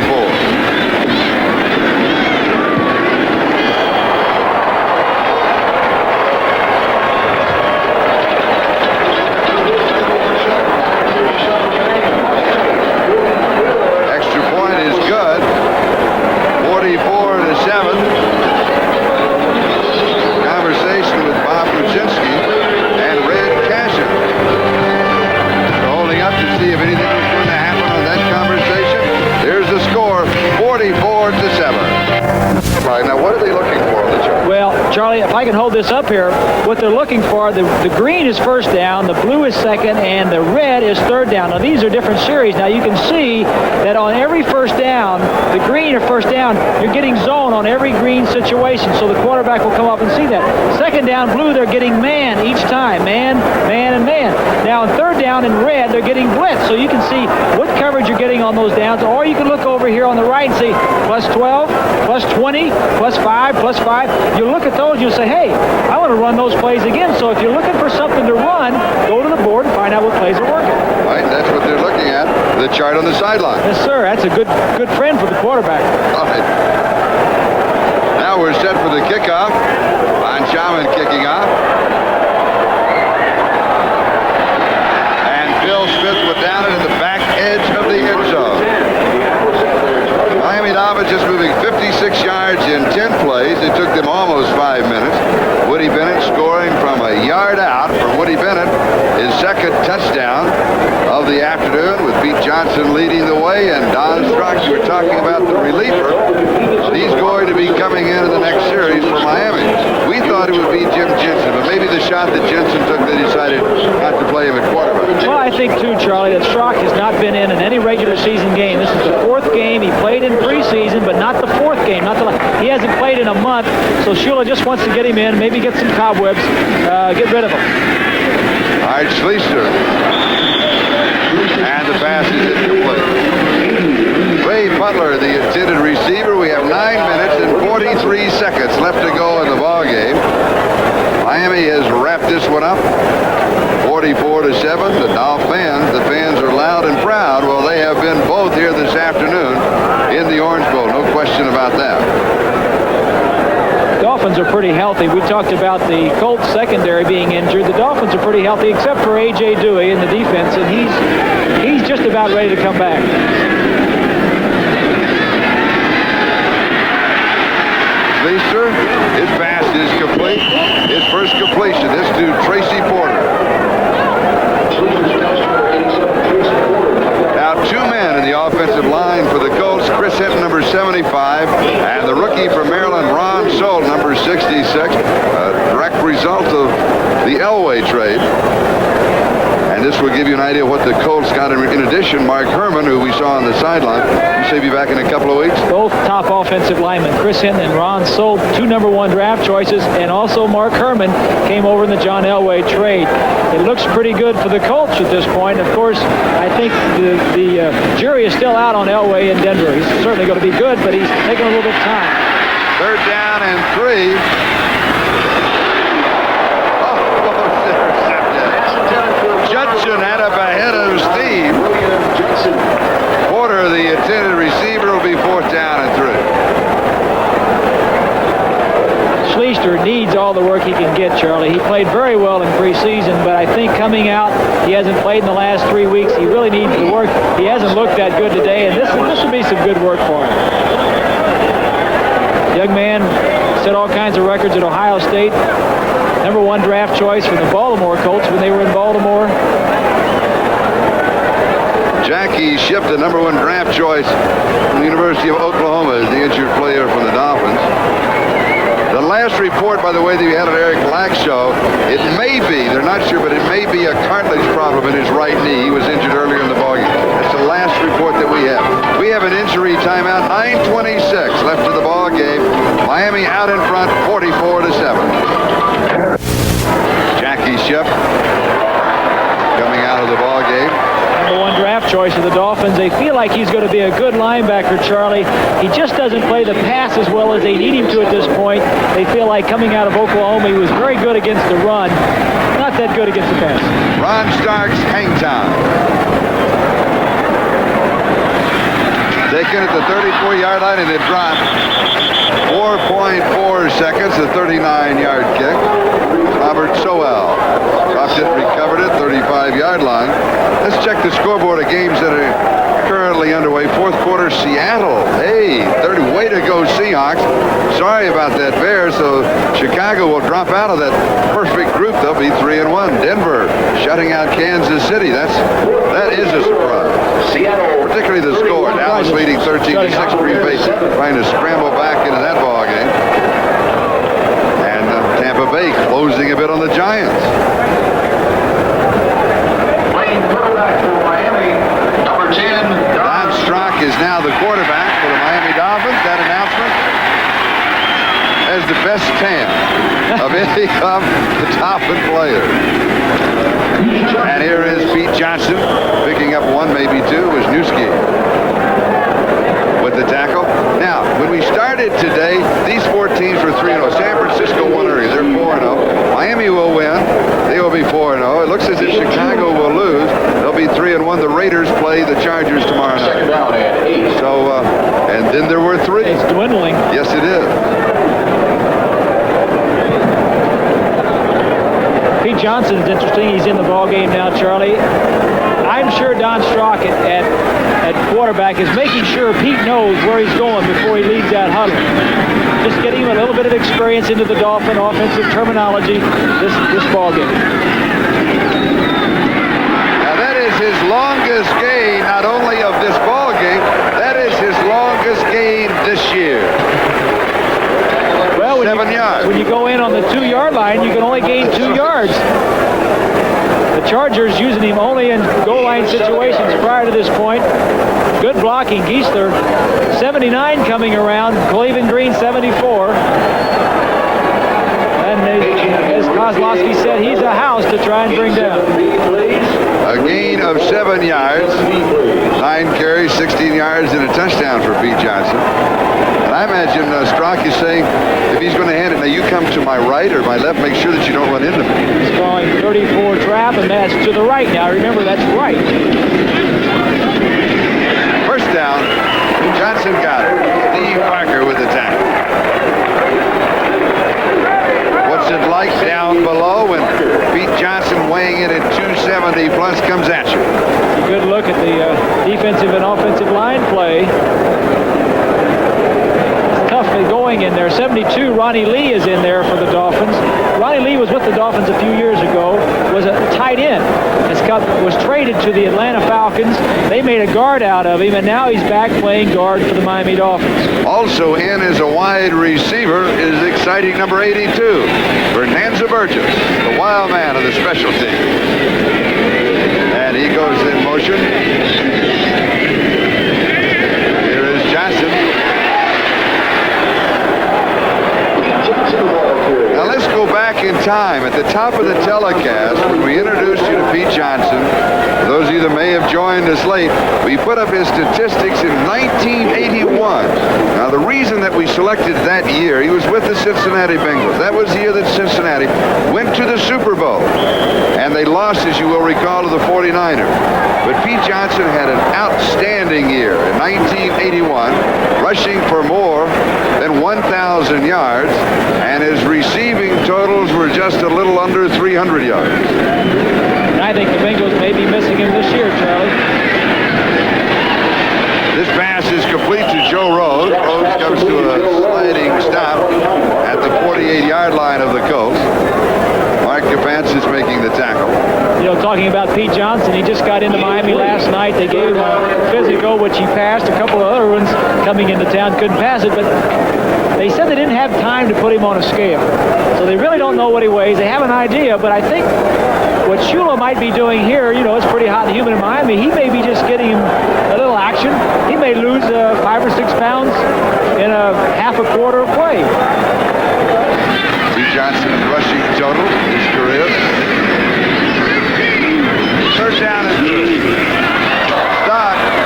Charlie, if I can hold this up here, what they're looking for, the green is first down, the blue is second, and the red is third down. Now, these are different series. Now, you can see that on every first down, the green or first down, you're getting zone on every green situation, so the quarterback will come up and see that. Second down, blue, they're getting man each time. Man, man, and man. Now, on third down in red, they're getting blitz, so you can see what coverage you're getting on those downs, or you can look over here on the right and see plus 12, plus 20, plus 5, plus 5. You look at those, you'll say, hey, I want to run those plays again. So if you're looking for something to run, go to the board and find out what plays are working. Right, that's what they're looking at, the chart on the sideline. Yes, sir. That's a good friend for the quarterback. All right. Now we're set for the kickoff. Von Schaumann kicking off. And Bill Smith will down it in the back edge of the end zone. Miami Dolphins just moving 56 yards in 10 plays. It took them almost 5 minutes. Woody Bennett scoring from a yard out from Woody Bennett, his second touchdown of the afternoon, with Pete Johnson leading the way. And Don Strock, you were talking about the reliever. He's going to be coming in the next series for Miami. We thought it would be Jim Jensen, but maybe the shot that Jensen took, they decided not to play him at quarterback. Well, I think, too, Charlie, that Strock has not been in any regular season game. This is the 4th game. He played in preseason, but not the 4th game. He hasn't played in a month, so Shula just wants to get him in, maybe get some cobwebs, get rid of him. All right, Schleister. And the pass is incomplete. Ray Butler, the intended receiver. We have 9 minutes and 43 seconds left to go in the ball game. Miami has wrapped this one up. 44-7. The Dolphins, the fans are loud and proud. Well, they have been both here this afternoon in the Orange Bowl. No question about that. Dolphins are pretty healthy. We talked about the Colts secondary being injured. The Dolphins are pretty healthy, except for A.J. Dewey in the defense, and he's just about ready to come back. Schleister, his pass is complete. His first completion. This to Tracy Porter. Now 2 men in the offensive line for the Colts. Chris Hinton, number 75, and the rookie from Maryland, Ron Sold, number 66. A direct result of the Elway trade. And this will give you an idea of what the Colts got. In addition, Mark Herman, who we saw on the sideline, you say be back in a couple of weeks. Both top offensive linemen, Chris Hinton and Ron Sold, 2 number 1 draft choices, and also Mark Herman came over in the John Elway trade. It looks pretty good for the Colts at this point. Of course, I think the jury is still out on Elway in Denver. He's certainly going to be good, but he's taking a little bit of time. 3rd down and 3. Judson had up ahead of Steve. Porter, the played very well in preseason, but I think coming out, he hasn't played in the last 3 weeks. He really needs to work. He hasn't looked that good today, and this will be some good work for him. Young man set all kinds of records at Ohio State. #1 draft choice for the Baltimore Colts when they were in Baltimore. Jackie Shipp, the #1 draft choice from the University of Oklahoma, is the injured player from the Dolphins. The last report, by the way, that we had on Eric Black's show, it may be, they're not sure, but it may be a cartilage problem in his right knee. He was injured earlier in the ballgame. That's the last report that we have. We have an injury timeout, 9:26 left of the ball game. Miami out in front, 44-7. Jackie Shipp coming out of the ball game. #1 draft choice of the Dolphins. They feel like he's going to be a good linebacker, Charlie. He just doesn't play the pass as well as they need him to at this point. They feel like coming out of Oklahoma, he was very good against the run. Not that good against the pass. Ron Stark's hang time. Taken at the 34-yard line, and it dropped. 4.4 seconds, a 39-yard kick. Robert Sowell dropped it, recovered it, 35-yard line. Let's check the scoreboard of games that are currently underway. Fourth quarter, Seattle. Hey, 30. Way to go, Seahawks. Sorry about that, Bears. So Chicago will drop out of that perfect group. They'll be 3-1. Denver shutting out Kansas City. That is a surprise. Seattle. Particularly the score. Dallas leading 13-6. Green Bay trying to scramble back into that ball game. And Tampa Bay closing a bit on the Giants. Playing quarterback for Miami, #10. Don Strock is now the quarterback for the Miami Dolphins. That announcement as the best 10 of any of the Dolphin players. And here is Pete Johnson picking up one, maybe two. Wisniewski with the tackle. Now, when we started today, these four teams were 3-0. San Francisco won early. They're 4-0. Miami will win. They will be 4-0. It looks as if Chicago will lose. They'll be 3-1. The Raiders play the Chargers tomorrow night. Second down and 8. So, and then there were 3. It's dwindling. Yes, it is. Pete Johnson's interesting. He's in the ball game now, Charlie. I'm sure Don Strock at quarterback is making sure Pete knows where he's going before he leads that huddle. Just getting him a little bit of experience into the Dolphin offensive terminology this ball game. Now that is his longest gain, not only of this ball game, that is his longest gain this year. Well, 7 yards. When you go in on the 2-yard line, you can only gain 2 yards. The Chargers using him only in goal line situations prior to this point. Good blocking. Geisler, 79 coming around. Cleveland Green, 74. And as Kozlowski said, he's a house to try and bring down. A gain of 7 yards, 9 carries, 16 yards, and a touchdown for Pete Johnson. And I imagine Strock is saying, if he's going to hand it, now you come to my right or my left, make sure that you don't run into me. He's calling 34 trap, and that's to the right now. Remember, that's right. First down, Johnson got it. Steve Parker with the tackle. What's it like down below when Pete Johnson weighing in at 270 plus comes at you? A good look at the defensive and offensive line play. Tough going in there. 72, Ronnie Lee is in there for the Dolphins. Ronnie Lee was with the Dolphins a few years ago, was a tight end. Was traded to the Atlanta Falcons. They made a guard out of him, and now he's back playing guard for the Miami Dolphins. Also in as a wide receiver is exciting number 82, Fernanza Burgess, the wild man of the special team. And he goes in motion. Here is Johnson. Now let's go back in time. At the top of the telecast, when we introduced you to Pete Johnson, those of you that may have joined us late, we put up his statistics in 1981. Now the reason that we selected that year, he was with the Cincinnati Bengals. That was the year that Cincinnati went to the Super Bowl. And they lost, as you will recall, to the 49ers. But Pete Johnson had an outstanding year in 1981, rushing for more than 1,000 yards, and his receiving totals were just a little under 300 yards. And I think the Bengals may be missing him this year, Charlie. This pass is complete to Joe Rose. Rose comes to a sliding stop at the 48-yard line of the Colts. Mark Gavance is making the tackle. You know, talking about Pete Johnson, he just got into Miami last night. They gave him a physical, which he passed. A couple of other ones coming into town couldn't pass it, but they said they didn't have time to put him on a scale. So they really don't know what he weighs. They have an idea, but I think what Shula might be doing here, you know, it's pretty hot and humid in Miami. He may be just getting him a little action. He may lose 5 or 6 pounds in a half a quarter of play. Pete Johnson's rushing total in his career. Third down and 3.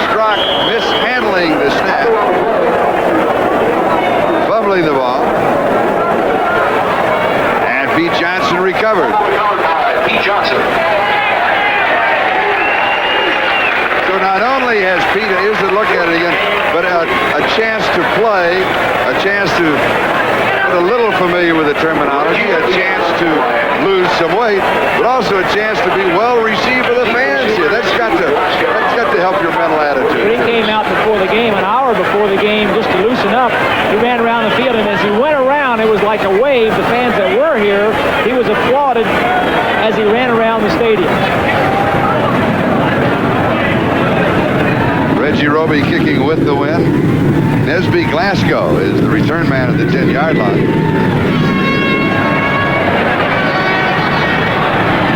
Strock mishandling the snap. Fumbling the ball. And Pete Johnson recovered. Pete Johnson. So not only has Pete, here's a look at it again, but a chance to play, a chance to get a little familiar with the terminology, a chance to lose some weight, but also a chance to be well received by the fans here. That's got to help your mental attitude. When he came out before the game, an hour before the game, just to loosen up, he ran around the field, and as he went around, it was like a wave. The fans that were here, he was applauded as he ran around the stadium. Reggie Roby kicking with the win. Nesby Glasgow is the return man at the 10-yard line.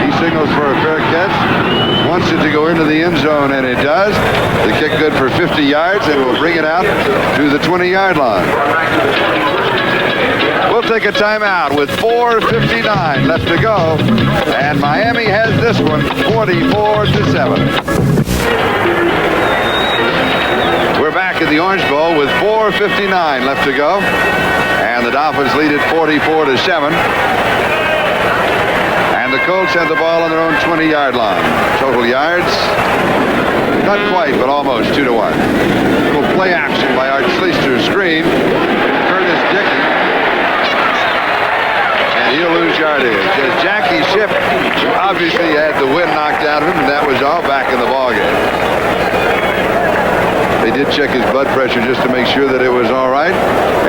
He signals for a fair catch. Wants it to go into the end zone, and it does. The kick good for 50 yards, and will bring it out to the 20-yard line. We'll take a timeout with 4:59 left to go, and Miami has this one 44-7. We're back in the Orange Bowl with 4:59 left to go, and the Dolphins lead it 44-7. And the Colts have the ball on their own 20-yard line. Total yards, not quite, but almost 2-1. Little play action by Art Schleister's screen. Curtis Dickey. And he'll lose yardage. As Jackie Shipp obviously had the wind knocked out of him, and that was all back in the ballgame. They did check his blood pressure just to make sure that it was all right,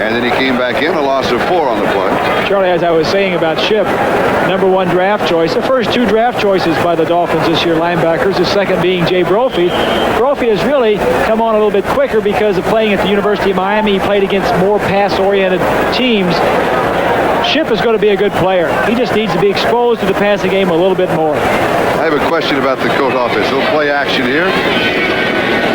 and then he came back in, a loss of 4 on the play. Charlie, as I was saying about Shipp, #1 draft choice. The first 2 draft choices by the Dolphins this year, linebackers, the second being Jay Brophy. Brophy has really come on a little bit quicker because of playing at the University of Miami. He played against more pass-oriented teams. Shipp is going to be a good player. He just needs to be exposed to the passing game a little bit more. I have a question about the Colt offense. A little play action here.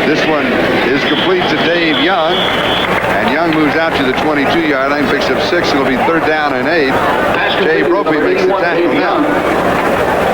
This one is complete to Dave Young, and Young moves out to the 22-yard line, picks up 6. It'll be 3rd down and 8. Jay Brophy makes the tackle now.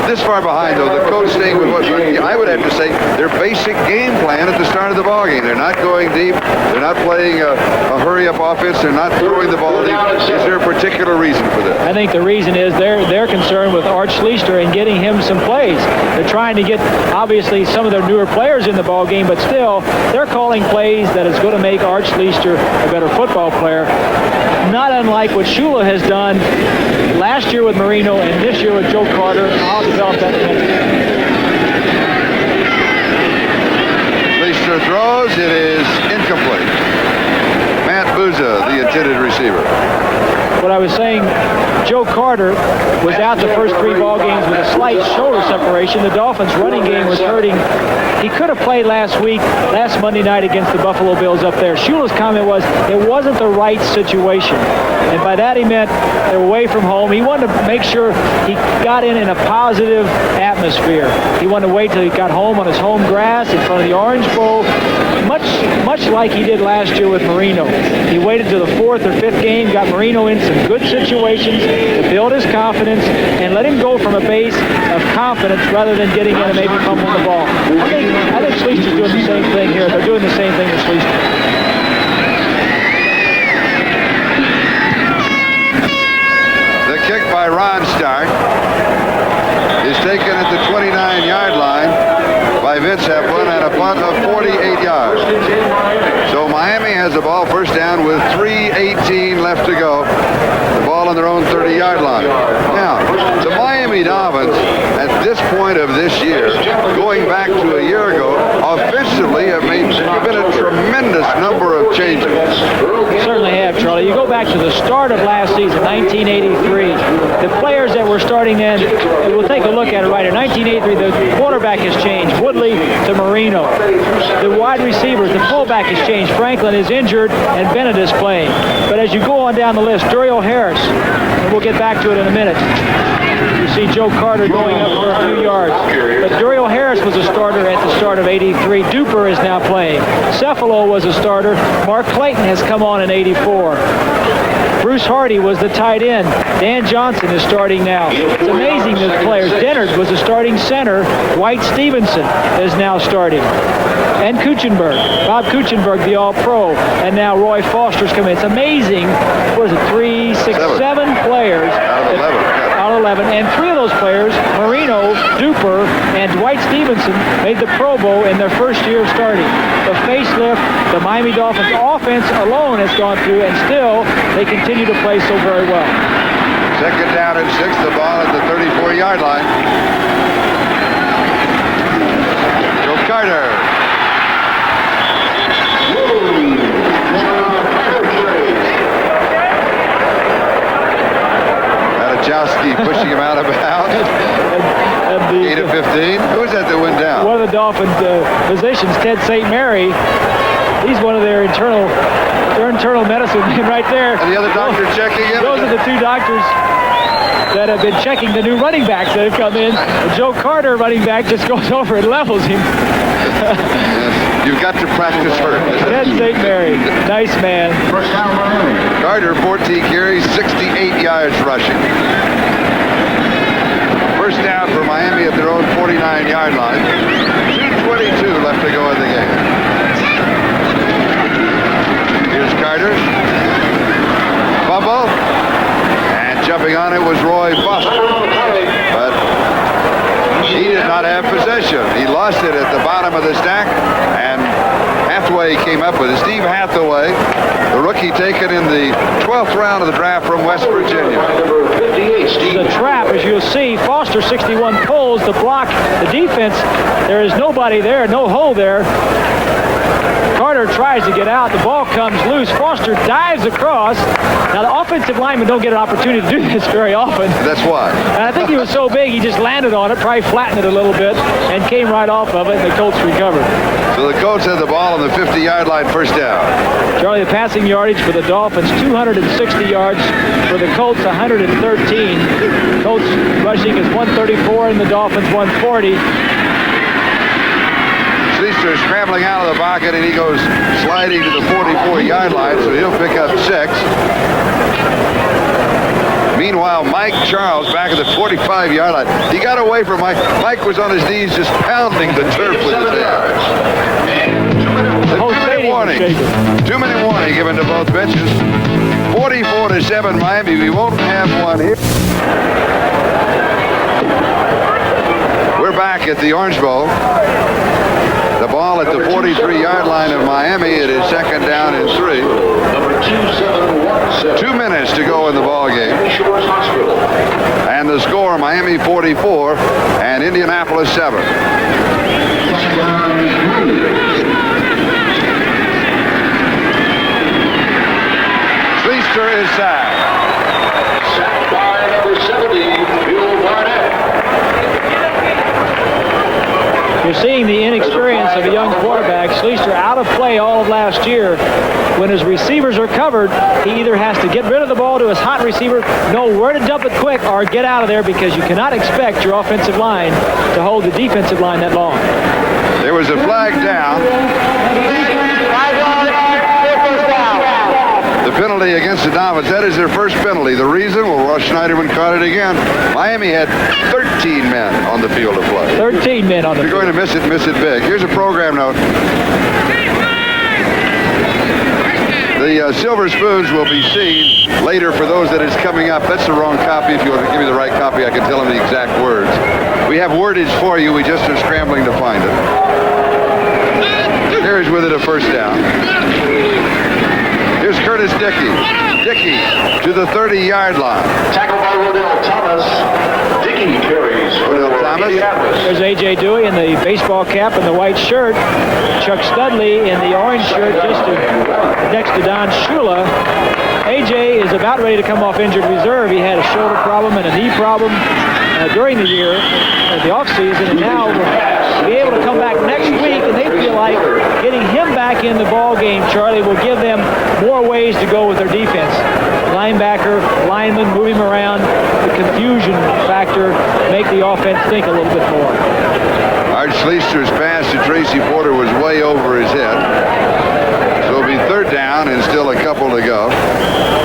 This far behind, though, the Colts staying with what I would have to say their basic game plan at the start of the ballgame. They're not going deep. They're not playing a hurry-up offense. They're not throwing the ball deep. Is there a particular reason for this? I think the reason is they're concerned with Art Schleister and getting him some plays. They're trying to get, obviously, some of their newer players in the ballgame, but still, they're calling plays that is going to make Art Schleister a better football player. Not unlike what Shula has done last year with Marino and this year with Joe Carter. I'll develop that next. Schleister throws. It is incomplete. Matt Buzza, the intended receiver. What I was saying, Joe Carter was out the first 3 ball games with a slight shoulder separation. The Dolphins' running game was hurting. He could have played last Monday night against the Buffalo Bills up there. Shula's comment was it wasn't the right situation. And by that he meant they're away from home. He wanted to make sure he got in a positive atmosphere. He wanted to wait till he got home on his home grass in front of the Orange Bowl, much like he did last year with Marino. He waited till the 4th or 5th game, got Marino in some good situations to build his confidence and let him go from a base of confidence rather than getting in and maybe fumbling the ball. I think Schleister's doing the same thing here. They're doing the same thing with Schleister. The kick by Ron Stark is taken at the 29-yard line by Fitz have one and a punt of 48 yards. So Miami has the ball first down with 3:18 left to go. The ball on their own 30-yard line. Now, the Miami Dolphins, at this point of this year, going back to a year ago, offensively have been a tremendous number of changes. Certainly have, Charlie. You go back to the start of last season, 1983. The players that were starting then, and we'll take a look at it right here. 1983, the quarterback has changed. Woodley to Marino. The wide receivers, the fullback has changed. Franklin is injured, and Bennett is playing. But as you go on down the list, Duriel Harris, and we'll get back to it in a minute. You see Joe Carter going up for a few yards. But Duriel Harris was a starter at the start of 83. Duper is now playing. Cephalo was a starter. Mark Clayton has come on in 84. Bruce Hardy was the tight end. Dan Johnson is starting now. It's amazing the players. Dennard was the starting center. Dwight Stevenson is now starting. And Kuchenberg. Bob Kuchenberg, the All-Pro. And now Roy Foster's come in. It's amazing. What is it? 3, 6, 7 players. Out of 11. And 3 of those players, Marino, Duper, and Dwight Stevenson, made the Pro Bowl in their first year of starting. The facelift, the Miami Dolphins offense alone has gone through, and still they continue to play so very well. Second down and 6, the ball at the 34-yard line. Joe Carter. Adamowski pushing him out of bounds. 8 of 15. Who was that went down? One of the Dolphins physicians, Ted St. Mary. He's one of their internal medicine men right there. And the other doctor checking him? Those are the 2 doctors that have been checking the new running backs that have come in. Joe Carter, running back, just goes over and levels him. You've got to practice hurt. Ted St. Mary, nice man. Carter, 14 carries, 68 yards rushing. First down for Miami at their own 49-yard line. 2:22 left to go in the game. Here's Carter. Fumble. And jumping on it was Roy Foster. But he did not have possession. He lost it at the bottom of the stack, and Hathaway came up with it. Steve Hathaway, the rookie taken in the 12th round of the draft from West Virginia. The trap, as you'll see, Foster 61 pulls the block, the defense. There is nobody there, no hole there. Carter tries to get out. The ball comes loose. Foster dives across. Now, the offensive linemen don't get an opportunity to do this very often. That's why. And I think he was so big, he just landed on it, probably flattened it a little bit, and came right off of it, and the Colts recovered. So the Colts had the ball on the 50-yard line, first down. Charlie, the passing yardage for the Dolphins, 260 yards. For the Colts, 113. Colts rushing is 134, and the Dolphins 140. Schleister scrambling out of the pocket, and he goes sliding to the 44-yard line, so he'll pick up 6. Meanwhile, Mike Charles back at the 45-yard line. He got away from Mike. Mike was on his knees just pounding the turf with his hands. 2-minute warning. 2-minute warning given to both benches. 44-7 Miami. We won't have one here. We're back at the Orange Bowl. The ball at the 43-yard line of Miami. It is second down and 3. 2 minutes to go in the ball game. And the score, Miami 44 and Indianapolis 7. Schleister is sacked. Sacked by number 70, Bill Barnett. You're seeing the inexperience of a young quarterback. Schleister out of play all of last year. When his receivers are covered, he either has to get rid of the ball to his hot receiver, know where to dump it quick, or get out of there, because you cannot expect your offensive line to hold the defensive line that long. There was a flag down. The penalty against the Dolphins. That is their first penalty. The reason? Well, Ross Schneiderman caught it again. Miami had 13 men on the field of play. 13 men on the field. If you're going to miss it big. Here's a program note. The Silver Spoons will be seen later for those that is coming up. That's the wrong copy. If you want to give me the right copy, I can tell them the exact words. We have wordage for you. We just are scrambling to find it. Here's with it a first down. Here's Curtis Dickey. Dickey to the 30-yard line. Tackled by Rodell Thomas. Dickey carries Rodell Thomas. There's A.J. Dewey in the baseball cap and the white shirt. Chuck Studley in the orange shirt just next to Don Shula. A.J. is about ready to come off injured reserve. He had a shoulder problem and a knee problem during the year, the offseason, and now will be able to come back next week, and they feel like getting him back in the ball game, Charlie, will give them more ways to go with their defense. Linebacker, lineman, move him around, the confusion factor, make the offense think a little bit more. Art Schleister's pass to Tracy Porter was way over his head. So it'll be third down and still a couple to go.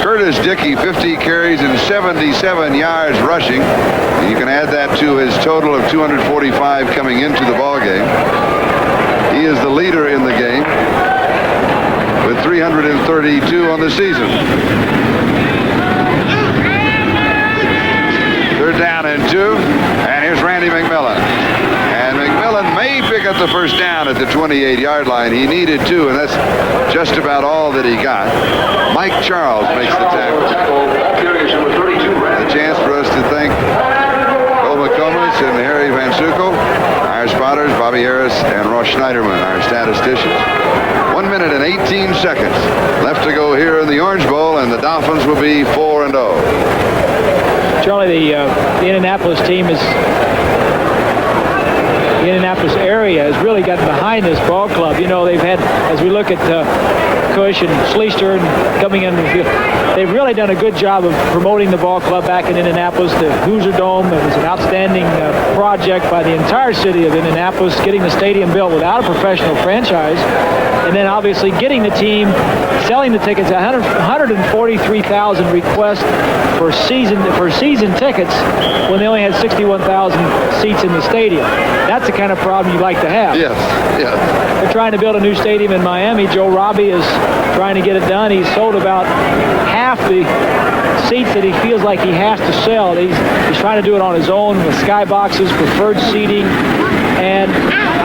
Curtis Dickey, 50 carries and 77 yards rushing. And you can add that to his total of 245 coming into the ball game. He is the leader in the game with 332 on the season. Third down and 2, and here's Randy McMillan. And McMillan may pick up the first down at the 28-yard line. He needed 2, and that's just about all that he got. Mike Charles makes the tackle. A chance for us to thank Cole McComas and Harry Van Sukel, our spotters, Bobby Harris and Ross Schneiderman, our statisticians. 1 minute and 18 seconds left to go here in the Orange Bowl, and the Dolphins will be 4-0. Charlie, the Indianapolis team is, the Indianapolis area has really gotten behind this ball club. You know, they've had, as we look at Cush and Schleister and coming in, they've really done a good job of promoting the ball club back in Indianapolis. The Hoosier Dome, it was an outstanding project by the entire city of Indianapolis, getting the stadium built without a professional franchise. And then obviously getting the team, selling the tickets, 143,000 requests for season tickets when they only had 61,000 seats in the stadium. That's the kind of problem you like to have. Yes, yes. They're trying to build a new stadium in Miami. Joe Robbie is trying to get it done. He's sold about half the seats that he feels like he has to sell. He's trying to do it on his own with skyboxes, preferred seating, and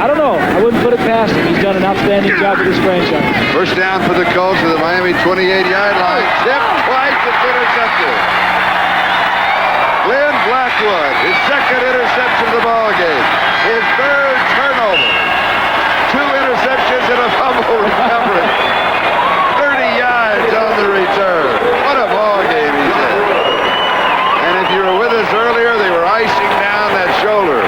I don't know. I wouldn't put it past him. He's done an outstanding job with this franchise. First down for the Colts to the Miami 28-yard line. Tipped twice, it's intercepted. Glenn Blackwood, his second interception of the ball game. His third turnover. 2 interceptions and a fumble recovery. 30 yards on the return. What a ball game he's in. And if you were with us earlier, they were icing down that shoulder.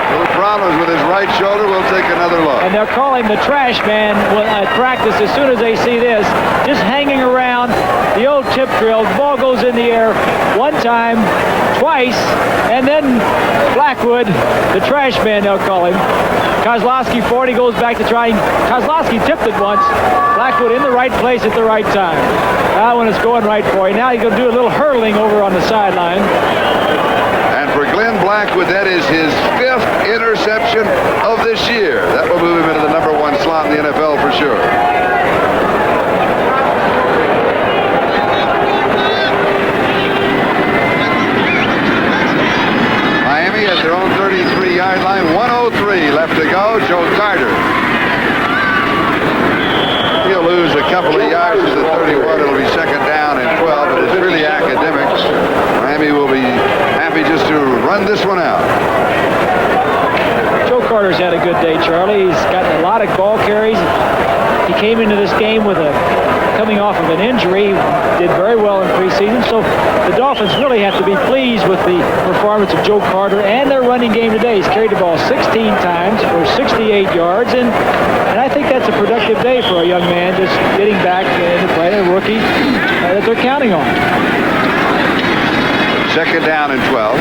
Little problems with his right shoulder. We'll take another look. And they'll call him the trash man at practice as soon as they see this. Just hanging around, the old tip drill. The ball goes in the air one time, twice, and then Blackwood, the trash man, they'll call him. Kozlowski 40 goes back to try. Kozlowski tipped it once. Blackwood in the right place at the right time. That one is going right for you. Now he's going to do a little hurling over on the sideline. And for Glenn Blackwood, that is his 5th interception of this year. That will move him into the number 1 slot in the NFL for sure. Miami at their own 33-yard line. 1:03 left to go. Joe Carter. He'll lose a couple of yards to the 31. It'll be second down and 12, but it's really academic. Miami will be happy just to run this one out. Joe Carter's had a good day, Charlie. He's gotten a lot of ball carries. He came into this game coming off of an injury, did very well in preseason. So the Dolphins really have to be pleased with the performance of Joe Carter and their running game today. He's carried the ball 16 times for 68 yards, and I think that's a productive day for a young man just getting back into play, a rookie that they're counting on. Second down and 12.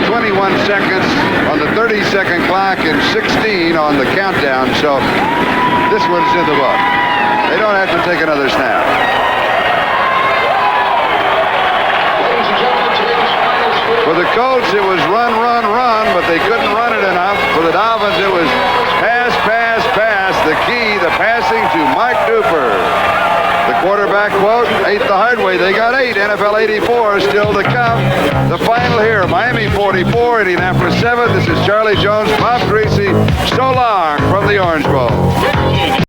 21 seconds on the 30-second clock and 16 on the countdown, so this one's in the book. They don't have to take another snap. For the Colts, it was run, run, run, but they couldn't run it enough. For the Dolphins, it was pass, pass, pass. the key, the passing to Mike Duper. The quarterback quote, ate the hard way. They got 8. NFL 84 still to come. The final here, Miami 44, Indianapolis 7. This is Charlie Jones, Bob Greasy. So long from the Orange Bowl.